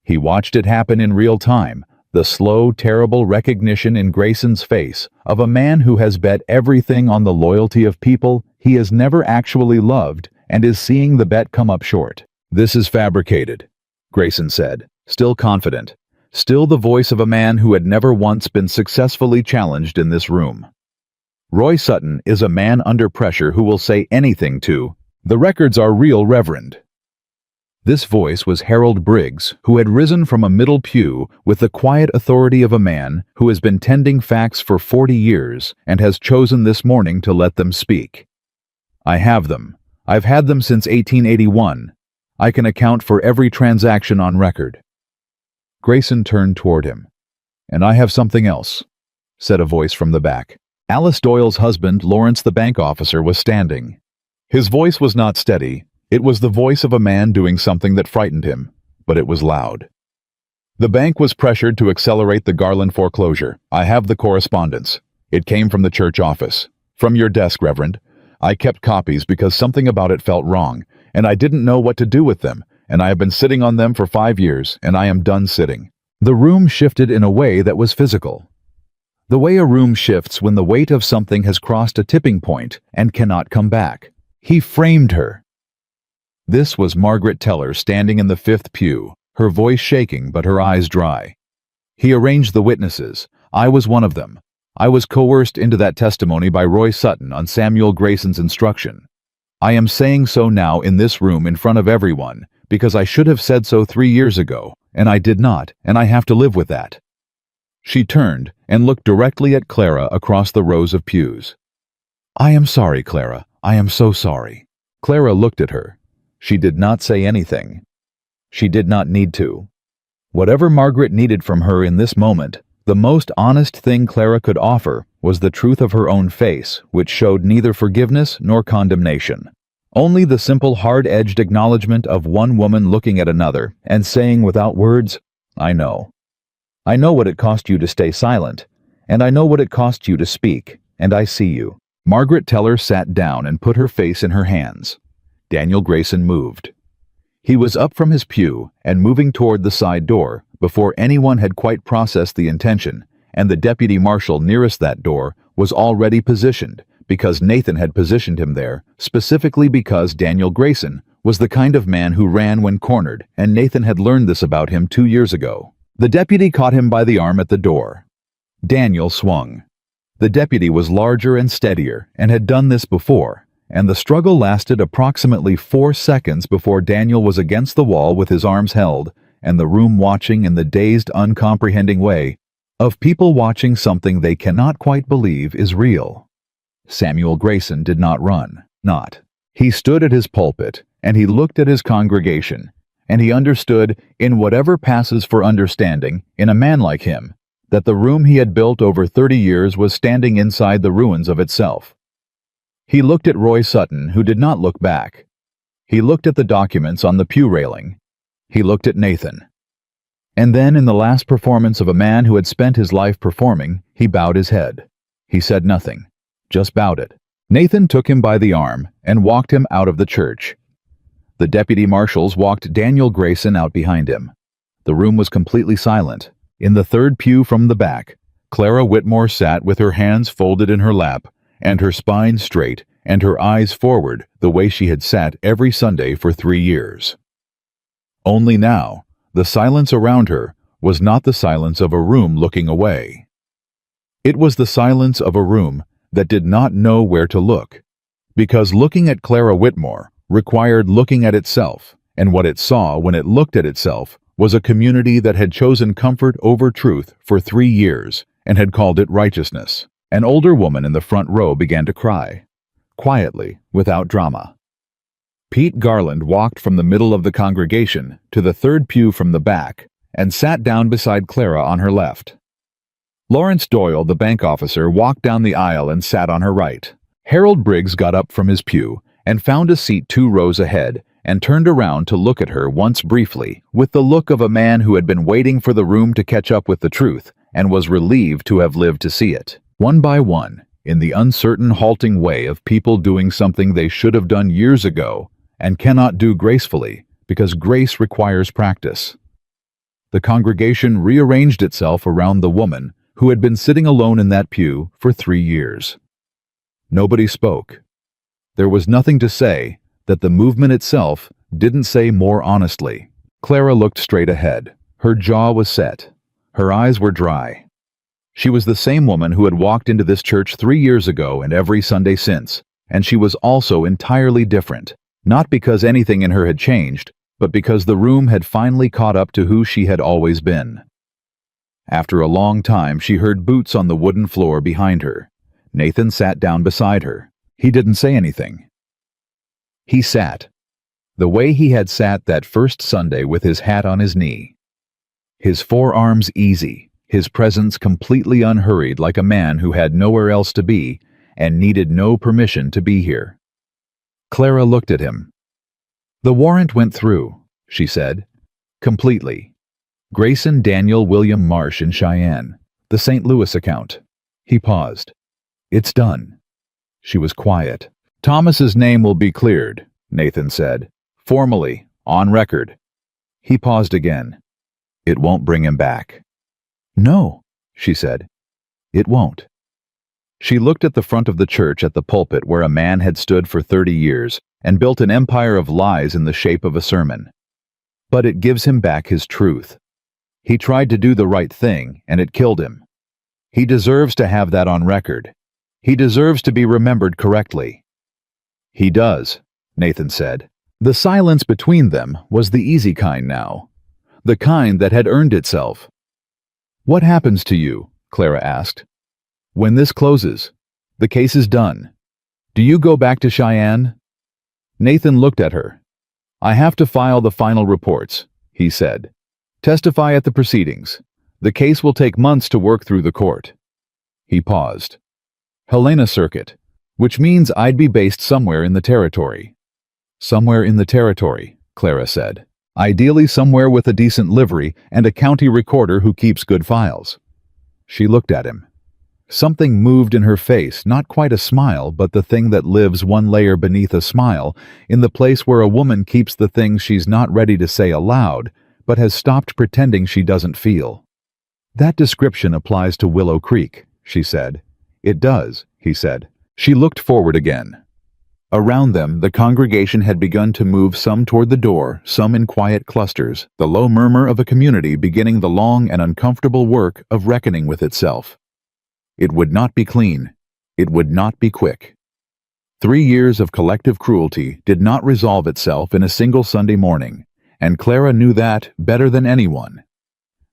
Speaker 1: He watched it happen in real time, the slow, terrible recognition in Grayson's face of a man who has bet everything on the loyalty of people he has never actually loved and is seeing the bet come up short. "This is fabricated," Grayson said, still confident, still the voice of a man who had never once been successfully challenged in this room. "Roy Sutton is a man under pressure who will say anything to— The records are real, Reverend." This voice was Harold Briggs, who had risen from a middle pew with the quiet authority of a man who has been tending facts for 40 years and has chosen this morning to let them speak. "I have them. I've had them since 1881. I can account for every transaction on record." Grayson turned toward him. "And I have something else," said a voice from the back. Alice Doyle's husband, Lawrence the bank officer, was standing. His voice was not steady. It was the voice of a man doing something that frightened him, but it was loud. "The bank was pressured to accelerate the Garland foreclosure. I have the correspondence. It came from the church office. From your desk, Reverend. I kept copies because something about it felt wrong, and I didn't know what to do with them, and I have been sitting on them for 5 years, and I am done sitting." The room shifted in a way that was physical. The way a room shifts when the weight of something has crossed a tipping point and cannot come back. He framed her. This was Margaret Teller standing in the 5th pew, her voice shaking but her eyes dry. He arranged the witnesses, I was one of them. I was coerced into that testimony by Roy Sutton on Samuel Grayson's instruction. I am saying so now in this room in front of everyone, because I should have said so 3 years ago, and I did not, and I have to live with that." She turned and looked directly at Clara across the rows of pews. "I am sorry, Clara. I am so sorry." Clara looked at her. She did not say anything. She did not need to. Whatever Margaret needed from her in this moment, the most honest thing Clara could offer was the truth of her own face, which showed neither forgiveness nor condemnation. Only the simple hard-edged acknowledgement of one woman looking at another and saying without words, "I know. I know what it cost you to stay silent, and I know what it cost you to speak, and I see you." Margaret Teller sat down and put her face in her hands. Daniel Grayson moved. He was up from his pew and moving toward the side door before anyone had quite processed the intention, and the deputy marshal nearest that door was already positioned because Nathan had positioned him there, specifically because Daniel Grayson was the kind of man who ran when cornered, and Nathan had learned this about him 2 years ago. The deputy caught him by the arm at the door. Daniel swung. The deputy was larger and steadier and had done this before, and the struggle lasted approximately 4 seconds before Daniel was against the wall with his arms held, and the room watching in the dazed, uncomprehending way of people watching something they cannot quite believe is real. Samuel Grayson did not run, not. He stood at his pulpit, and he looked at his congregation, and he understood, in whatever passes for understanding, in a man like him, that the room he had built over 30 years was standing inside the ruins of itself. He looked at Roy Sutton, who did not look back. He looked at the documents on the pew railing. He looked at Nathan. And then, in the last performance of a man who had spent his life performing, he bowed his head. He said nothing, just bowed it. Nathan took him by the arm and walked him out of the church. The deputy marshals walked Daniel Grayson out behind him. The room was completely silent. In the third pew from the back, Clara Whitmore sat with her hands folded in her lap, and her spine straight, and her eyes forward the way she had sat every Sunday for 3 years. Only now, the silence around her was not the silence of a room looking away. It was the silence of a room that did not know where to look, because looking at Clara Whitmore required looking at itself, and what it saw when it looked at itself was a community that had chosen comfort over truth for 3 years and had called it righteousness. An older woman in the front row began to cry, quietly, without drama. Pete Garland walked from the middle of the congregation to the third pew from the back and sat down beside Clara on her left. Lawrence Doyle, the bank officer, walked down the aisle and sat on her right. Harold Briggs got up from his pew and found a seat 2 rows ahead and turned around to look at her once briefly with the look of a man who had been waiting for the room to catch up with the truth and was relieved to have lived to see it. One by one, in the uncertain, halting way of people doing something they should have done years ago and cannot do gracefully because grace requires practice. The congregation rearranged itself around the woman who had been sitting alone in that pew for 3 years. Nobody spoke. There was nothing to say that the movement itself didn't say more honestly. Clara looked straight ahead. Her jaw was set. Her eyes were dry. She was the same woman who had walked into this church 3 years ago and every Sunday since, and she was also entirely different, not because anything in her had changed, but because the room had finally caught up to who she had always been. After a long time, she heard boots on the wooden floor behind her. Nathan sat down beside her. He didn't say anything. He sat, the way he had sat that first Sunday with his hat on his knee. His forearms easy, his presence completely unhurried like a man who had nowhere else to be and needed no permission to be here. Clara looked at him. "The warrant went through," she said. "Completely. Grayson Daniel William Marsh in Cheyenne, the St. Louis account." He paused. "It's done." She was quiet. "Thomas's name will be cleared," Nathan said. "Formally, on record." He paused again. "It won't bring him back." "No," she said. "It won't." She looked at the front of the church at the pulpit where a man had stood for 30 years and built an empire of lies in the shape of a sermon. But it gives him back his truth. He tried to do the right thing, and it killed him. He deserves to have that on record. He deserves to be remembered correctly. He does, Nathan said. The silence between them was the easy kind now, the kind that had earned itself. What happens to you? Clara asked. When this closes, the case is done. Do you go back to Cheyenne? Nathan looked at her. I have to file the final reports, he said. Testify at the proceedings. The case will take months to work through the court. He paused. Helena Circuit, which means I'd be based somewhere in the territory. Somewhere in the territory, Clara said. Ideally somewhere with a decent livery and a county recorder who keeps good files. She looked at him. Something moved in her face, not quite a smile, but the thing that lives one layer beneath a smile, in the place where a woman keeps the things she's not ready to say aloud, but has stopped pretending she doesn't feel. That description applies to Willow Creek, she said. It does, he said. She looked forward again. Around them, the congregation had begun to move, some toward the door, some in quiet clusters, the low murmur of a community beginning the long and uncomfortable work of reckoning with itself. It would not be clean. It would not be quick. 3 years of collective cruelty did not resolve itself in a single Sunday morning, and Clara knew that better than anyone.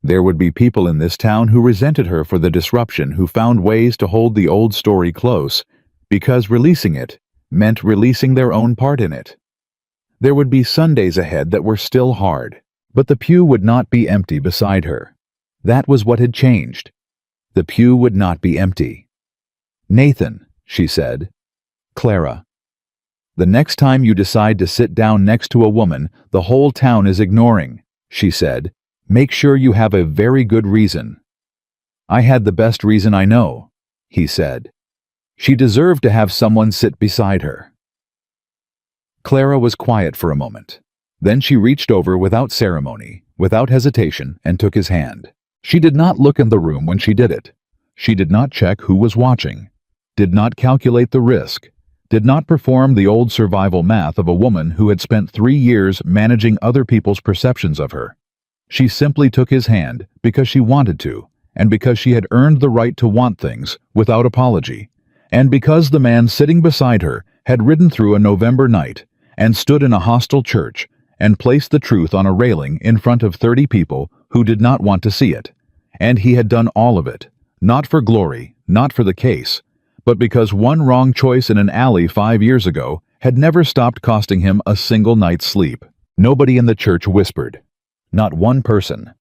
Speaker 1: There would be people in this town who resented her for the disruption, who found ways to hold the old story close, because releasing it meant releasing their own part in it. There would be Sundays ahead that were still hard, but the pew would not be empty beside her. That was what had changed. The pew would not be empty. Nathan, she said. Clara. The next time you decide to sit down next to a woman the whole town is ignoring, she said, make sure you have a very good reason. I had the best reason I know, he said. She deserved to have someone sit beside her. Clara was quiet for a moment. Then she reached over without ceremony, without hesitation, and took his hand. She did not look in the room when she did it. She did not check who was watching, did not calculate the risk, did not perform the old survival math of a woman who had spent 3 years managing other people's perceptions of her. She simply took his hand because she wanted to, and because she had earned the right to want things without apology, and because the man sitting beside her had ridden through a November night and stood in a hostile church and placed the truth on a railing in front of 30 people who did not want to see it. And he had done all of it, not for glory, not for the case, but because one wrong choice in an alley 5 years ago had never stopped costing him a single night's sleep. Nobody in the church whispered. Not one person.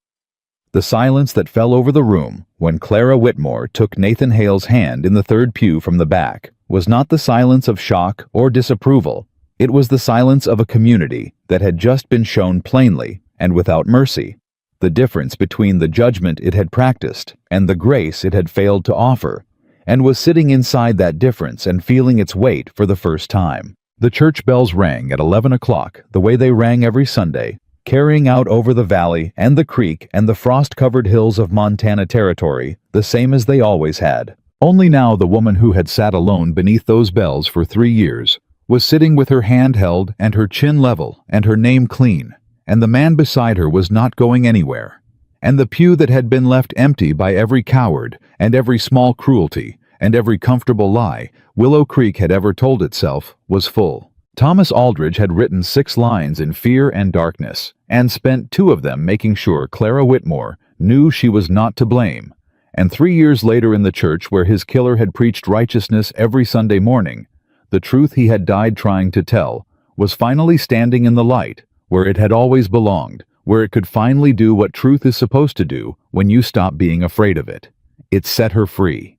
Speaker 1: The silence that fell over the room when Clara Whitmore took Nathan Hale's hand in the third pew from the back was not the silence of shock or disapproval. It was the silence of a community that had just been shown plainly and without mercy the difference between the judgment it had practiced and the grace it had failed to offer, and was sitting inside that difference and feeling its weight for the first time. The church bells rang at 11 o'clock the way they rang every Sunday, carrying out over the valley and the creek and the frost-covered hills of Montana Territory, the same as they always had. Only now the woman who had sat alone beneath those bells for 3 years was sitting with her hand held and her chin level and her name clean, and the man beside her was not going anywhere. And the pew that had been left empty by every coward and every small cruelty and every comfortable lie Willow Creek had ever told itself was full. Thomas Aldridge had written 6 lines in fear and darkness, and spent 2 of them making sure Clara Whitmore knew she was not to blame. And 3 years later in the church where his killer had preached righteousness every Sunday morning, the truth he had died trying to tell was finally standing in the light, where it had always belonged, where it could finally do what truth is supposed to do when you stop being afraid of it. It set her free.